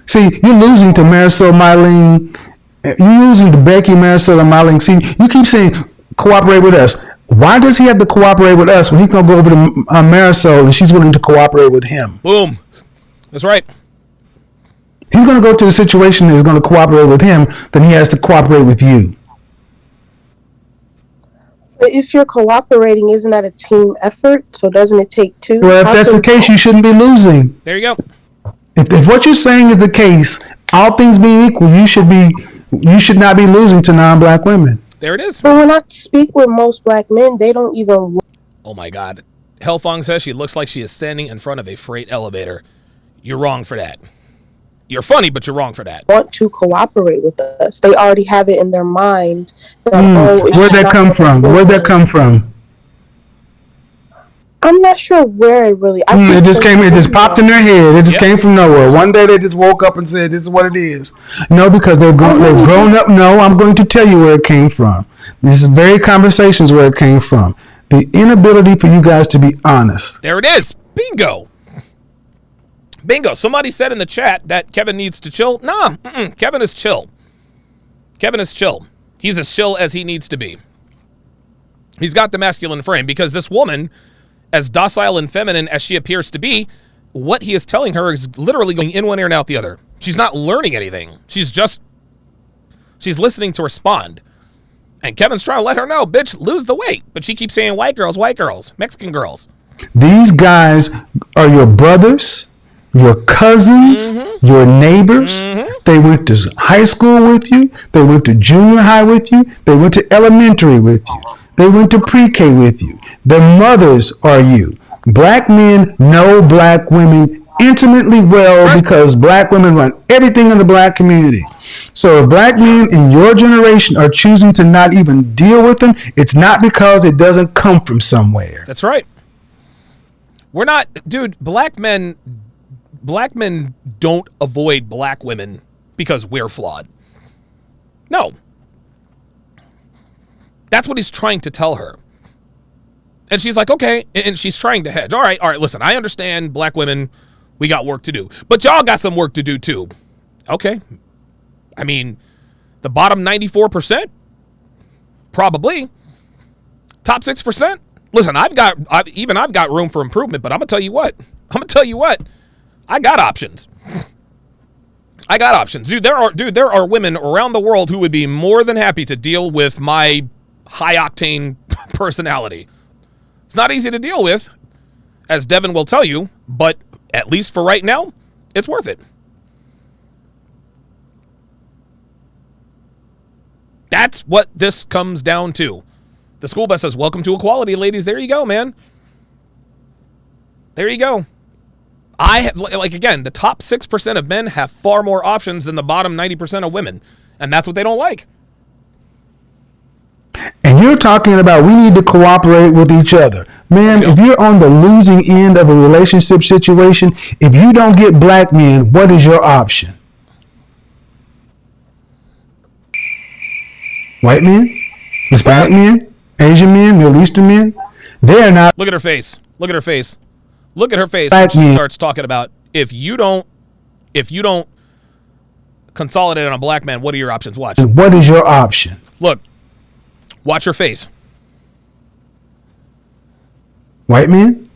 See, you're losing to Marisol Mylene. You're losing to Becky, Marisol, and Mylene. See, you keep saying cooperate with us. Why does he have to cooperate with us when he can go over to Marisol and she's willing to cooperate with him?
Boom. That's right.
He's going to go to the situation that is going to cooperate with him, then he has to cooperate with you.
But if you're cooperating, isn't that a team effort? So doesn't it take two?
Well, if that's the case, you shouldn't be losing.
There you go.
If what you're saying is the case, all things being equal, you should not be losing to non-black women.
There it is.
But when I speak with most black men, they don't even.
Oh my God. Hellfong says she looks like she is standing in front of a freight elevator. You're wrong for that. You're funny, but you're wrong for that.
Want to cooperate with us. They already have it in their mind.
Where'd that come from? Where'd that come from?
I'm not sure where it really.
It just popped in their head. It just came from nowhere. One day they just woke up and said, "This is what it is." No, because they've grown up. No, I'm going to tell you where it came from. This is very conversations where it came from. The inability for you guys to be honest.
There it is. Bingo. Bingo. Somebody said in the chat that Kevin needs to chill. Nah, Kevin is chill. Kevin is chill. He's as chill as he needs to be. He's got the masculine frame because this woman, as docile and feminine as she appears to be, what he is telling her is literally going in one ear and out the other. She's not learning anything. She's listening to respond. And Kevin's trying to let her know, bitch, lose the weight. But she keeps saying white girls, Mexican girls.
These guys are your brothers, your cousins, your neighbors. They went to high school with you. They went to junior high with you. They went to elementary with you. They went to pre-K with you. Their mothers are you. Black men know black women intimately well because black women run everything in the black community. So if black men in your generation are choosing to not even deal with them, it's not because it doesn't come from somewhere.
That's right. We're not, dude, black men don't avoid black women because we're flawed. No. That's what he's trying to tell her. And she's like, okay. And she's trying to hedge. All right, listen, I understand black women, we got work to do. But y'all got some work to do too. Okay. I mean, the bottom 94%? Probably. Top 6%? Listen, I've got room for improvement, but I'm going to tell you what. I got options. Dude, there are women around the world who would be more than happy to deal with my high-octane personality. It's not easy to deal with, as Devin will tell you, but at least for right now, it's worth it. That's what this comes down to. The school bus says, welcome to equality, ladies. There you go, man. There you go. Again, the top 6% of men have far more options than the bottom 90% of women. And that's what they don't like.
And you're talking about we need to cooperate with each other. Man, if you're on the losing end of a relationship situation, if you don't get black men, what is your option? White men? Hispanic men? Asian men? Middle Eastern men? They are not.
Look at her face. Look at her face. Look at her face
Black
when she
men.
starts talking about if you don't consolidate on a black man, what are your options? Watch.
What is your option?
Look. Watch her face.
White men?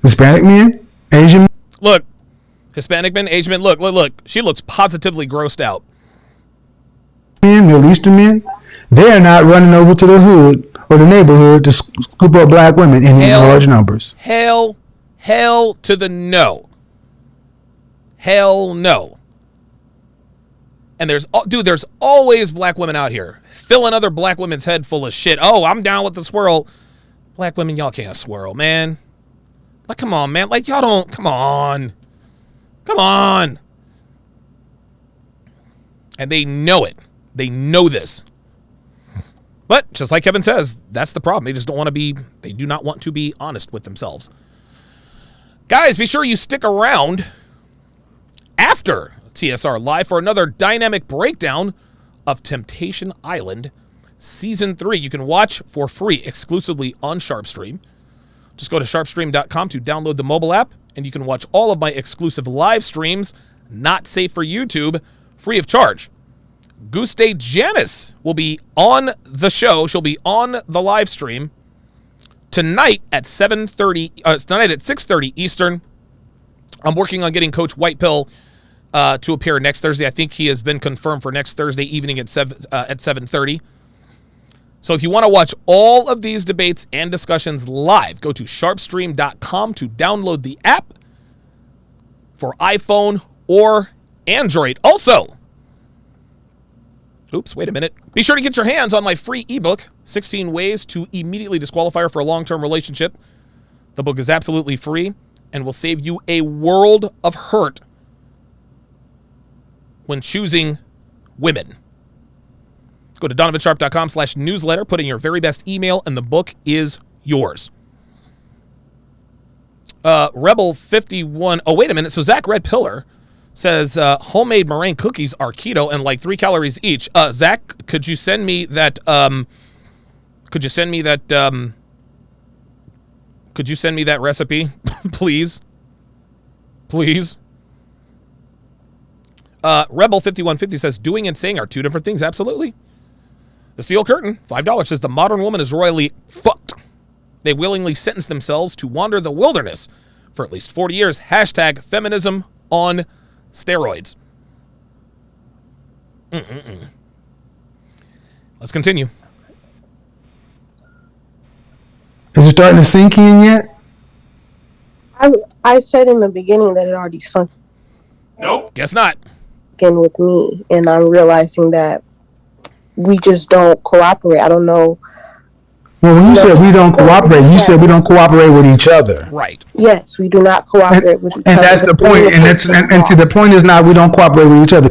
Hispanic men? Asian men?
Look. Hispanic men, Asian men. Look. She looks positively grossed out.
Men, Middle Eastern men? They are not running over to the hood or the neighborhood to scoop up black women in large numbers.
Hell to the no. Hell no. And there's always black women out here filling other black women's head full of shit. Oh, I'm down with the swirl. Black women, y'all can't swirl, man. Like, come on, man. Like, y'all don't. Come on. Come on. And they know it. They know this. But just like Kevin says, that's the problem. They just don't want to be, they do not want to be honest with themselves. Guys, be sure you stick around after TSR Live for another dynamic breakdown of Temptation Island Season 3. You can watch for free exclusively on SharpStream. Just go to sharpstream.com to download the mobile app, and you can watch all of my exclusive live streams, not safe for YouTube, free of charge. Goose Day Janice will be on the show. She'll be on the live stream tonight at 6:30 Eastern. I'm working on getting Coach White Pill to appear next Thursday. I think he has been confirmed for next Thursday evening at 7:30. So if you want to watch all of these debates and discussions live, go to sharpstream.com to download the app for iPhone or Android. Also, oops, wait a minute. Be sure to get your hands on my free ebook, 16 Ways to Immediately Disqualify Her for a Long-Term Relationship. The book is absolutely free and will save you a world of hurt when choosing women. Go to donovansharp.com/newsletter, put in your very best email, and the book is yours. Rebel51, oh, wait a minute. So Zach Red Pillar says homemade meringue cookies are keto and like 3 calories each. Zach, could you send me that recipe? Please. Rebel5150 says doing and saying are two different things. Absolutely. The Steel Curtain, $5, says the modern woman is royally fucked. They willingly sentence themselves to wander the wilderness for at least 40 years. Hashtag feminism on steroids. Let's continue.
Is it starting to sink in yet?
I said in the beginning that it already sunk
Nope.
Guess not.
in with me, and I'm realizing that we just don't cooperate. I don't know.
Well, when you said we don't cooperate, you said we don't cooperate with each other.
Right.
Yes, we do not cooperate with each other.
And that's the point. And see, the point is not we don't cooperate with each other.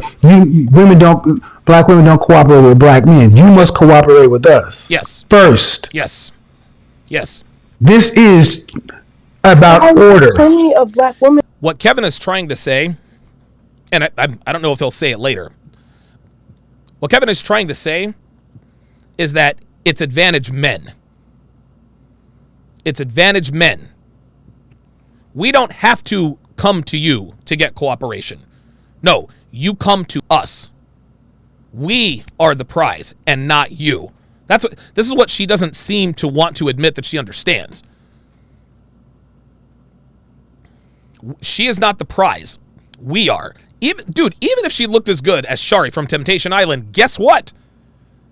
Black women don't cooperate with black men. You must cooperate with us.
Yes.
First.
Yes.
This is about order.
Plenty of black women.
What Kevin is trying to say, and I don't know if he'll say it later. What Kevin is trying to say is that it's advantage men. It's advantage men. We don't have to come to you to get cooperation. No, you come to us. We are the prize and not you. This is what she doesn't seem to want to admit that she understands. She is not the prize. We are. Even if she looked as good as Shari from Temptation Island, guess what?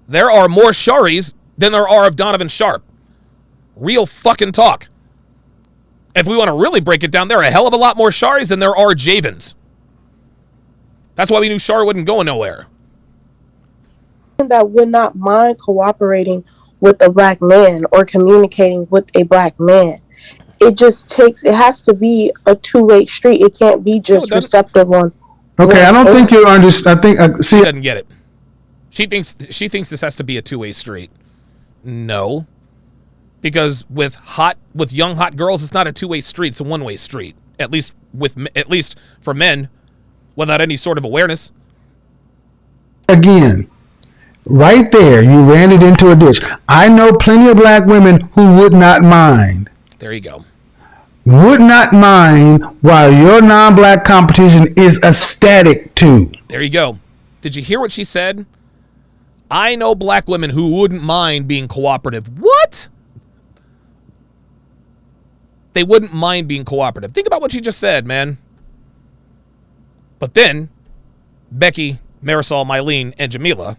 There are more Sharis than there are of Donovan Sharp. Real fucking talk. If we want to really break it down, there are a hell of a lot more Sharis than there are Javens. That's why we knew Shari wouldn't go nowhere.
That would not mind cooperating with a black man or communicating with a black man. It has to be a two-way street. It can't be just receptive on.
Okay, I don't think you understand. I think
she doesn't get it. She thinks this has to be a two-way street. No, because with young hot girls, it's not a two-way street. It's a one-way street. At least for men, without any sort of awareness.
Again, right there, you ran it into a ditch. I know plenty of black women who would not mind.
There you go.
Would not mind while your non-black competition is ecstatic too.
There you go. Did you hear what she said? I know black women who wouldn't mind being cooperative. What? They wouldn't mind being cooperative. Think about what she just said, man. But then, Becky, Marisol, Mylene, and Jamila,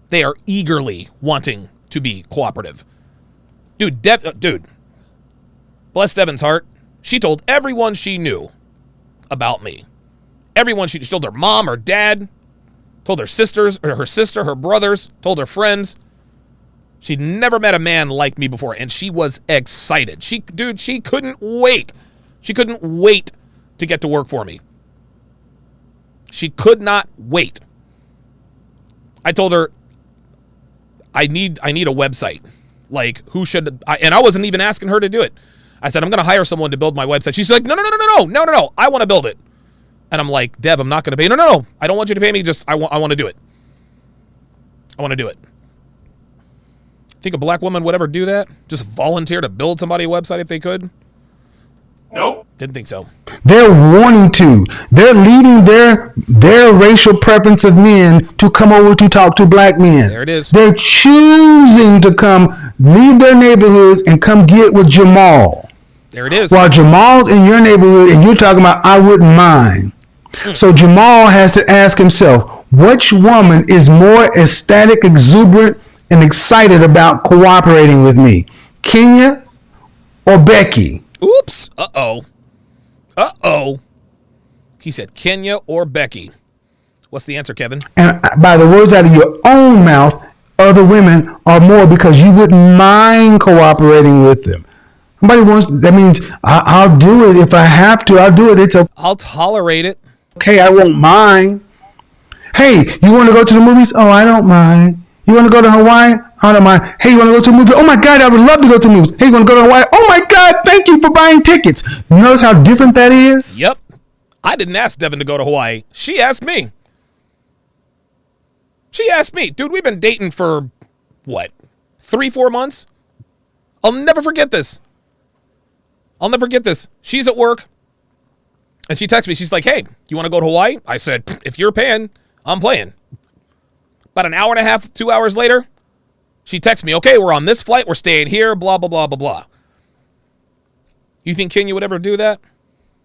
they are eagerly wanting to be cooperative. Dude, bless Devin's heart. She told everyone she knew about me. Everyone she told her mom, her dad, told her sisters, or her sister, her brothers, told her friends. She'd never met a man like me before, and she was excited. She couldn't wait. She couldn't wait to get to work for me. She could not wait. I told her, I need a website. Like, who should and I wasn't even asking her to do it. I said, I'm going to hire someone to build my website. She's like, no. I want to build it. And I'm like, Dev, I'm not going to pay you. No. I don't want you to pay me. Just, I want to do it. I want to do it. Think a black woman would ever do that? Just volunteer to build somebody a website if they could?
Nope.
Didn't think so.
They're wanting to. They're leading their racial preference of men to come over to talk to black men.
There it is.
They're choosing to come leave their neighborhoods and come get with Jamal.
There it is.
While Jamal's in your neighborhood and you're talking about, I wouldn't mind. So Jamal has to ask himself, which woman is more ecstatic, exuberant, and excited about cooperating with me? Kenya or Becky?
Oops. Uh-oh. He said Kenya or Becky. What's the answer, Kevin?
And by the words out of your own mouth, other women are more because you wouldn't mind cooperating with them. That means I'll do it if I have to. I'll do it. It's okay.
I'll tolerate it.
Okay, I won't mind. Hey, you want to go to the movies? Oh, I don't mind. You want to go to Hawaii? I don't mind. Hey, you want to go to the movies? Oh my God, I would love to go to the movies. Hey, you want to go to Hawaii? Oh my God, thank you for buying tickets. You notice how different that is?
Yep. I didn't ask Devin to go to Hawaii. She asked me. Dude, we've been dating for, what, 3-4 months? I'll never forget this. She's at work, and she texts me. She's like, hey, you want to go to Hawaii? I said, if you're paying, I'm playing. About an hour and a half, 2 hours later, she texts me, okay, we're on this flight, we're staying here, blah, blah, blah, blah, blah. You think Kenya would ever do that?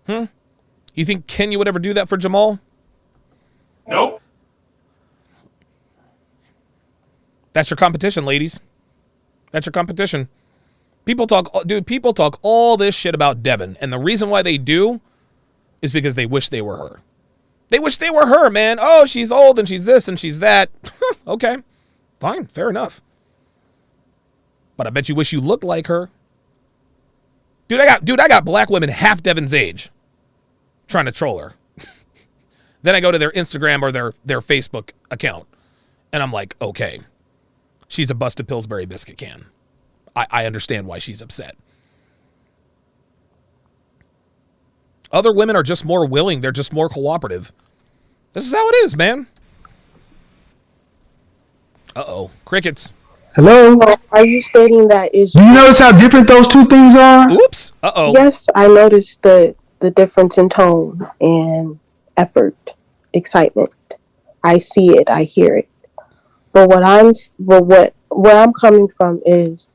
You think Kenya would ever do that for Jamal?
Nope.
That's your competition, ladies. That's your competition. People talk all this shit about Devin, and the reason why they do is because they wish they were her. They wish they were her, man. Oh, she's old and she's this and she's that. Okay, fine, fair enough. But I bet you wish you looked like her. Dude, I got black women half Devin's age trying to troll her. Then I go to their Instagram or their Facebook account, and I'm like, okay, she's a busted Pillsbury biscuit can. I understand why she's upset. Other women are just more willing. They're just more cooperative. This is how it is, man. Uh-oh. Crickets.
Hello?
Are you stating that is...
Do you notice how different those two things are?
Oops. Uh-oh.
Yes, I noticed the difference in tone and effort, excitement. I see it. I hear it. But where I'm coming from is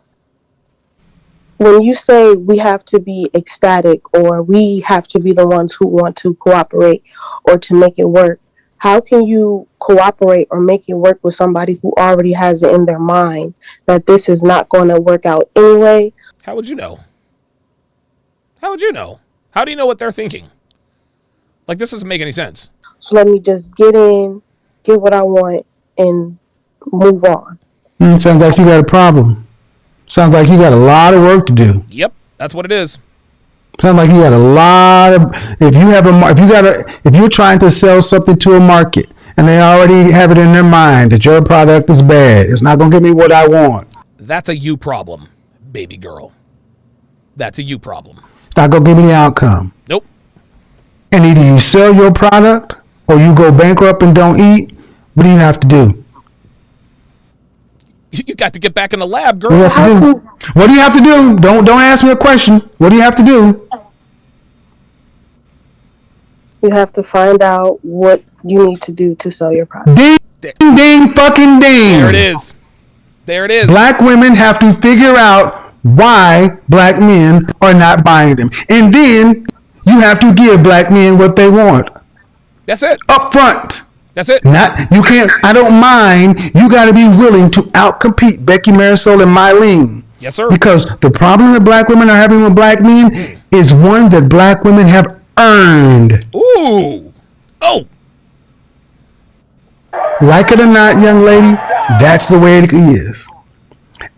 when you say we have to be ecstatic or we have to be the ones who want to cooperate or to make it work, how can you cooperate or make it work with somebody who already has it in their mind that this is not going to work out anyway?
How would you know? How would you know? How do you know what they're thinking? Like, this doesn't make any sense.
So let me just get in, get what I want, and move on.
Sounds like you got a problem. Sounds like you got a lot of work to do.
Yep, that's what it is.
Sounds like you got a lot of. If you're trying to sell something to a market and they already have it in their mind that your product is bad, it's not gonna give me what I want.
That's a you problem, baby girl. That's a you problem.
It's not gonna give me the outcome.
Nope.
And either you sell your product or you go bankrupt and don't eat. What do you have to do?
You got to get back in the lab, girl.
What do you have to do? Don't ask me a question. What do you have to do?
You have to find out what you need to do to sell your product.
Ding, ding, fucking ding.
There it is. There it is.
Black women have to figure out why black men are not buying them. And then you have to give black men what they want.
That's it.
Up front.
That's it.
You can't. I don't mind. You got to be willing to outcompete Becky Marisol and Mylene.
Yes, sir.
Because the problem that black women are having with black men is one that black women have earned.
Ooh. Oh.
Like it or not, young lady, that's the way it is.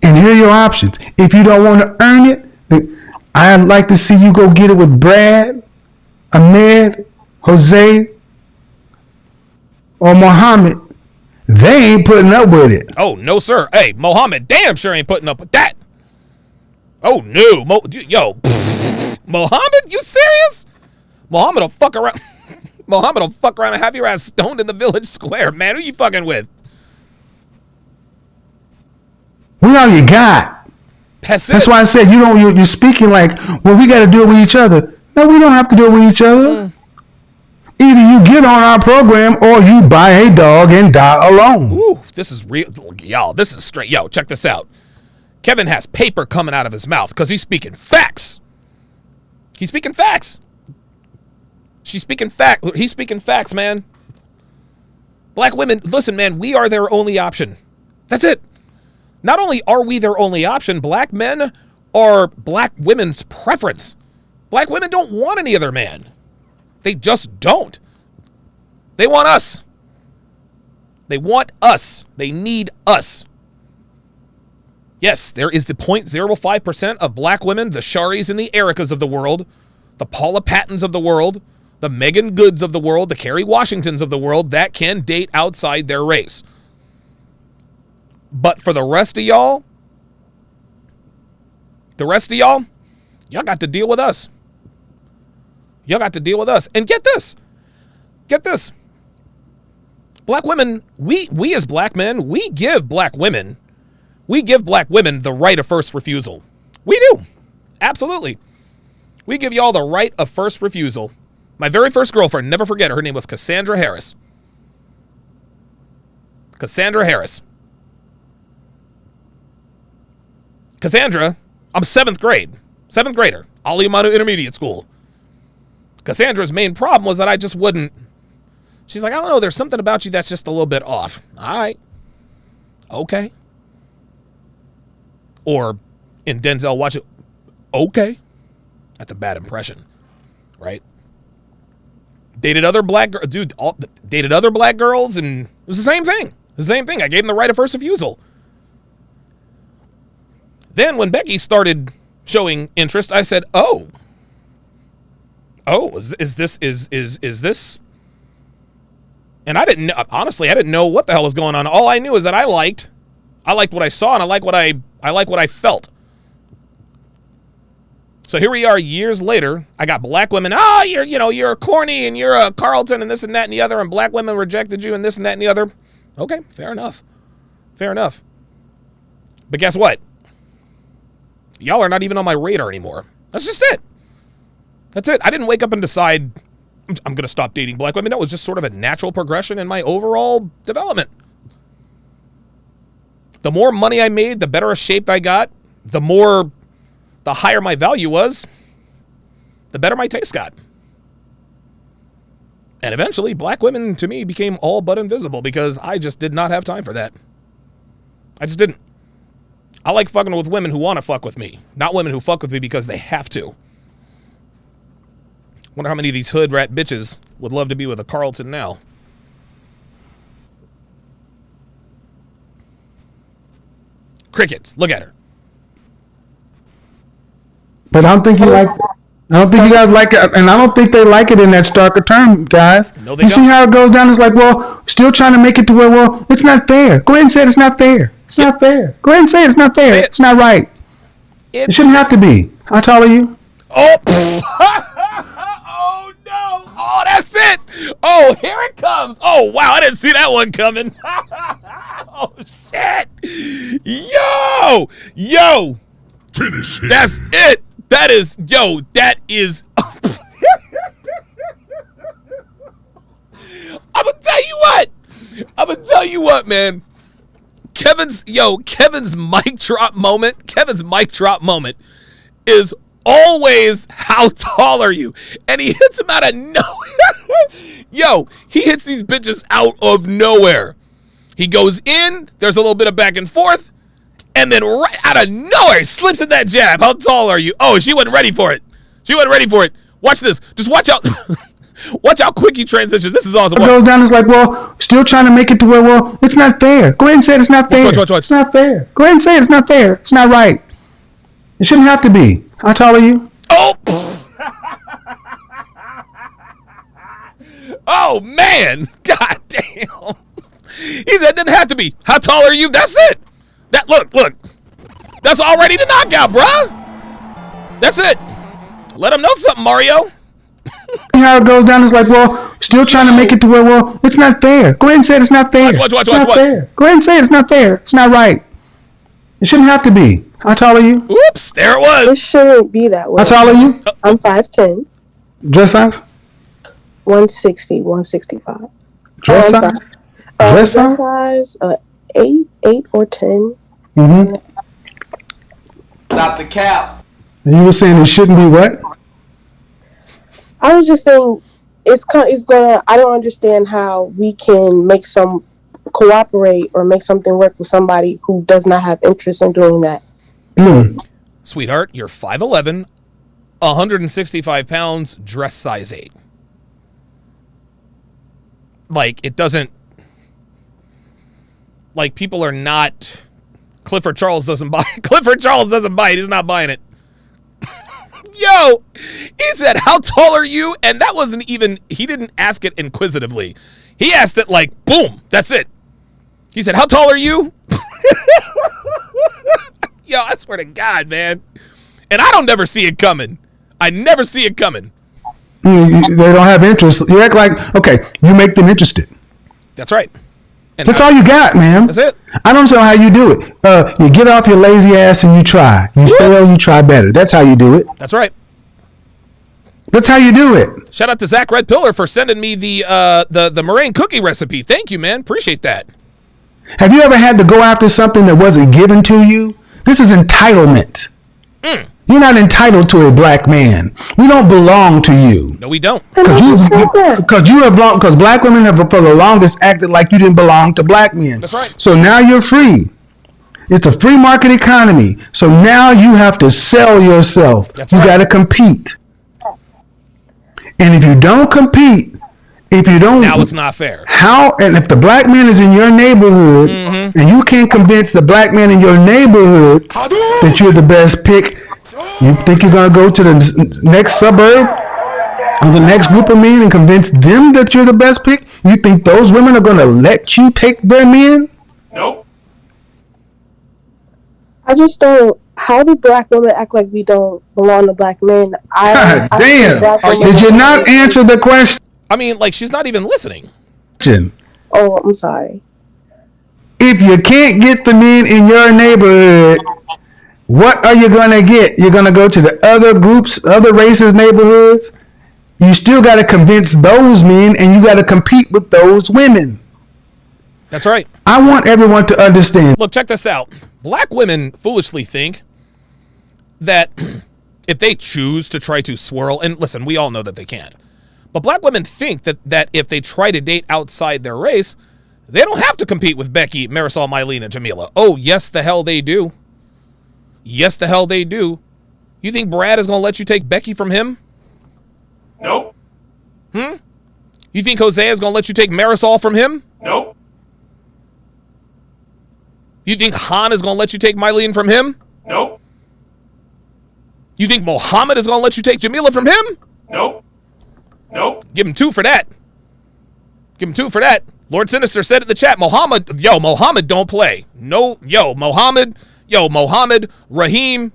And here are your options. If you don't want to earn it, I'd like to see you go get it with Brad, Ahmed, Jose, or Mohammed. They ain't putting up with it.
Oh, no, sir. Hey, Mohammed damn sure ain't putting up with that. Oh, no. Mohammed, you serious? Mohammed will fuck around. Mohammed will fuck around and have your ass stoned in the village square. Man, who you fucking with?
We all you got. That's why I said you're speaking like, well, we got to do it with each other. No, we don't have to do it with each other. Either you get on our program or you buy a dog and die alone.
Ooh, this is real. Y'all, this is straight. Yo, check this out. Kevin has paper coming out of his mouth because he's speaking facts. He's speaking facts. She's speaking fact. He's speaking facts, man. Black women, listen, man, we are their only option. That's it. Not only are we their only option, black men are black women's preference. Black women don't want any other man. They just don't. They want us. They want us. They need us. Yes, there is the 0.05% of black women, the Sharis and the Ericas of the world, the Paula Pattons of the world, the Megan Goods of the world, the Kerry Washingtons of the world that can date outside their race. But for the rest of y'all, y'all got to deal with us. Y'all got to deal with us. And get this. Black women, we as black men, we give black women the right of first refusal. We do. Absolutely. We give y'all the right of first refusal. My very first girlfriend, never forget her name was Cassandra Harris. Cassandra, I'm 7th grader, Ali Manu Intermediate School. Cassandra's main problem was that I just wouldn't. She's like, I don't know, there's something about you that's just a little bit off. All right. Okay. Or in Denzel Washington, okay. That's a bad impression, right? Dated other black girls, dated other black girls, and it was the same thing. I gave them the right of first refusal. Then when Becky started showing interest, I said, oh, is this? And I didn't know what the hell was going on. All I knew is that I liked what I saw, and I like what I felt. So here we are years later. I got black women. You're corny and you're a Carlton and this and that and the other, and black women rejected you and this and that and the other. Okay, fair enough. But guess what? Y'all are not even on my radar anymore. That's just it. That's it. I didn't wake up and decide I'm going to stop dating black women. No, it was just sort of a natural progression in my overall development. The more money I made, the better shape I got, the higher my value was, the better my taste got. And eventually, black women to me became all but invisible because I just did not have time for that. I just didn't. I like fucking with women who want to fuck with me, not women who fuck with me because they have to. Wonder how many of these hood rat bitches would love to be with a Carlton now. Crickets. Look at her.
But I don't think you like. I don't think you guys like it, and I don't think they like it in that starker term, guys.
No, they
you see
don't.
how it goes down? It's like, well, still trying to make it to where, well, it's not fair. Go ahead and say it's not fair. It's not fair. Go ahead and say it's not fair. It's not right. It shouldn't have to be. How tall are you?
Oh, oh no. Oh, that's it. Oh, here it comes. Oh, wow. I didn't see that one coming. Oh, shit. Yo.
Finish him.
That's it. That is. I'm going to tell you what, man. Kevin's mic drop moment is always, how tall are you? And he hits him out of nowhere. He hits these bitches out of nowhere. He goes in, there's a little bit of back and forth, and then right out of nowhere, he slips in that jab. How tall are you? Oh, she wasn't ready for it. Watch this. Just watch out. Watch how quick he transitions. This is awesome.
It goes down. It's like, well, still trying to make it to where, well, it's not fair. Go ahead and say it's not fair.
Watch.
It's not fair. Go ahead and say it's not fair. It's not right. It shouldn't have to be. How tall are you?
Oh. Oh, man. God damn. He said it didn't have to be. How tall are you? That's it. Look. That's already the knockout, bruh. That's it. Let him know something, Mario.
How it goes down is like, well, still trying to make it to where, well, it's not fair. Go ahead and say it's not fair.
Watch.
Fair. Go ahead and say it's not fair. It's not right. It shouldn't have to be. How tall are you?
Oops, there it was.
It shouldn't be that way.
How tall are you?
I'm 5'10".
Dress size?
160, 165.
Dress
I'm
size?
sorry.
Dress
Dress
size?
size, 8 or 10.
Mm-hmm.
Stop the cap.
And you were saying it shouldn't be what?
I was just saying, it's gonna. I don't understand how we can make some cooperate or make something work with somebody who does not have interest in doing that.
Sweetheart, you're 5'11", 165 pounds, dress size 8. Like, it doesn't... Like, people are not... Clifford Charles doesn't buy... Clifford Charles doesn't buy it. He's not buying it. Yo! He said, how tall are you? And that wasn't even... He didn't ask it inquisitively. He asked it like, boom, that's it. He said, how tall are you? Yo, I swear to God, man. And I don't never see it coming. I never see it coming.
They don't have interest. You act like, okay, you make them interested.
That's right. And
That's all you got, man.
That's it.
I don't know how you do it. You get off your lazy ass and you try. You fail, you try better. That's how you do it.
That's right.
That's how you do it.
Shout out to Zach Red Pillar for sending me the meringue cookie recipe. Thank you, man. Appreciate that.
Have you ever had to go after something that wasn't given to you? This is entitlement. You're not entitled to a black man. We don't belong to you.
No, we don't.
Because black women have for the longest acted like you didn't belong to black men.
That's right.
So now you're free. It's a free market economy. So now you have to sell yourself.
That's
you
right.
got to compete. And if you don't compete, now
it's not fair.
And if the black man is in your neighborhood and you can't convince the black man in your neighborhood that you're the best pick, you think you're going to go to the next suburb or the next group of men and convince them that you're the best pick? You think those women are going to let you take their men?
Nope.
I just don't. How do black women act like we don't belong to black men?
God damn. Did you not answer the question?
I mean, like, she's not even listening.
Oh, I'm sorry.
If you can't get the men in your neighborhood, what are you going to get? You're going to go to the other groups, other races' neighborhoods. You still got to convince those men and you got to compete with those women.
That's right.
I want everyone to understand.
Look, check this out. Black women foolishly think that if they choose to try to swirl, and listen, we all know that they can't, but black women think that if they try to date outside their race, they don't have to compete with Becky, Marisol, Mylene, and Jamila. Oh, yes, the hell they do. Yes, the hell they do. You think Brad is going to let you take Becky from him?
Nope.
You think Hosea is going to let you take Marisol from him?
Nope.
You think Han is going to let you take Mylene from him?
Nope.
You think Mohammed is going to let you take Jamila from him?
Nope. Nope.
Give him 2 for that. Give him 2 for that. Lord Sinister said in the chat, Mohammed don't play. No, Mohammed, Raheem.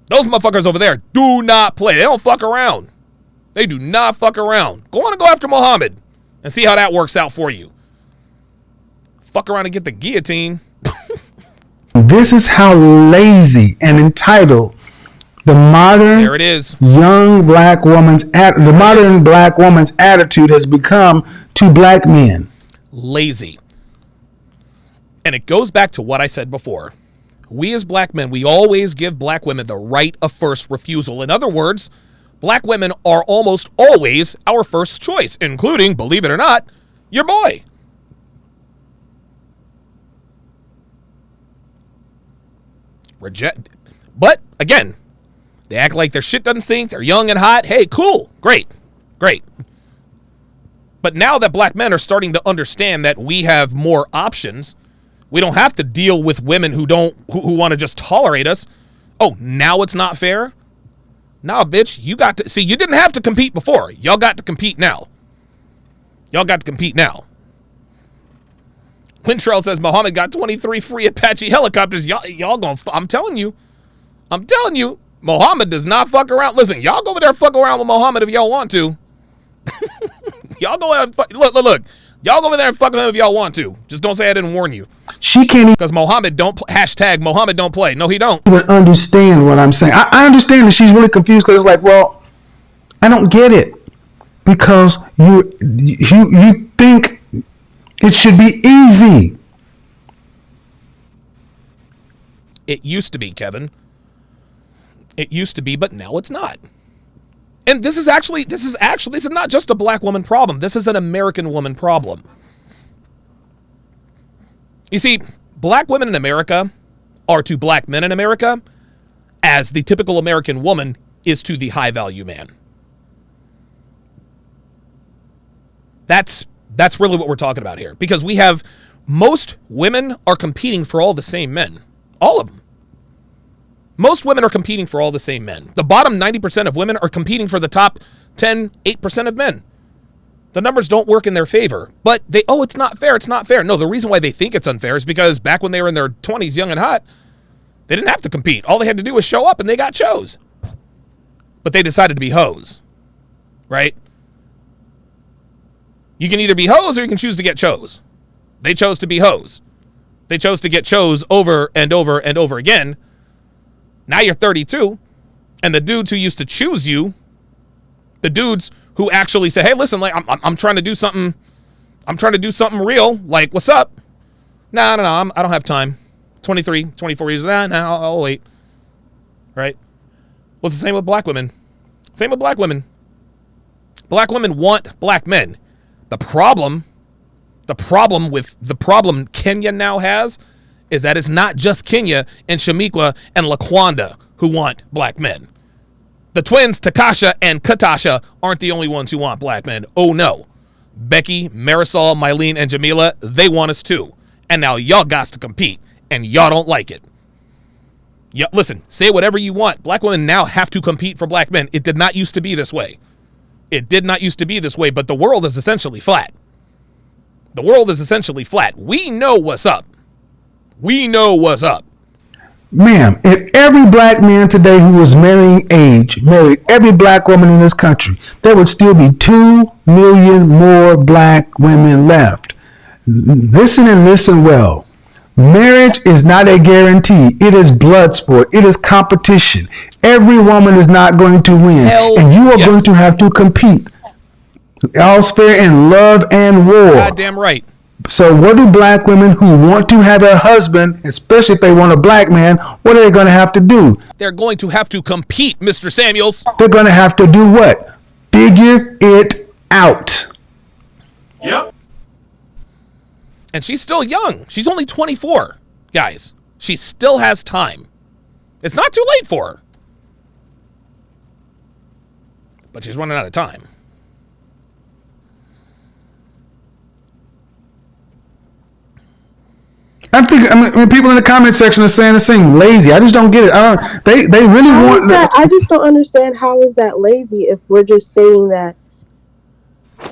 Those motherfuckers over there do not play. They don't fuck around. They do not fuck around. Go on and go after Mohammed and see how that works out for you. Fuck around and get the guillotine.
This is how lazy and entitled the modern
There it is.
young black woman's modern black woman's attitude has become to black men.
Lazy. And it goes back to what I said before. We as black men, we always give black women the right of first refusal. In other words, black women are almost always our first choice, including, believe it or not, your boy. But again, they act like their shit doesn't stink. They're young and hot. Hey, cool. Great. But now that black men are starting to understand that we have more options, we don't have to deal with women who want to just tolerate us. Oh, now it's not fair? Nah, bitch, you didn't have to compete before. Y'all got to compete now. Quintrell says Muhammad got 23 free Apache helicopters. Y'all gonna, I'm telling you, Muhammad does not fuck around. Listen, y'all go over there and fuck around with Muhammad if y'all want to. Y'all go ahead and look. Y'all go over there and fuck with him if y'all want to. Just don't say I didn't warn you.
She can't
Because Muhammad Muhammad don't play. No, he don't.
even understand what I'm saying. I understand that she's really confused because it's like, well, I don't get it. Because you think it should be easy.
It used to be, Kevin. It used to be, but now it's not. And this is not just a black woman problem. This is an American woman problem. You see, black women in America are to black men in America as the typical American woman is to the high value man. That's really what we're talking about here, because we have most women are competing for all the same men. All of them. Most women are competing for all the same men. The bottom 90% of women are competing for the top 8% of men. The numbers don't work in their favor. But it's not fair. It's not fair. No, the reason why they think it's unfair is because back when they were in their 20s, young and hot, they didn't have to compete. All they had to do was show up and they got chose. But they decided to be hoes. Right? You can either be hoes or you can choose to get chose. They chose to be hoes. They chose to get chose over and over and over again. Now you're 32, and the dudes who used to choose you, the dudes who actually say, "Hey, listen, like I'm trying to do something, real. Like, what's up?" No, I don't have time. 23, 24 years. I'll wait. Right? Well, it's the same with black women. Black women want black men. The problem Kenya now has is that it's not just Kenya and Shamiqua and Laquanda who want black men. The twins, Takasha and Katasha, aren't the only ones who want black men. Oh no. Becky, Marisol, Mylene, and Jamila, they want us too. And now y'all got to compete, and y'all don't like it. Listen, say whatever you want. Black women now have to compete for black men. It did not used to be this way. But the world is essentially flat. We know what's up.
Ma'am, if every black man today who was marrying age married every black woman in this country, there would still be 2 million more black women left. Listen and listen well. Marriage is not a guarantee. It is blood sport. It is competition. Every woman is not going to win. And you are going to have to compete. All's fair in love and war.
Goddamn right.
So what do black women who want to have a husband, especially if they want a black man, what are they going to have to do?
They're going to have to compete, Mr. Samuels.
They're going to have to do what? Figure it out.
Yep.
And she's still young. She's only 24, guys. She still has time. It's not too late for her. But she's running out of time.
I mean, people in the comment section are saying the same. Lazy. I just don't get it. I don't. They really want.
I just don't understand how is that lazy if we're just saying that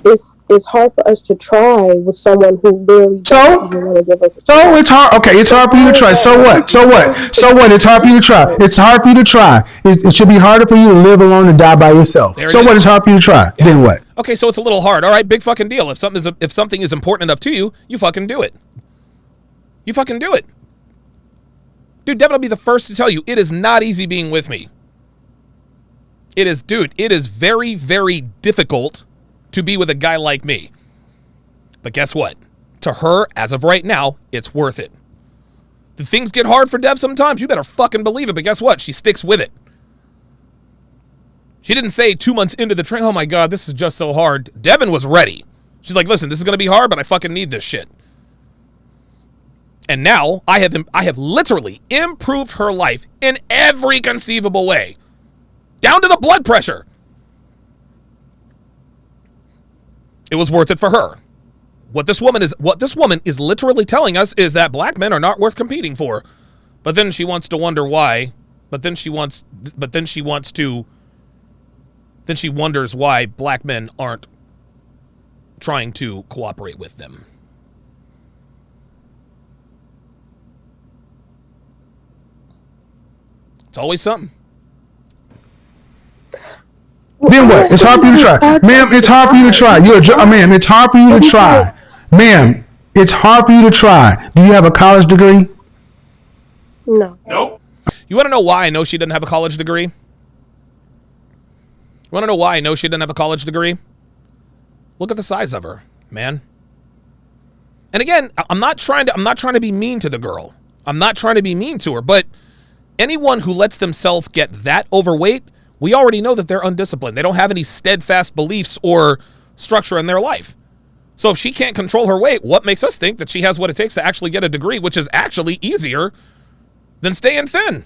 it's hard for us to try with someone who literally doesn't even want to give us a try.
So it's hard. Okay, it's hard for you to try. So what? So what? So what? It's hard for you to try. It's hard for you to try. It should be harder for you to live alone and die by yourself. So what? It's hard for you to try. Yeah. Then what?
Okay, so it's a little hard. All right, big fucking deal. If something is important enough to you, you fucking do it. You fucking do it. Dude, Devin will be the first to tell you, it is not easy being with me. It is, dude, it is very, very difficult to be with a guy like me. But guess what? To her, as of right now, it's worth it. Do things get hard for Dev sometimes? You better fucking believe it, but guess what? She sticks with it. She didn't say 2 months into the train, oh my God, this is just so hard. Devin was ready. She's like, listen, this is going to be hard, but I fucking need this shit. And now I have literally improved her life in every conceivable way. Down to the blood pressure. It was worth it for her. What this woman is literally telling us is that black men are not worth competing for. But then she wants to wonder why. Then she wonders why black men aren't trying to cooperate with them. It's always something.
Then what? It's hard for you to try. Ma'am, it's hard for you to try. Ma'am, it's hard for you to try. Ma'am, it's hard for you to try. Do you have a college degree?
No.
Nope.
You want to know why I know she doesn't have a college degree? You want to know why I know she doesn't have a college degree? Look at the size of her, man. And again, I'm not trying to be mean to the girl. I'm not trying to be mean to her, but anyone who lets themselves get that overweight, we already know that they're undisciplined. They don't have any steadfast beliefs or structure in their life. So if she can't control her weight, what makes us think that she has what it takes to actually get a degree, which is actually easier than staying thin?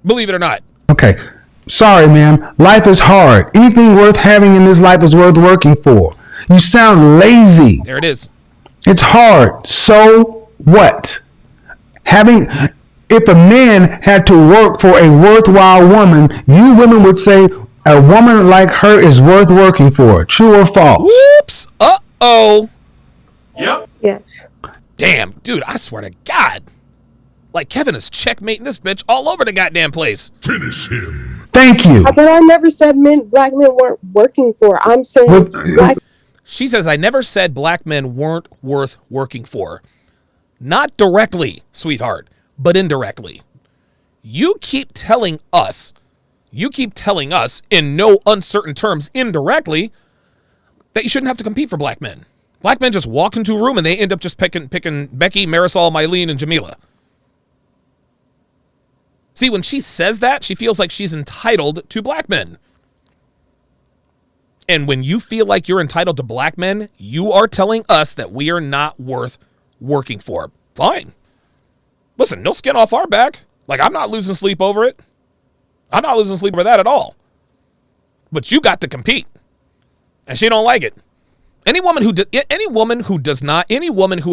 Believe it or not.
Okay. Sorry, ma'am. Life is hard. Anything worth having in this life is worth working for. You sound lazy.
There it is.
It's hard. So what? If a man had to work for a worthwhile woman, you women would say a woman like her is worth working for. True or false?
Whoops. Uh-oh.
Yep.
Yes.
Damn, dude, I swear to God. Like Kevin is checkmating this bitch all over the goddamn place.
Finish him.
Thank you.
But I never said black men weren't working for. I'm saying
She says, I never said black men weren't worth working for. Not directly, sweetheart, but indirectly. You keep telling us in no uncertain terms indirectly that you shouldn't have to compete for black men. Black men just walk into a room and they end up just picking Becky, Marisol, Mylene, and Jamila. See, when she says that, she feels like she's entitled to black men. And when you feel like you're entitled to black men, you are telling us that we are not worth working for. Fine. Listen, no skin off our back. Like, I'm not losing sleep over it. I'm not losing sleep over that at all. But you got to compete. And she don't like it. Any woman who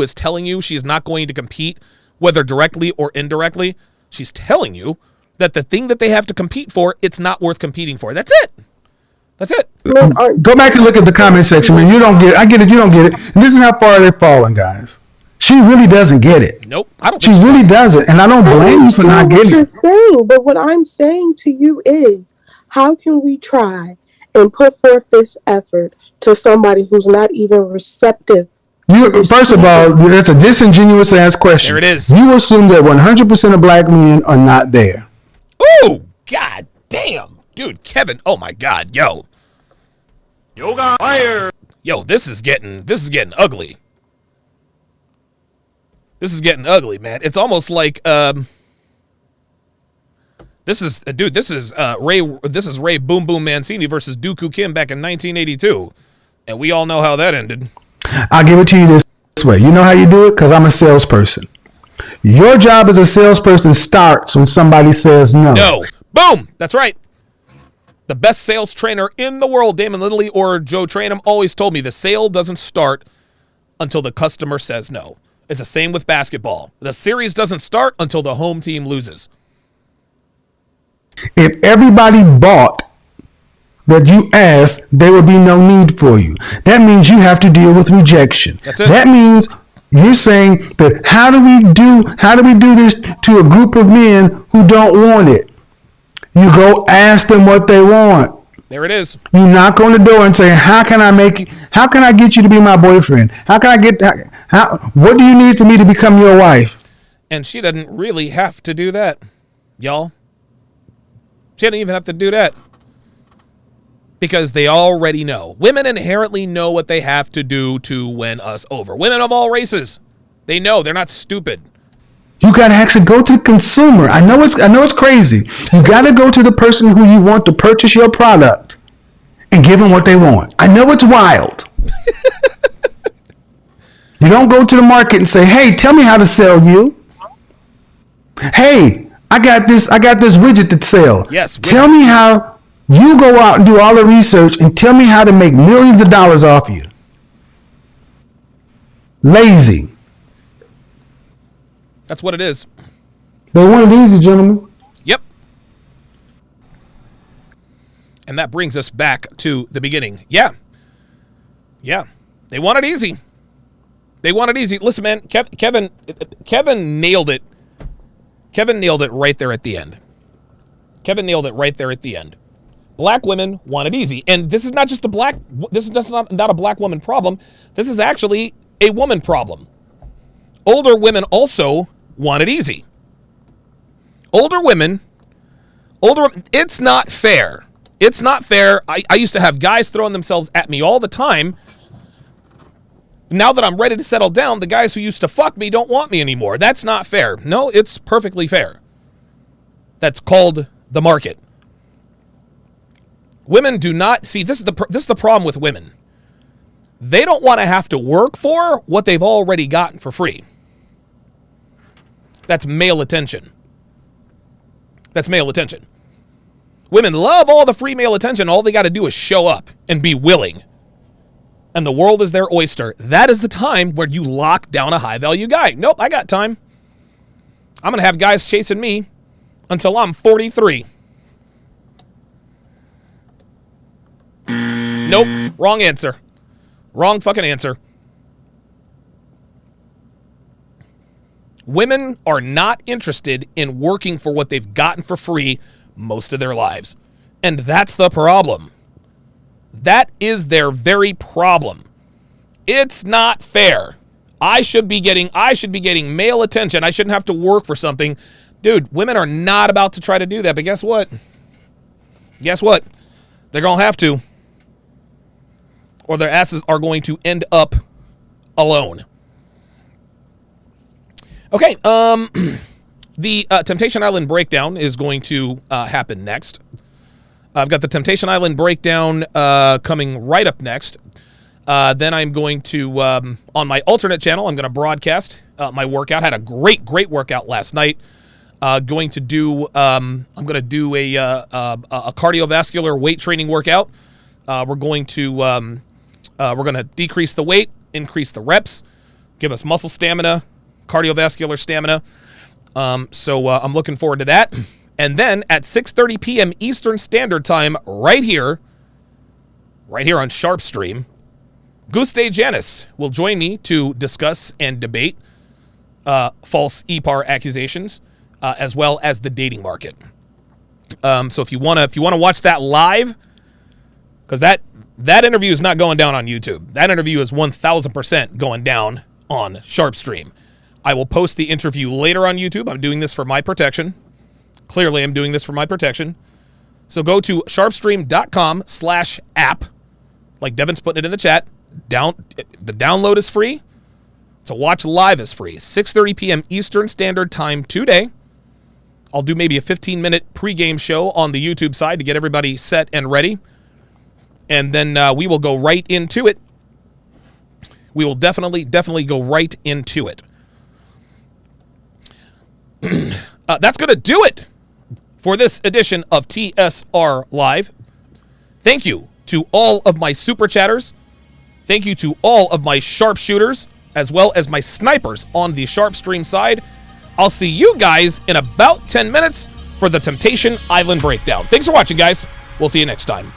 is telling you she is not going to compete, whether directly or indirectly, she's telling you that the thing that they have to compete for, it's not worth competing for. That's it. That's it.
Go back and look at the comment section, man. You don't get it. I get it. You don't get it. And this is how far they're falling, guys. She really doesn't get it.
Nope. I don't.
She really doesn't, and I don't blame you for not getting it.
Saying, but what I'm saying to you is, how can we try and put forth this effort to somebody who's not even receptive?
First of all, that's a disingenuous ass question.
There it is.
You assume that 100% of black men are not there.
Ooh, god damn, dude, Kevin. Oh my god, yo. Yoga fire. Yo, this is getting ugly. This is getting ugly, man. It's almost like this is Ray Boom Boom Mancini versus Dooku Kim back in 1982, and we all know how that ended.
I'll give it to you this way. You know how you do it? Because I'm a salesperson. Your job as a salesperson starts when somebody says no.
No. Boom. That's right. The best sales trainer in the world, Damon Lindley or Joe Trainham, always told me the sale doesn't start until the customer says no. It's the same with basketball. The series doesn't start until the home team loses.
If everybody bought that you asked, there would be no need for you. That means you have to deal with rejection.
That's it.
That means you're saying that how do we do this to a group of men who don't want it? You go ask them what they want.
There it is.
You knock on the door and say, how can I get you to be my boyfriend? What do you need for me to become your wife?
And she doesn't really have to do that, y'all. She doesn't even have to do that. Because they already know. Women inherently know what they have to do to win us over. Women of all races. They know. They're not stupid.
You got to actually go to the consumer. I know it's crazy. You got to go to the person who you want to purchase your product and give them what they want. I know it's wild. You don't go to the market and say, hey, tell me how to sell you. Hey, I got this widget to sell.
Yes.
Tell me how. You go out and do all the research and tell me how to make millions of dollars off you. Lazy.
That's what it is.
They want it easy, gentlemen.
Yep. And that brings us back to the beginning. Yeah. They want it easy. They want it easy. Listen, man, Kevin nailed it. Kevin nailed it right there at the end. Black women want it easy. And this is not just not a black woman problem. This is actually a woman problem. Older women also want it easy. It's not fair. It's not fair. I used to have guys throwing themselves at me all the time. Now that I'm ready to settle down, the guys who used to fuck me don't want me anymore. That's not fair. No, it's perfectly fair. That's called the market. Women do not see this is the problem with women. They don't want to have to work for what they've already gotten for free. That's male attention. Women love all the free male attention. All they got to do is show up and be willing. And the world is their oyster. That is the time where you lock down a high value guy. Nope, I got time. I'm going to have guys chasing me until I'm 43. Nope, wrong answer. Wrong fucking answer. Women are not interested in working for what they've gotten for free most of their lives. And that's the problem. That is their very problem. It's not fair. I should be getting male attention. I shouldn't have to work for something. Dude, women are not about to try to do that, but guess what? They're going to have to. Or their asses are going to end up alone. Okay, the Temptation Island breakdown is going to happen next. I've got the Temptation Island breakdown coming right up next. Then I'm going to, on my alternate channel, I'm going to broadcast my workout. Had a great workout last night. I'm going to do a cardiovascular weight training workout. We're going to decrease the weight, increase the reps, give us muscle stamina, cardiovascular stamina. So I'm looking forward to that. And then at 6:30 p.m. Eastern Standard Time, right here on Sharp Stream, Guste Janice will join me to discuss and debate false EPAR accusations, as well as the dating market. So if you want to watch that live, because that interview is not going down on YouTube. That interview is 1,000% going down on Sharp Stream. I will post the interview later on YouTube. I'm doing this for my protection. Clearly, I'm doing this for my protection. So go to sharpstream.com/app, like Devin's putting it in the chat. The download is free. To watch live is free. 6:30 p.m. Eastern Standard Time today. I'll do maybe a 15-minute pregame show on the YouTube side to get everybody set and ready. And then we will go right into it. We will definitely go right into it. That's going to do it for this edition of TSR Live. Thank you to all of my super chatters. Thank you to all of my sharpshooters as well as my snipers on the Sharp Stream side. I'll see you guys in about 10 minutes for the Temptation Island breakdown. Thanks for watching, guys. We'll see you next time.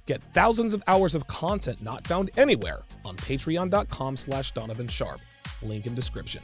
Get thousands of hours of content not found anywhere on patreon.com/DonovanSharp. Link in description.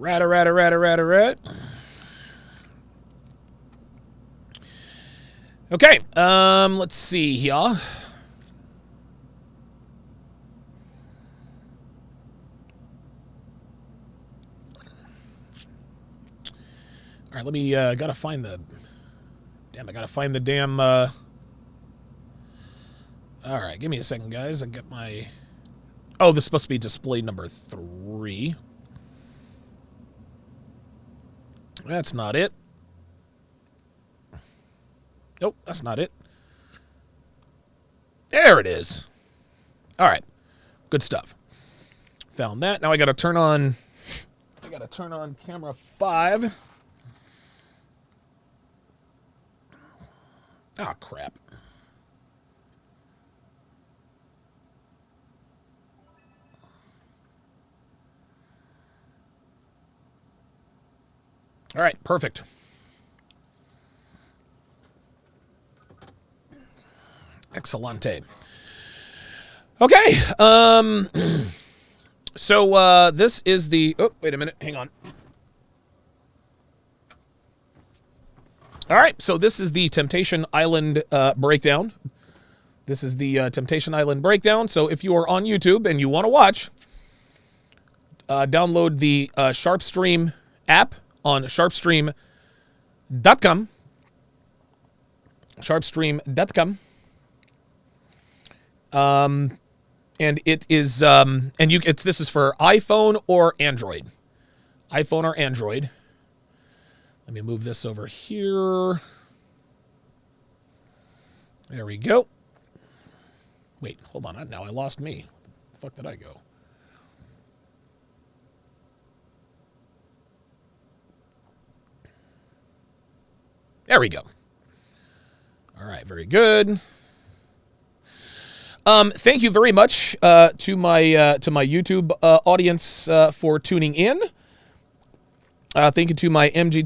Rat. Okay, let's see here. All right, let me, gotta find the, damn, I gotta find the damn, all right, give me a second, guys. I get my, oh, this is supposed to be display number 3. That's not it. Nope, that's not it. There it is. All right, good stuff. Found that. Now I gotta turn on camera 5. Oh, crap. All right, perfect. Excellente. Okay, so this is the, oh, wait a minute, hang on. All right, so this is the Temptation Island breakdown. This is the Temptation Island breakdown. So if you are on YouTube and you want to watch, download the SharpStream app on sharpstream.com. Sharpstream.com. And it is, this is for iPhone or Android. iPhone or Android. Let me move this over here. There we go. Wait, hold on. Now I lost me. Where the fuck did I go? There we go. All right, very good. Thank you very much to my YouTube audience for tuning in. Thank you to my MGT